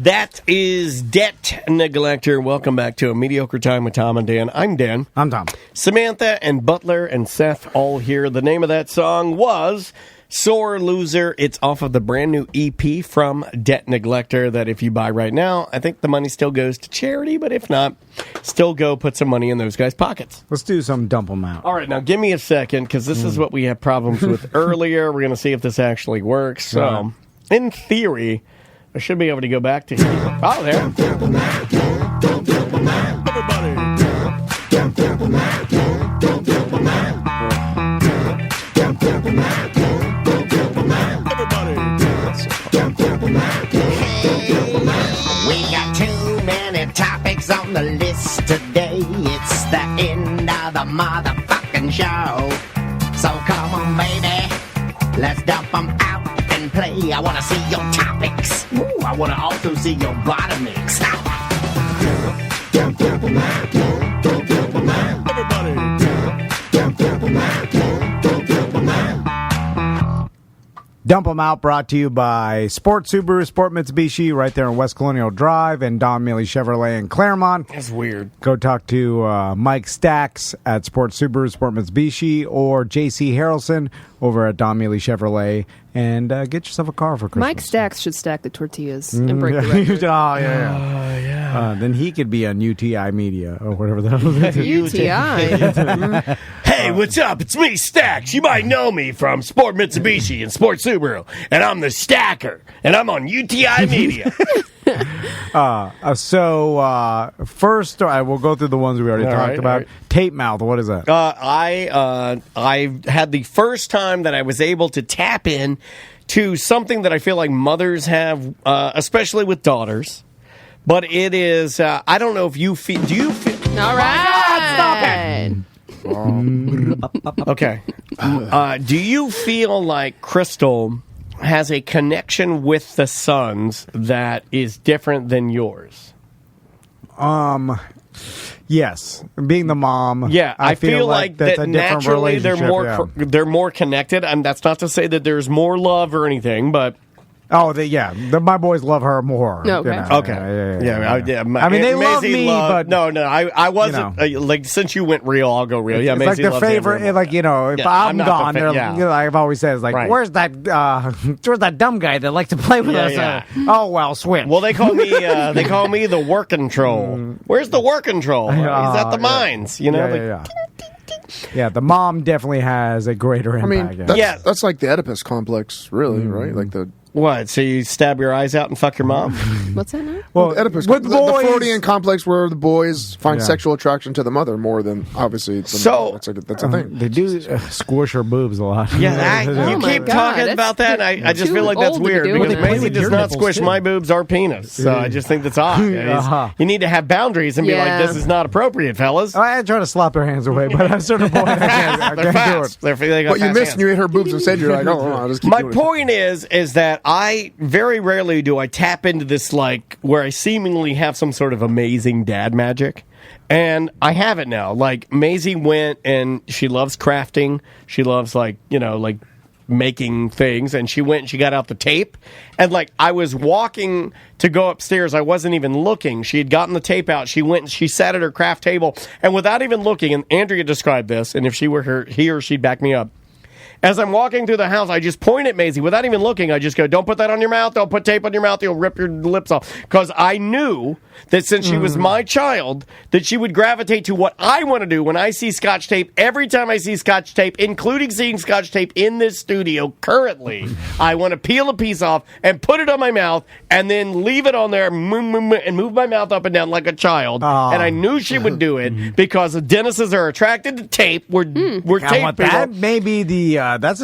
That is Debt Neglector. Welcome back to A Mediocre Time with Tom and Dan. I'm Dan. I'm Tom. Samantha and Butler and Seth all here. The name of that song was Sore Loser. It's off of the brand new EP from Debt Neglector that if you buy right now, I think the money still goes to charity, but if not, still go put some money in those guys' pockets. Let's do some dump them out. All right, now give me a second because this is what we had problems with earlier. We're going to see if this actually works. So, in theory, I should be able to go back to here. Oh, there. We got too many topics on the list today. It's the end of the motherfucking show. So come on, baby, let's dump them out and play. I want to see your topics. Ooh, I want to also see your bottomics. Dump 'em Out brought to you by Sport Subaru, Sport Mitsubishi, right there on West Colonial Drive, and Don Mealy Chevrolet in Claremont. That's weird. Go talk to Mike Stacks at Sport Subaru, Sport Mitsubishi, or J.C. Harrelson over at Don Mealy Chevrolet, and get yourself a car for Christmas. Mike Stacks should stack the tortillas and break the record. Then he could be on UTI Media or whatever that was. UTI. Hey, Hey, what's up? It's me, Stacks. You might know me from Sport Mitsubishi and Sport Subaru, and I'm the Stacker, and I'm on UTI Media. First, we'll go through the ones we already talked about. Right. Tape mouth, what is that? I had the first time that I was able to tap in to something that I feel like mothers have, especially with daughters. But it is, I don't know if you feel, do you feel? All right. Stop it. Okay. Do you feel like Crystal has a connection with the sons that is different than yours? Yes, being the mom. Yeah, I feel like that's that a different naturally relationship, they're more connected, and that's not to say that there's more love or anything, but. Oh, my boys love her more. No, okay. Okay. I mean, they love me, but no, I wasn't like since you went real, I'll go real. Yeah, it's Maisie like their favorite. If I'm gone, they're I've always said, it's like, where's that dumb guy that likes to play with us? Yeah. Oh well, switch. Well, they call me the working troll. Where's the working troll? He's at the mines. Yeah, the mom definitely has a greater impact. I mean, that's like the Oedipus complex, really, right? Like the. What? So you stab your eyes out and fuck your mom? What's that now? Well, Oedipus, the Freudian complex where the boys find sexual attraction to the mother more than obviously. That's a thing. They do squish her boobs a lot. Yeah, you keep talking about that. And I just feel like that's weird because Maisie does not squish my boobs or penis. So I just think that's odd. You need to have boundaries and be like, this is not appropriate, fellas. I try to slap their hands away, but at a certain point, I can't do it. But you missed and you ate her boobs and said you're like, I'll just keep my doing point is that I very rarely do I tap into this like where I seemingly have some sort of amazing dad magic, and I have it now. Like Maisie went and she loves crafting. She loves like making things, and she went and she got out the tape, and like I was walking to go upstairs, I wasn't even looking. She had gotten the tape out. She went and she sat at her craft table, and without even looking, and Andrea described this, and if she were here, she'd back me up. As I'm walking through the house, I just point at Maisie. Without even looking, I just go, don't put that on your mouth. Don't put tape on your mouth. You'll rip your lips off. Because I knew that since she was my child, that she would gravitate to what I want to do when I see Scotch tape. Every time I see Scotch tape, including seeing Scotch tape in this studio currently, I want to peel a piece off and put it on my mouth and then leave it on there and move my mouth up and down like a child. And I knew she would do it because the dentists are attracted to tape. We're tape people. That may be the... that's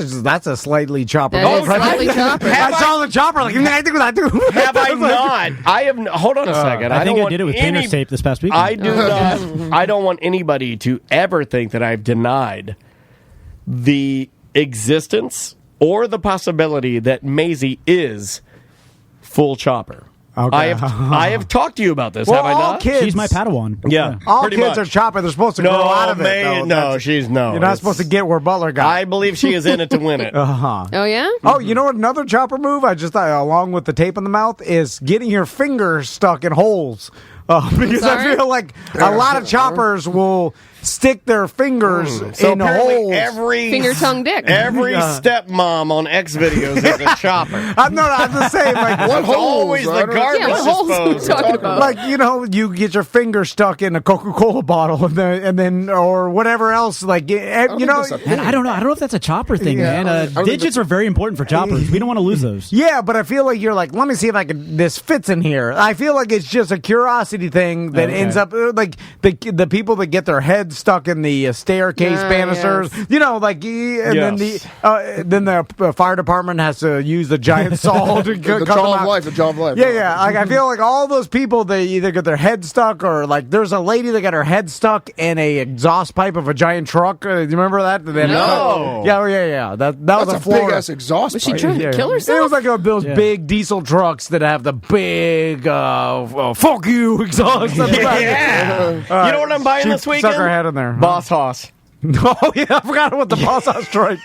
a slightly chopper. Slightly chopper. I saw the chopper. Like, I think I do. Have I not? I have. Hold on a second. I think I did it with painter's tape this past week. I do not. I don't want anybody to ever think that I've denied the existence or the possibility that Maisie is full chopper. Okay. I have talked to you about this, well, have I not? She's my Padawan. Yeah. All kids are chopper. They're supposed to grow out of it. No, she's no. You're not supposed to get where Butler got. I believe she is in it to win it. Uh-huh. Oh, yeah? Oh, you know what? Another chopper move, I just thought, along with the tape in the mouth, is getting your finger stuck in holes. Because I feel like a lot of choppers will stick their fingers in holes. Every finger, tongue, dick. Every stepmom on X videos is a chopper. I'm the same. Like, what always the garbage disposal. Talking about? Like, you get your finger stuck in a Coca-Cola bottle and then or whatever else. Like, Man, I don't know. I don't know if that's a chopper thing, man. Digits are very important for choppers. We don't want to lose those. Yeah, but I feel like you're like, let me see if this fits in here. I feel like it's just a curiosity thing that ends up like the people that get their heads stuck in the staircase banisters. Yes. Then the fire department has to use the giant saw to cut them out. The jaw of life. Yeah. Like, I feel like all those people, they either get their head stuck or like there's a lady that got her head stuck in a exhaust pipe of a giant truck. Do you remember that? No. Yeah. That was a big ass exhaust. Was she trying to kill herself? It was like those big diesel trucks that have the big fuck you exhaust. Yeah. You know what I'm buying this weekend? Stuck her head in there. Boss Hoss. Oh, yeah, I forgot about the Boss Hoss strike.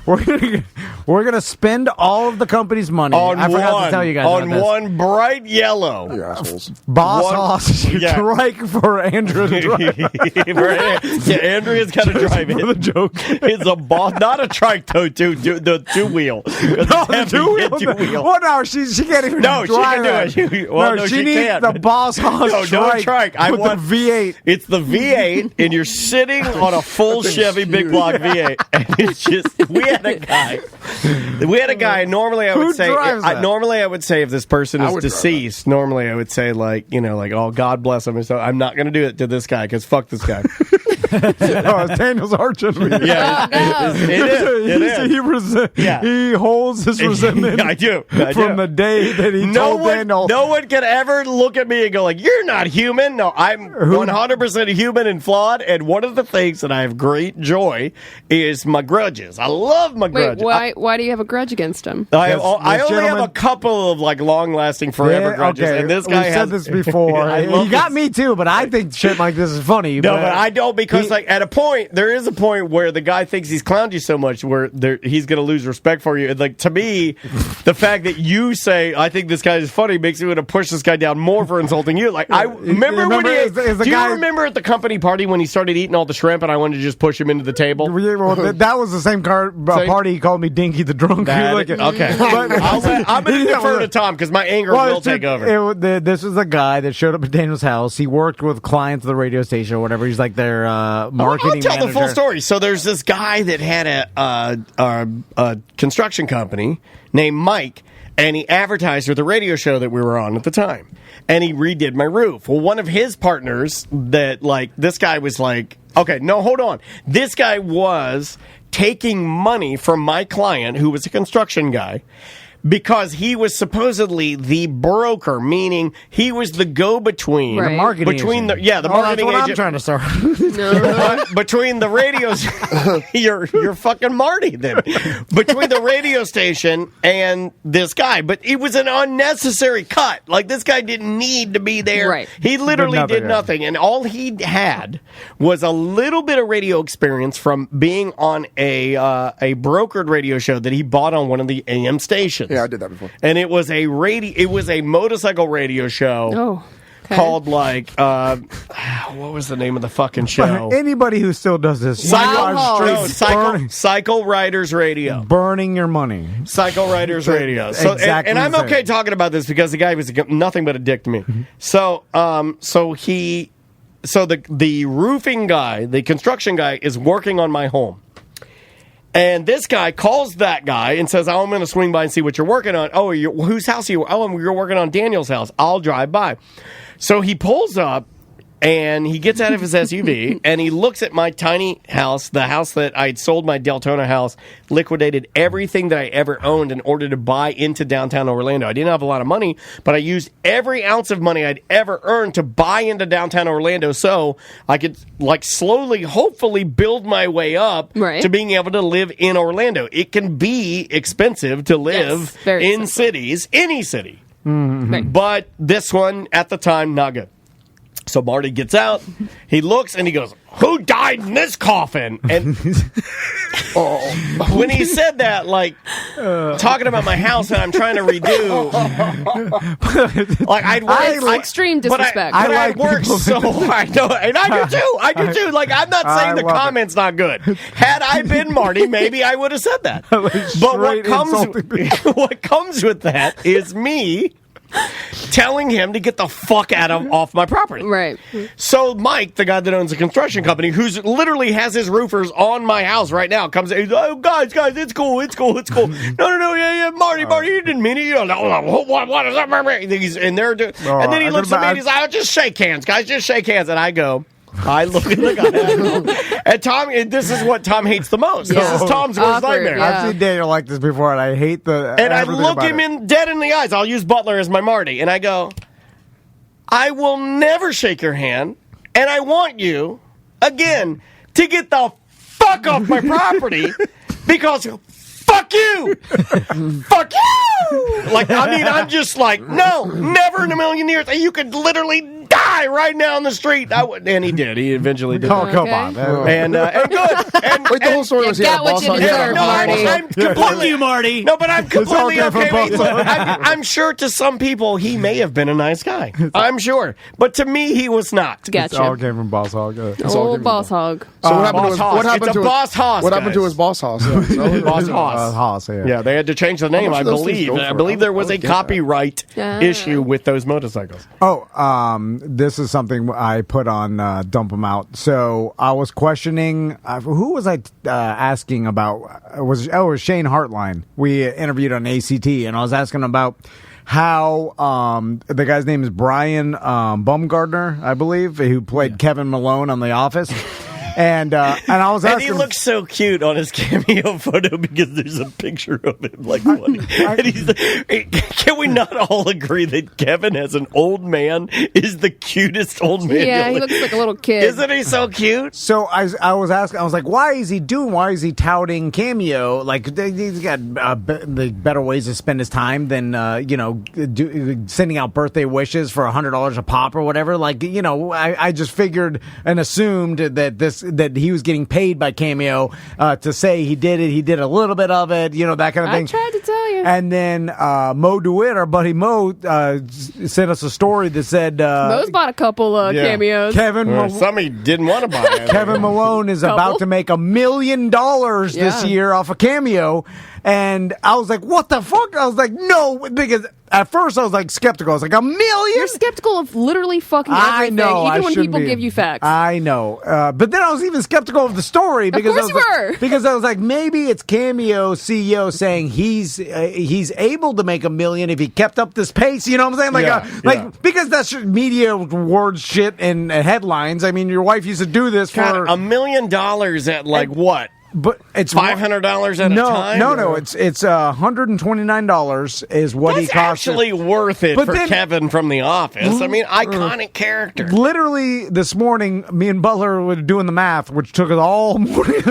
We're gonna spend all of the company's money. I forgot to tell you guys on about this. one bright yellow. You assholes. Boss Hoss trike for Andrew to drive. Yeah, Andrea's got to drive it. The joke. It's a boss, not a trike though. The two wheel. No, the two wheel. Well, no, she can't even. No, she drive can do it. No, she needs can't. the Boss Hoss trike. I want the V8. It's the V8, and you're sitting on a full Chevy big block V8, and it's just. We had a guy. Normally, I would say. Normally, I would say if this person is deceased. Normally, I would say oh, God bless him. So I'm not going to do it to this guy because fuck this guy. It's Daniel's arch enemy. Yeah, it is. He holds his resentment. I do. From the day that he told Daniel. No one can ever look at me and go like, "You're not human." No, I'm 100% human and flawed. And one of the things that I have great joy is my grudges. I love my grudges. Why do you have a grudge against him? I only have a couple of long-lasting, forever grudges, and this guy has said this before. He got me too, but I think shit like this is funny. No, but I don't because at a point there is a point where the guy thinks he's clowned you so much where he's going to lose respect for you. And to me, the fact that you say I think this guy is funny makes me want to push this guy down more for insulting you. Like I remember when you remember at the company party when he started eating all the shrimp and I wanted to just push him into the table? Well, that was the same party he called me Dinky the Drunk. Okay, I'm going to defer to Tom because my anger will take over. This is a guy that showed up at Daniel's house. He worked with clients of the radio station or whatever. He's like their marketing I'll tell the full story. So there's this guy that had a construction company named Mike, and he advertised for the radio show that we were on at the time. And he redid my roof. Well, one of his partners this guy was like, okay, no, hold on. This guy was taking money from my client, who was a construction guy, because he was supposedly the broker, meaning he was the go-between. The marketing between agent. The marketing that's what agent. I'm trying to start. Between the radios, you're fucking Marty then. Between the radio station and this guy, but it was an unnecessary cut. Like this guy didn't need to be there. Right. He literally did nothing, and all he had was a little bit of radio experience from being on a brokered radio show that he bought on one of the AM stations. Yeah, I did that before. And it was a motorcycle radio show. Oh. Okay. Called what was the name of the fucking show? Anybody who still does this, Cycle Riders Radio, burning your money. Cycle Riders Radio. So, exactly and I'm okay talking about this because the guy was nothing but a dick to me. So the roofing guy, the construction guy, is working on my home. And this guy calls that guy and says, I'm going to swing by and see what you're working on. Oh, whose house are you? Oh, you're working on Daniel's house. I'll drive by. So he pulls up, and he gets out of his SUV, and he looks at my tiny house, the house that I'd sold my Deltona house, liquidated everything that I ever owned in order to buy into downtown Orlando. I didn't have a lot of money, but I used every ounce of money I'd ever earned to buy into downtown Orlando so I could, slowly, hopefully build my way up to being able to live in Orlando. It can be expensive to live in cities, any city. Mm-hmm. But this one, at the time, not good. So Marty gets out, he looks, and he goes, who died in this coffin? And when he said that, talking about my house that I'm trying to redo, I'd work extreme disrespect. I'd worked so hard. No, and I do too. I'm not saying the comment's not good. Had I been Marty, maybe I would have said that. But what comes with that is me telling him to get the fuck off my property. Right. So Mike, the guy that owns a construction company, who's literally has his roofers on my house right now, comes in, oh, guys, it's cool. No, yeah, Marty, you didn't mean it. You don't know. What is that? And they're doing, and then he looks at me and he's like, just shake hands, guys, just shake hands. And I look at the guy, and Tom. This is what Tom hates the most. Yeah. This is Tom's worst nightmare. Yeah. I've seen Daniel like this before, and I hate the. And I look him dead in the eyes. I'll use Butler as my Marty, and I go, I will never shake your hand, and I want you again to get the fuck off my property because. Fuck you! Fuck you! I'm just no, never in a million years. You could literally die die right now on the street. And he did. He eventually did. Oh, come on. And good. And wait, the whole story was got what you deserve, Marty. I'm completely, you, Marty. No, but I'm completely all came okay. from both I'm sure to some people he may have been a nice guy. I'm sure, but to me he was not. It all came from Boss Hog. Old Boss Hog. So what happened to his Boss Hoss. It's a Boss Hoss, What happened to his Boss Hoss? Yeah. Boss Hoss. Hoss, yeah. Yeah, they had to change the name, much I do those things believe. go I for? believe there was a I would get copyright issue with those motorcycles. This is something I put on Dump 'Em Out. So I was questioning, who was I asking about? It was Shane Hartline. We interviewed on ACT, and I was asking about how the guy's name is Brian Baumgartner, I believe, who played Kevin Malone on The Office. And I was asking, and he looks so cute on his cameo photo because there's a picture of him like funny. And can we not all agree that Kevin as an old man is the cutest old man? Yeah, he looks like a little kid. Isn't he so cute? So I was asking, I was like, why is he touting Cameo? Like, he's got better ways to spend his time than sending out birthday wishes for $100 a pop or whatever. Like, I just figured and assumed that he was getting paid by Cameo to say he did it. He did a little bit of it, that kind of thing. I tried to tell you. And then Mo DeWitt, our buddy Mo, sent us a story that said Mo's bought a couple cameos. Some he didn't want to buy it. Kevin Malone is about to make $1 million this year off a Cameo. And I was like, what the fuck? I was like, no, because at first I was like skeptical. I was like, $1 million? You're skeptical of literally fucking everything, even when people give you facts. I know. But then I was even skeptical of the story because because I was like, maybe it's Cameo CEO saying he's able to make $1 million if he kept up this pace. You know what I'm saying? Because that's media word shit and headlines. I mean, your wife used to do this for $1 million at what? But it's $500 at a time? No. It's $129 is what he costs. That's actually worth it for Kevin from The Office. I mean, iconic character. Literally this morning, me and Butler were doing the math, which took us all morning.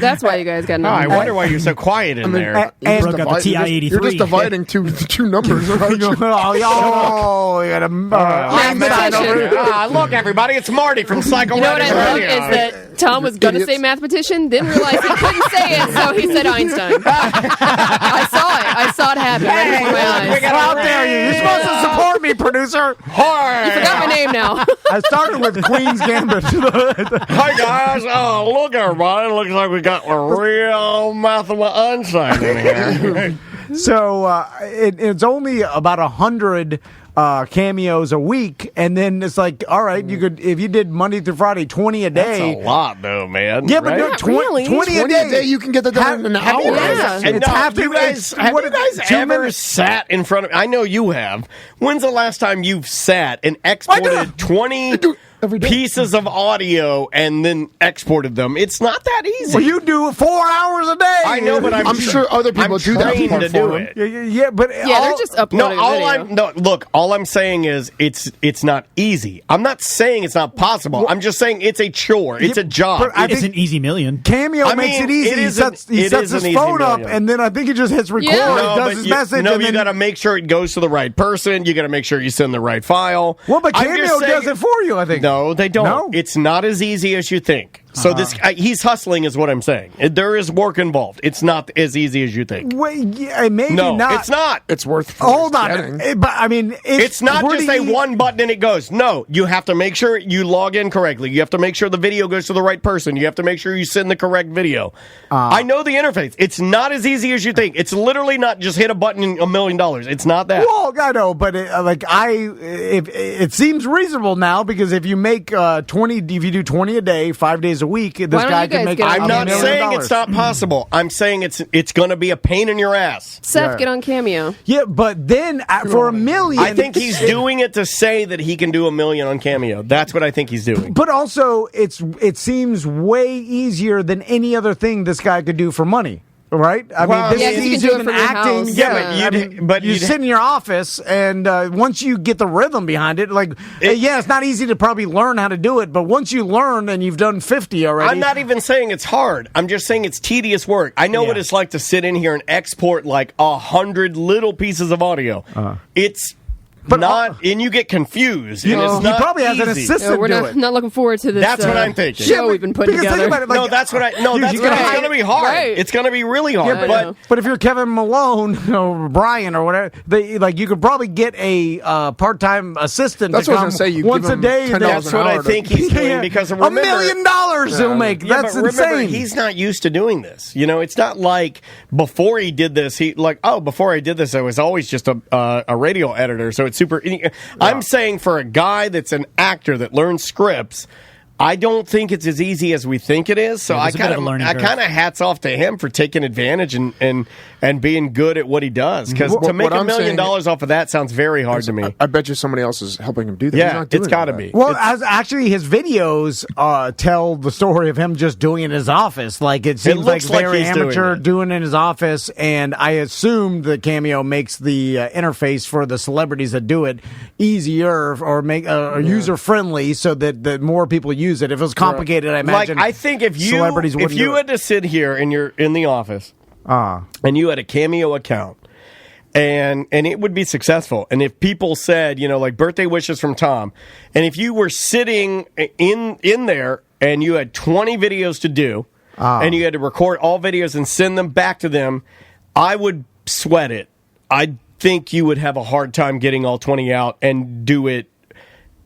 That's why you guys got nothing. I wonder why you're so quiet in there. And broke up the TI-83. You're just dividing two numbers. You got a look, everybody, it's Marty from Psycho You know what I love is that Tom was going to say mathematician, didn't realize he couldn't say it, so he said Einstein. I saw it happen right before my eyes. How dare you? You're supposed to support me, producer. You forgot my name now. I started with Queen's Gambit. Hi, guys. Oh, look, everybody. It looks like we got a real Einstein in here. So it's only about 100 cameos a week, and then it's like, all right, you could, if you did Monday through Friday, 20 a day. That's a lot, though, man. Yeah, but right? 20 a day, you can get that done in an hour. Have you guys ever sat in front of? I know you have. When's the last time you've sat and exported 20 pieces of audio and then exported them? It's not that easy. Well, you do 4 hours a day. I know, but I'm sure other people do that to do it. Yeah, but they're just uploading all I'm saying is it's not easy. I'm not saying it's not possible. I'm just saying it's a chore. It's a job. It's an easy million. Cameo makes it easy. He sets his phone up, and then I think he just hits record. Does his message. No, you got to make sure it goes to the right person. You got to make sure you send the right file. Well, but Cameo does it for you, I think. No, they don't. No? It's not as easy as you think. So he's hustling is what I'm saying. There is work involved. It's not as easy as you think. Wait, maybe not. It's not. It's worth. Hold on, but I mean, it's not just a one button and it goes. No, you have to make sure you log in correctly. You have to make sure the video goes to the right person. You have to make sure you send the correct video. I know the interface. It's not as easy as you think. It's literally not just hit a button and $1 million. It's not that. Well, I know, but it seems reasonable now because if you make 20, if you do 20 a day, 5 days a week, this guy can make. I'm not saying it's not possible. I'm saying it's going to be a pain in your ass. Seth, get on Cameo. Yeah, but then for $1 million, I think he's doing it to say that he can do $1 million on Cameo. That's what I think he's doing. But also, it seems way easier than any other thing this guy could do for money. Right? I mean, this is easier than acting. But you sit in your office, and once you get the rhythm behind it, it's not easy to probably learn how to do it, but once you learn and you've done 50 already. I'm not even saying it's hard. I'm just saying it's tedious work. I know what it's like to sit in here and export 100 little pieces of audio. It's and you get confused. And it's he not probably has an easy. assistant we're do not, it. not looking forward to this. That's what I'm thinking. Show we've been putting Because together. think about it, like, That's what I. No, that's you what gotta it's hide- going to be hard. Right. It's going to be really hard. Yeah, but if you're Kevin Malone or Brian or whatever, you could probably get a part-time assistant. That's to what I come was gonna say. You once give a him day. $10 that's what I think he's doing because remember, $1 million he'll make. Yeah, That's but remember, insane. he's not used to doing this. It's not like before he did this. Before I did this, I was always just a radio editor. So it's super. I'm saying for a guy that's an actor that learns scripts, I don't think it's as easy as we think it is. So I kind of hats off to him for taking advantage and being good at what he does. Because to make $1 million off of that sounds very hard to me. I bet you somebody else is helping him do that. Yeah, it's got to be. Well, actually, his videos tell the story of him just doing it in his office. Like it seems like very amateur doing it in his office, and I assume the Cameo makes the interface for the celebrities that do it easier or make user friendly, so that more people use it. If it was complicated, I imagine. I think if you had to sit here and you're in the office and you had a Cameo account. And it would be successful. And if people said, like birthday wishes from Tom, and if you were sitting in there and you had 20 videos to do, and you had to record all videos and send them back to them, I would sweat it. I think you would have a hard time getting all 20 out and do it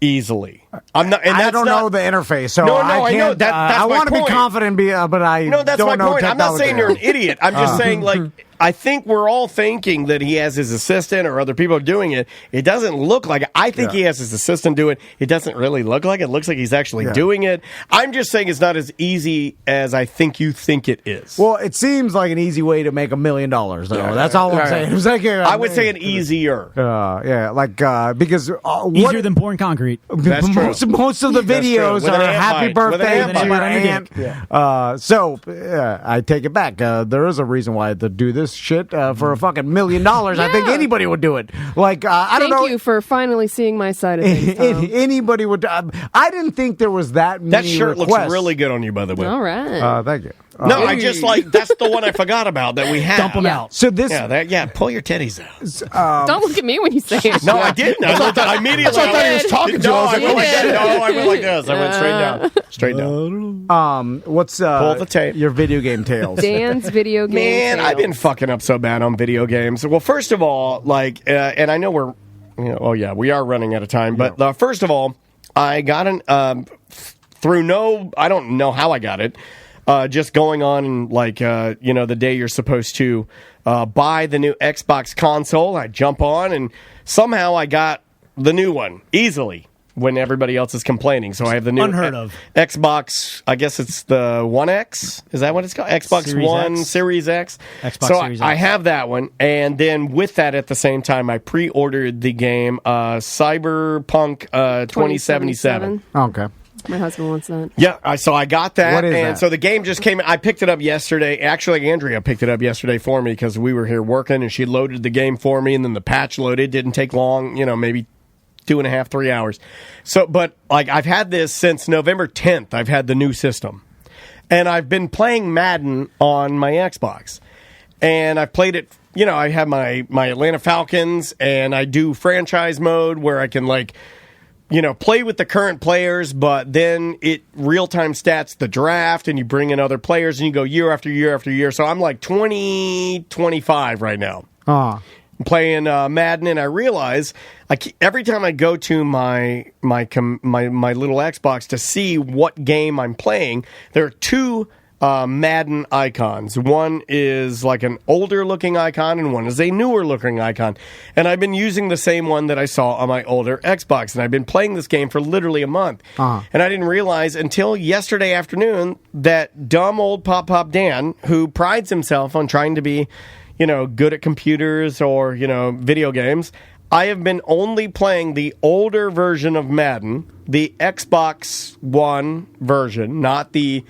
easily. I'm not. And I don't know the interface, so I can't. I know that's I want to be confident, but I that's don't my know point. I'm not saying you're an idiot. I'm just saying, I think we're all thinking that he has his assistant or other people doing it. It doesn't look like it. I think he has his assistant do it. It doesn't really look like it. It looks like he's actually doing it. I'm just saying it's not as easy as I think you think it is. Well, it seems like an easy way to make $1 million, though. That's all I'm saying. It's like, I would say an easier. Because easier than pouring concrete. That's true. Most of the videos are happy birthday to your aunt. So I take it back. There is a reason why they do this shit for a fucking $1 million. I think anybody would do it. I don't know. Thank you for finally seeing my side of things, Tom. Anybody would. I didn't think there was that many. That shirt requests. looks really good on you, by the way. All right. Thank you. No, I just that's the one I forgot about that we have. Dump them out. So this, pull your titties out. Don't look at me when you say it. No, I didn't. I immediately. I thought he was talking to us. I went like this. I went straight down. What's pull the tape? Your video game tales? Dan's video game. Man, tales. I've been fucking up so bad on video games. Well, first of all, and I know we're, we are running out of time. But first of all, I got an I don't know how I got it. Just going on the day you're supposed to buy the new Xbox console, I jump on and somehow I got the new one easily when everybody else is complaining. So I have the new unheard of Xbox. I guess it's the One X. Is that what it's called? Xbox Series One X. Series X. Xbox so Series X. I have that one, and then with that at the same time, I pre-ordered the game Cyberpunk 2077. Okay. My husband wants that. Yeah, so I got that. What is and that? so the game just came. I picked it up yesterday. Actually, Andrea picked it up yesterday for me because we were here working, and she loaded the game for me, and then the patch loaded. Didn't take long, maybe 2.5, 3 hours. So, but I've had this since November 10th. I've had the new system, and I've been playing Madden on my Xbox, and I've played it. I have my Atlanta Falcons, and I do franchise mode where I can play with the current players, but then it real-time stats the draft, and you bring in other players, and you go year after year after year. So I'm 25 right now. I'm playing Madden, and I realize every time I go to my little Xbox to see what game I'm playing, there are two Madden icons. One is an older looking icon and one is a newer looking icon. And I've been using the same one that I saw on my older Xbox. And I've been playing this game for literally a month. And I didn't realize until yesterday afternoon that dumb old Pop Dan, who prides himself on trying to be, good at computers or, video games, I have been only playing the older version of Madden, the Xbox One version, not the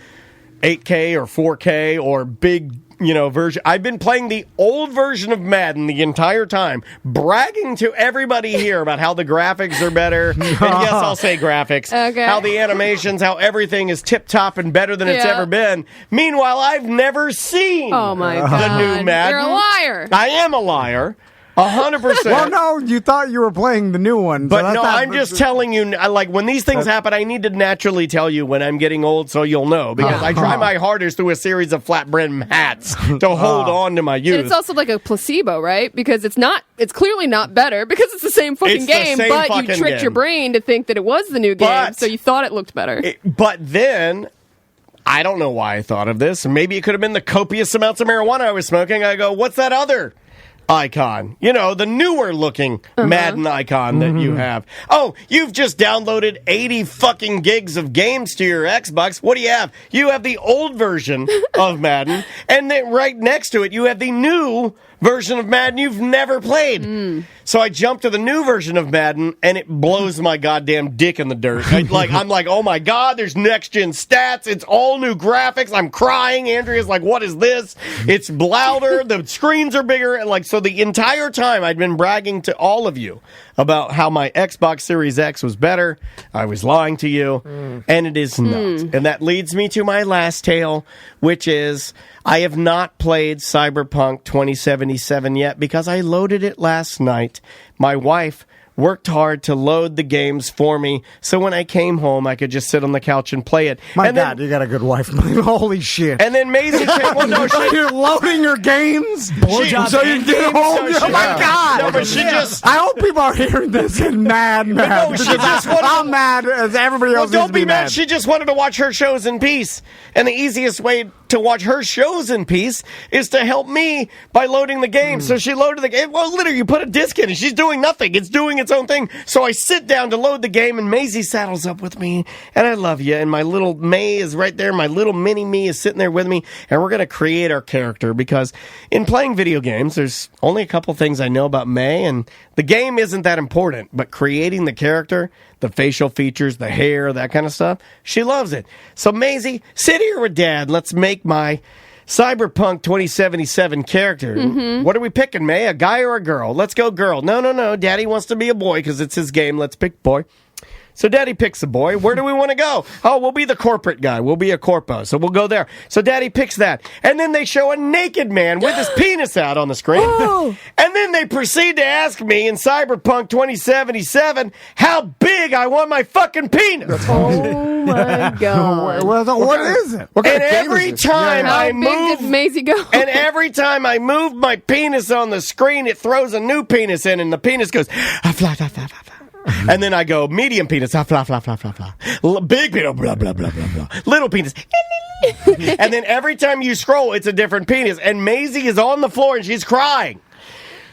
8K or 4K or big, version. I've been playing the old version of Madden the entire time, bragging to everybody here about how the graphics are better. And yes, I'll say graphics. Okay. How the animations, how everything is tip-top and better than it's ever been. Meanwhile, I've never seen the new Madden. You're a liar. I am a liar. 100%. Well, no, you thought you were playing the new one. But no, I'm just telling you, like, when these things happen, I need to naturally tell you when I'm getting old so you'll know. Because I try my hardest through a series of flat brim hats to hold on to my youth. And it's also like a placebo, right? Because it's clearly not better because it's the same fucking It's the game, same but you fucking tricked game. your brain to think that it was the new game, so you thought it looked better. But then, I don't know why I thought of this. Maybe it could have been the copious amounts of marijuana I was smoking. I go, what's that other icon? You know, the newer looking Madden icon that you have. Oh, you've just downloaded 80 fucking gigs of games to your Xbox. What do you have? You have the old version of Madden, and then right next to it, you have the new version of Madden you've never played. So I jumped to the new version of Madden, and it blows my goddamn dick in the dirt. I'm like, oh my God, there's next-gen stats. It's all new graphics. I'm crying. Andrea's like, what is this? It's louder. The screens are bigger. And like, so the entire time I'd been bragging to all of you about how my Xbox Series X was better. I was lying to you, and it is not. And that leads me to my last tale, which is I have not played Cyberpunk 2077 yet because I loaded it last night. My wife worked hard to load the games for me, so when I came home, I could just sit on the couch and play it. My God, you got a good wife. Holy shit. And then Maisie came home. No, you're loading your games? So you get home? Oh my God. No, but she just... I hope people are hearing this and mad. No, she just wanted... I'm mad as everybody else Don't needs to be mad. She just wanted to watch her shows in peace. And the easiest way to watch her shows in peace is to help me by loading the game. So she loaded the game. Well, literally, you put a disc in and she's doing nothing. It's doing its own thing. So I sit down to load the game and Maisie saddles up with me. And I love you. And my little May is right there. My little mini me is sitting there with me. And we're going to create our character because in playing video games, there's only a couple things I know about May. And the game isn't that important. But creating the character, the facial features, the hair, that kind of stuff, she loves it. So Maisie, sit here with Dad. Let's make my Cyberpunk 2077 character. What are we picking, May? A guy or a girl? Let's go girl. No. Daddy wants to be a boy because it's his game. Let's pick boy. So Daddy picks a boy. Where do we want to go? Oh, we'll be the corporate guy. We'll be a corpo. So we'll go there. So Daddy picks that. And then they show a naked man with his penis out on the screen. And then they proceed to ask me in Cyberpunk 2077 how big I want my fucking penis. Oh my God. What is it? And every time I move... How big did Maisie go? And every time I move my penis on the screen, it throws a new penis in, and the penis goes... fla, fla, fla, fla, fla. And then I go, medium penis, fla, fla, fla, fla, fla. Big penis, blah, blah, blah, blah, blah. Little penis. And then every time you scroll, it's a different penis. And Maisie is on the floor, and she's crying.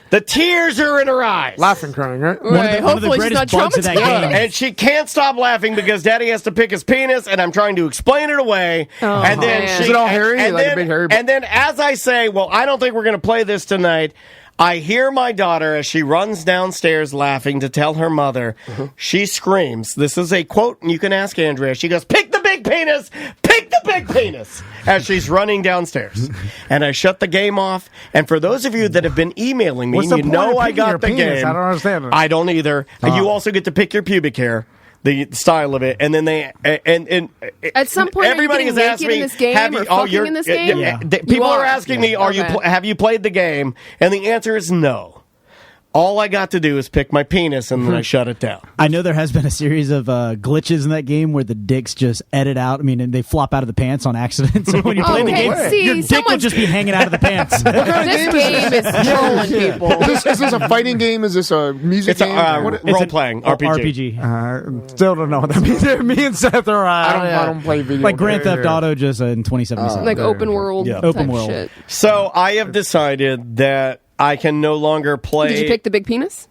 The tears are in her eyes. Laughing, crying, right? Right. Hopefully she's not traumatized. And she can't stop laughing because Daddy has to pick his penis, and I'm trying to explain it away. And then is it all hairy? And, Like then, a big hairy... and then as I say, well, I don't think we're going to play this tonight, I hear my daughter as she runs downstairs laughing to tell her mother. She screams. This is a quote, and you can ask Andrea. She goes, pick the big penis! Pick the big penis! As she's running downstairs. And I shut the game off. And for those of you that have been emailing me, you know I got the game. I don't understand it. I don't either. You also get to pick your pubic hair. The style of it, and then they and at some point everybody is asked me, in this game have you, or fucking in this game? People are asking me, have you played the game? And the answer is no. All I got to do is pick my penis, and then I shut it down. I know there has been a series of glitches in that game where the dicks just edit out. I mean, and they flop out of the pants on accident. So when you play the game, your dick will just be hanging out of the pants. What kind of This game is trolling people. Is this a fighting game? Is this a music game? It's a role-playing RPG. Still don't know what that means. Me and Seth are... I don't play video like Grand games. Theft Auto just in 2077. Like open world type Open world. shit. So I have decided that I can no longer play... Did you pick the big penis?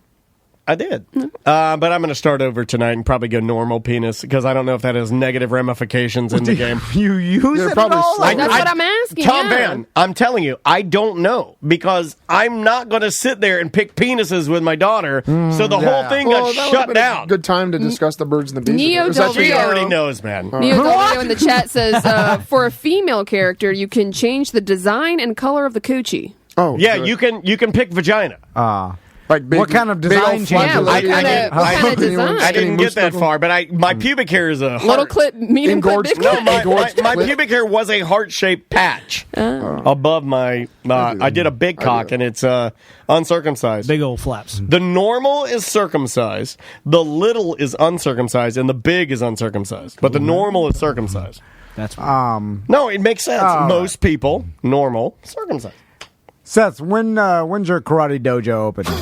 I did. But I'm going to start over tonight and probably go normal penis because I don't know if that has negative ramifications in the game. You use it at all? That's what I'm asking. Tom Van, I'm telling you, I don't know because I'm not going to sit there and pick penises with my daughter. So the whole thing got shut down. Good time to discuss the birds and the bees. Neo Del She already knows, man. Neo Del Rio in the chat says, for a female character, you can change the design and color of the coochie. Oh, yeah, good. you can pick vagina. Like big, what kind of design change? Yeah, what kind of design? I didn't get that far, but my pubic hair is a little clip, medium clip, big clip. No, my pubic hair was a heart-shaped patch above my. I did a big cock, and it's uncircumcised. Big old flaps. The normal is circumcised, the little is uncircumcised, and the big is uncircumcised. But the normal is circumcised. That's right. No, it makes sense. Most people normal circumcised. Seth, when's your karate dojo open? How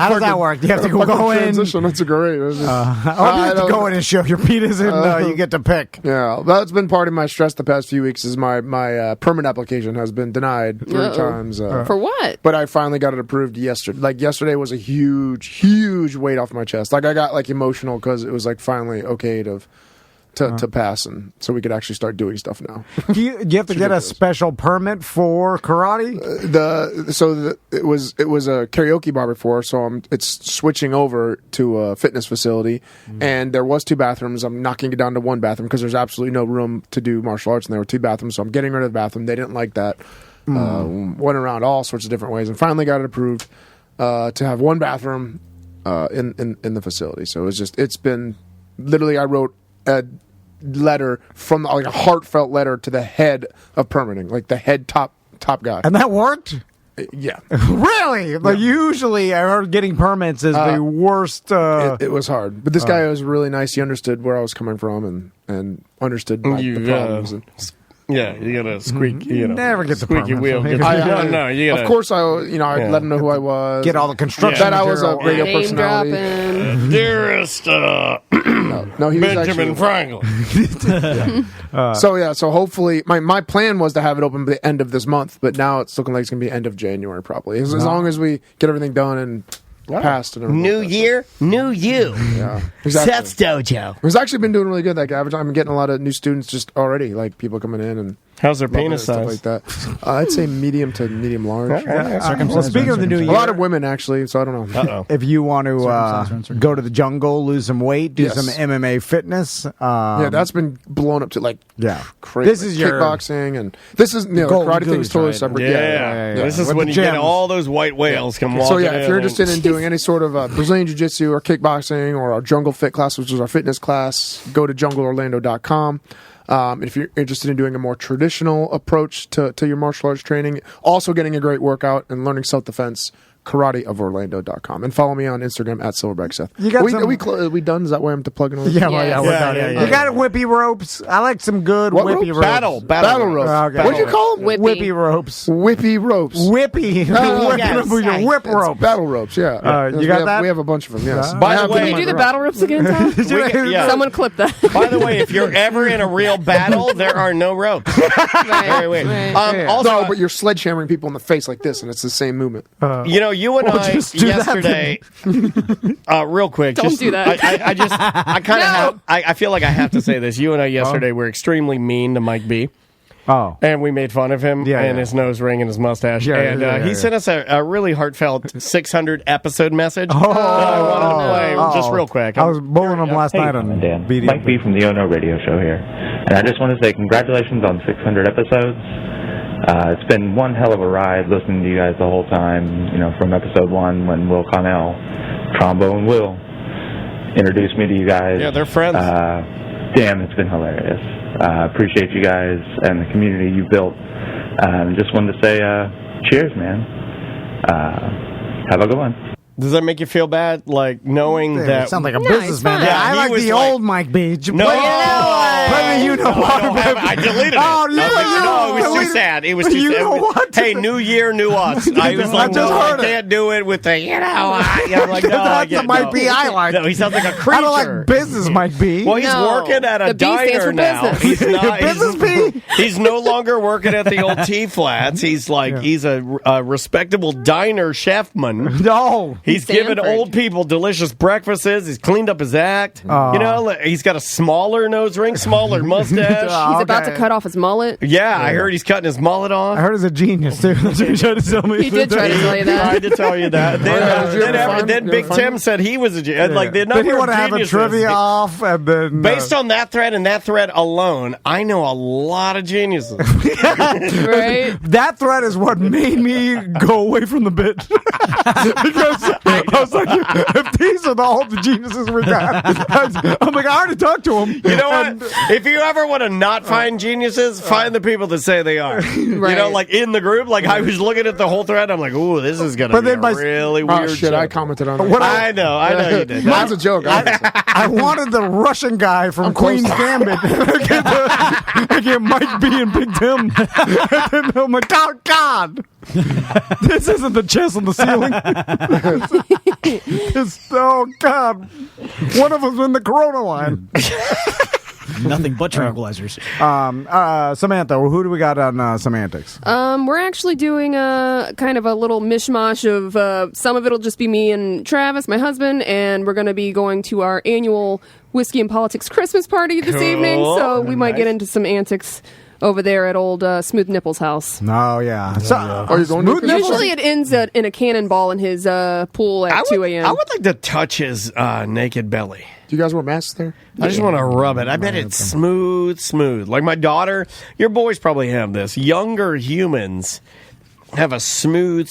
does that work? Do you have to go in? Transition. That's a great. You have to go in and show your penis, and you get to pick. Yeah, that's been part of my stress the past few weeks. Is my permit application has been denied 3 times. For what? But I finally got it approved yesterday. Like yesterday was a huge weight off my chest. Like I got like emotional because it was like finally okay to pass, and so we could actually start doing stuff now. Do you have to get a special permit for karate? It was a karaoke bar before, so it's switching over to a fitness facility, and there was 2 bathrooms. I'm knocking it down to 1 bathroom because there's absolutely no room to do martial arts, and there were 2 bathrooms, so I'm getting rid of the bathroom. They didn't like that. Went around all sorts of different ways, and finally got it approved to have 1 bathroom in the facility. So it's been literally, I wrote a letter from like a heartfelt letter to the head of permitting, like the head top guy, and that worked. Yeah. Really? Like usually I heard getting permits is the worst. It was hard, but this guy was really nice. He understood where I was coming from and understood the problems. Yeah, you gotta squeak. You know, never get the squeaky wheel. You gotta, of course, I let him know who I was. Get all the construction. That I was a radio personality. Dearest no, he Benjamin was Franklin. So hopefully, my plan was to have it open by the end of this month, but now it's looking like it's gonna be end of January probably. As long as we get everything done and passed and everything. New year, new you. Yeah, exactly. Seth's Dojo. It's actually been doing really good. Like average, I'm getting a lot of new students just already. Like people coming in and how's their penis size? Like that. I'd say medium to medium large. Well, speaking of the new year, a lot of women actually. So I don't know. If you want to go to the jungle, lose some weight, do some MMA fitness. Yeah, that's been blown up to like crazy. This is your kickboxing and this is karate thing's totally separate. Yeah. This is when you get all those white whales come walking. So if you're interested in doing any sort of Brazilian Jiu-Jitsu or kickboxing or our Jungle Fit class, which is our fitness class, go to jungleorlando.com. If you're interested in doing a more traditional approach to your martial arts training, also getting a great workout and learning self-defense, karateoforlando.com. And follow me on Instagram at SilverbackSeth. Are we done? Is that where I'm to plug in? We're done. You got whippy ropes. I like some good whippy ropes. Battle ropes. Okay. What'd you call them? Whippy ropes. Whippy ropes. Whippy. Your whip ropes. Battle ropes, yeah. You got that? We have a bunch of them, yes. By the way, can you do the battle ropes again, Tom? Someone clip that. By the way, if you're ever in a real battle, there are no ropes. Very weird. Also, but you're sledgehammering people in the face like this, and it's the same movement. You and I yesterday, real quick. Don't do that. I feel like I have to say this. You and I yesterday were extremely mean to Mike B. Oh. And we made fun of him and his nose ring and his mustache. He sent us a really heartfelt 600 episode message. I wanted to play just real quick. I was bowling him last night on Dan. BD. Mike B from the Ono Radio Show here. And I just want to say congratulations on 600 episodes. It's been one hell of a ride listening to you guys the whole time, from episode 1 when Will Connell, Trombone Will, introduced me to you guys. Yeah, they're friends. Damn, it's been hilarious. Appreciate you guys and the community you built. Just wanted to say cheers, man. Have a good one. Does that make you feel bad, like knowing that? Sound like a businessman. Yeah, I like the old Mike B. No, I deleted it. No, it was too sad. It was too sad. Hey, new year, new us. I was like, I can't do it with the, I'm like, no, that's the Mike B I like. No, he sounds like a creature. I don't like business Mike B. Well, he's working at a diner now. He's not. Business B. He's no longer working at the old T Flats. He's like, he's a respectable diner chefman. No. He's giving old people delicious breakfasts. He's cleaned up his act. He's got a smaller nose ring, smaller mustache. He's about to cut off his mullet. Yeah, I heard he's cutting his mullet off. I heard he's a genius, too. That's what he tried to tell me. He did try to tell you that. Tried to tell you that. Then Big Tim said he was a genius. Like, the number Then he want to have a trivia off, and then... Based on that thread and that thread alone, I know a lot of geniuses. Right? That thread is what made me go away from the bit. Because I was like, if these are all the geniuses we got, I'm like, I already talked to him. You know what? If you ever want to not find geniuses, find the people that say they are. Right. You know, like in the group, like I was looking at the whole thread, I'm like, ooh, this is going to be a really weird shit, show. I commented on that. I know you did. That's a joke. I wanted the Russian guy from Queen's Gambit. I get Mike B and Big Tim. And then I'm like, oh, God. This isn't the chest on the ceiling. Oh, God. One of them's in the Corona line. Nothing but tranquilizers. Samantha, who do we got on semantics? We're actually doing a kind of a little mishmash of some of it'll just be me and Travis, my husband, and we're going to be going to our annual Whiskey and Politics Christmas party this evening, so we might get into some antics over there at old Smooth Nipples' house. Oh, yeah. So, are you going to Usually it ends in a cannonball in his pool at 2 a.m. I would like to touch his naked belly. Do you guys wear masks there? I just want to rub it. I bet it's smooth. Like my daughter, your boys probably have this. Younger humans have a smooth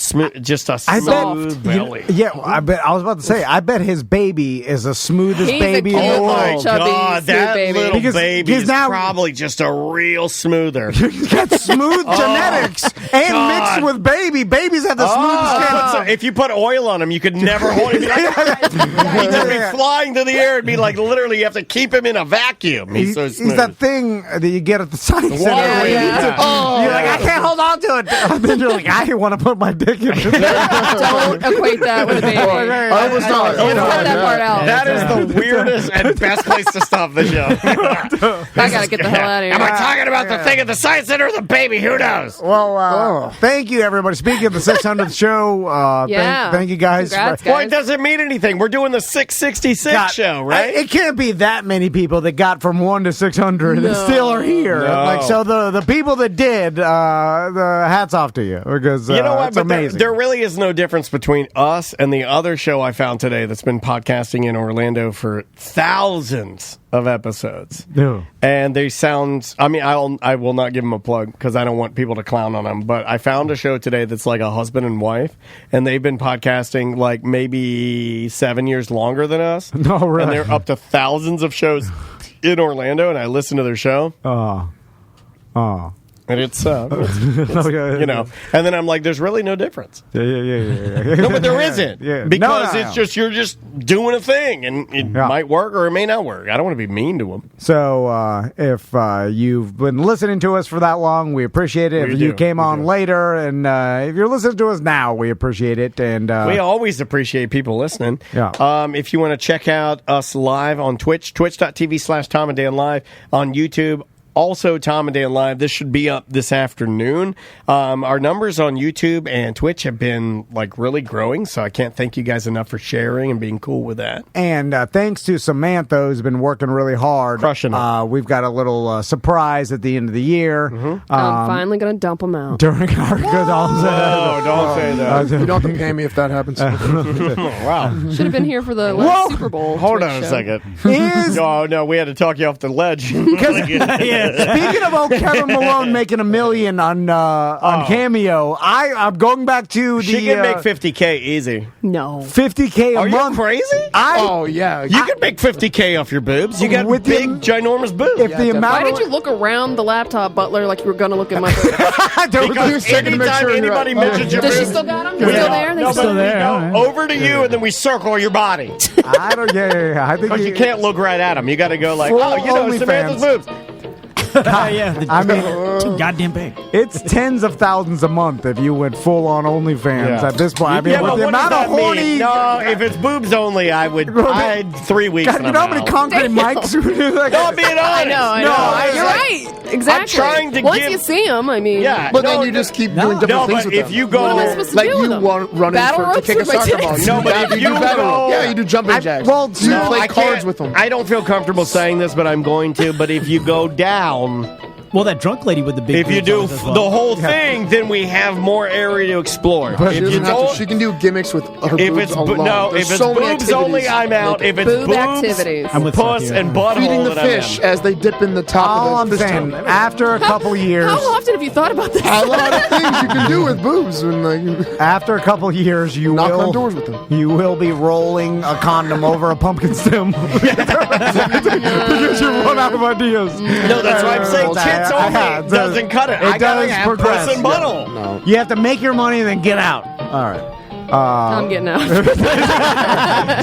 belly. I bet. I was about to say, I bet his baby is the smoothest baby in the world. God, that little baby is now probably just a real smoother. He's got smooth genetics and mixed with baby. Babies have the smoothest skin. If you put oil on him, you could never hold him. He'd just be flying through the air. It'd be like literally you have to keep him in a vacuum. He's so smooth. He's that thing that you get at the science center. You're like, I can't hold on to it. And then you're like, I want to put my dick in it. Don't equate that with a baby. I was not. Cut that part out. That is the weirdest and best place to stop the show. I gotta get the hell out of here. Am I talking about the thing at the science center or the baby? Who knows? Well, thank you, everybody. Speaking of the 600th show, thank you guys. Congrats, Well, it doesn't mean anything. We're doing the 666 show, right? It can't be that many people that got from 1 to 600 that still are here. No. Like, so the people that did, the hats off to you, because you know what? it's But amazing. there really is no difference between us and the other show I found today that's been podcasting in Orlando for thousands of episodes. No. And they sound, I mean, I will not give them a plug because I don't want people to clown on them, but I found a show today that's like a husband and wife, and they've been podcasting like maybe 7 years longer than us. No, really? And they're up to thousands of shows in Orlando, and I listened to their show. And it's you know, and then I'm like, there's really no difference. Yeah. No, but there isn't. Yeah. Because No. it's just, you're just doing a thing, and it might work or it may not work. I don't want to be mean to them. So if you've been listening to us for that long, we appreciate it. If you came on later, and if you're listening to us now, we appreciate it. And we always appreciate people listening. Yeah. If you want to check out us live on Twitch, twitch.tv/Tom and Dan Live, on YouTube, also Tom and Dan Live. This should be up this afternoon. Our numbers on YouTube and Twitch have been like really growing, so I can't thank you guys enough for sharing and being cool with that. And thanks to Samantha, who's been working really hard. Crushing it. We've got a little surprise at the end of the year. I'm finally going to dump them out. During our good Oh, don't say that. You don't have to pay me if that happens. Wow. Should have been here for the last Super Bowl. Hold Twitch on a show. second. No, we had to talk you off the ledge. Speaking of old Kevin Malone making $1 million on Cameo, I'm going back to the. She can make $50K easy. No. $50K a Are month. you crazy? Yeah. You can make $50K off your boobs. You got With big, the- ginormous boobs. If the amount Why of did you look around the laptop, Butler, like you were going to look at my boobs? Because anytime anybody mentions your Does she boobs, still got them? They're still there? They're still there? go over to you and then we circle your body. I don't. Yeah. I think Because you can't look right at them. You got to go like, Full oh, you know, OnlyFans. Samantha's boobs. I mean, too goddamn big. it's tens of thousands a month if you went full on OnlyFans at this point. I mean, Yeah, with but the what does amount of that horny. mean? No, if it's boobs only, I'd 3 weeks. God, and you know how I'm many out. concrete mics? No, I'm being honest. I know. No, You're right. Exactly. I'm trying to Once give... you see them, I mean... Yeah. But then you just keep doing different things with if them. you go... What am I supposed to like do you with them? run Battle in to ropes kick a with my soccer tits? ball. No, but if you go... Yeah, you do jumping jacks. You play cards with them. I don't feel comfortable saying this, but I'm going to. But if you go down... Well, that drunk lady with the big If you boobs do as well. the whole thing, then we have more area to explore. But If she can do gimmicks with her if boobs it's alone. if it's boobs only, I'm out. If it's Boob boobs, activities. I'm with puss, Seth here. and butthole, Feeding the then I'm in. fish as they dip in the top All of I'm the fish saying, tank. after a couple years, How often have you thought about this? A lot of things you can do with boobs. When, like, after a couple years, you knock will on doors with them. You will be rolling a condom over a pumpkin stem because you run out of ideas. No, that's why I'm saying tits only doesn't cut it. I gotta have progress. puss and butthole. No. You have to make your money and then get out. All right. I'm getting out.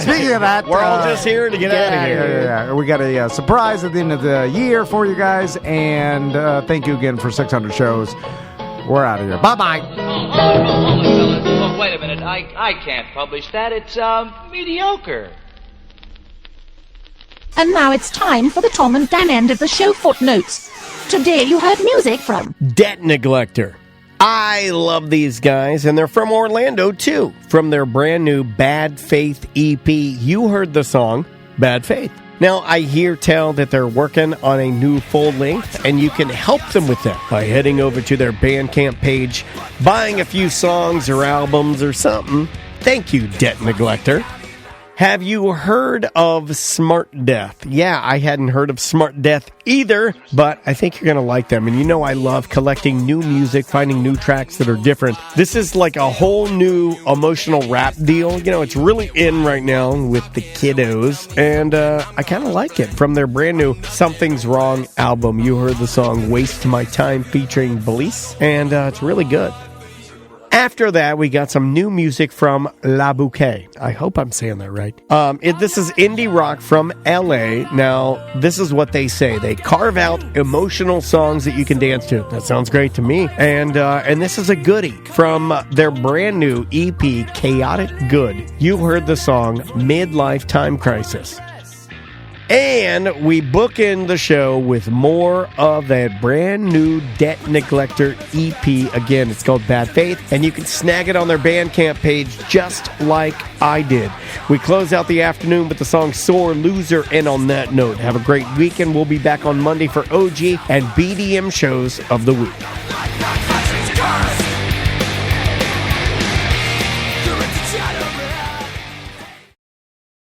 Speaking of that, We're all just here to get out of here. Yeah. We got a surprise at the end of the year for you guys, and thank you again for 600 shows. We're out of here. Bye-bye. Oh, wait a minute. I can't publish that. It's mediocre. And now it's time for the Tom and Dan end of the show footnotes. Today you heard music from Debt Neglector. I love these guys, and they're from Orlando, too. From their brand new Bad Faith EP, you heard the song Bad Faith. Now, I hear tell that they're working on a new full length, and you can help them with that by heading over to their Bandcamp page, buying a few songs or albums or something. Thank you, Debt Neglector. Have you heard of Smart Death? Yeah, I hadn't heard of Smart Death either, but I think you're going to like them. And you know I love collecting new music, finding new tracks that are different. This is like a whole new emotional rap deal. You know, it's really in right now with the kiddos, and I kind of like it. From their brand new Something's Wrong album, you heard the song Waste My Time featuring Belize, and it's really good. After that, we got some new music from La Bouquet. I hope I'm saying that right. This is indie rock from LA. Now, this is what they say. They carve out emotional songs that you can dance to. That sounds great to me. And this is a goodie from their brand new EP, Chaotic Good. You heard the song Midlife Time Crisis. And we bookend the show with more of that brand new Debt Neglector EP. Again, it's called Bad Faith, and you can snag it on their Bandcamp page just like I did. We close out the afternoon with the song Sore Loser, and on that note, have a great weekend. We'll be back on Monday for OG and BDM shows of the week.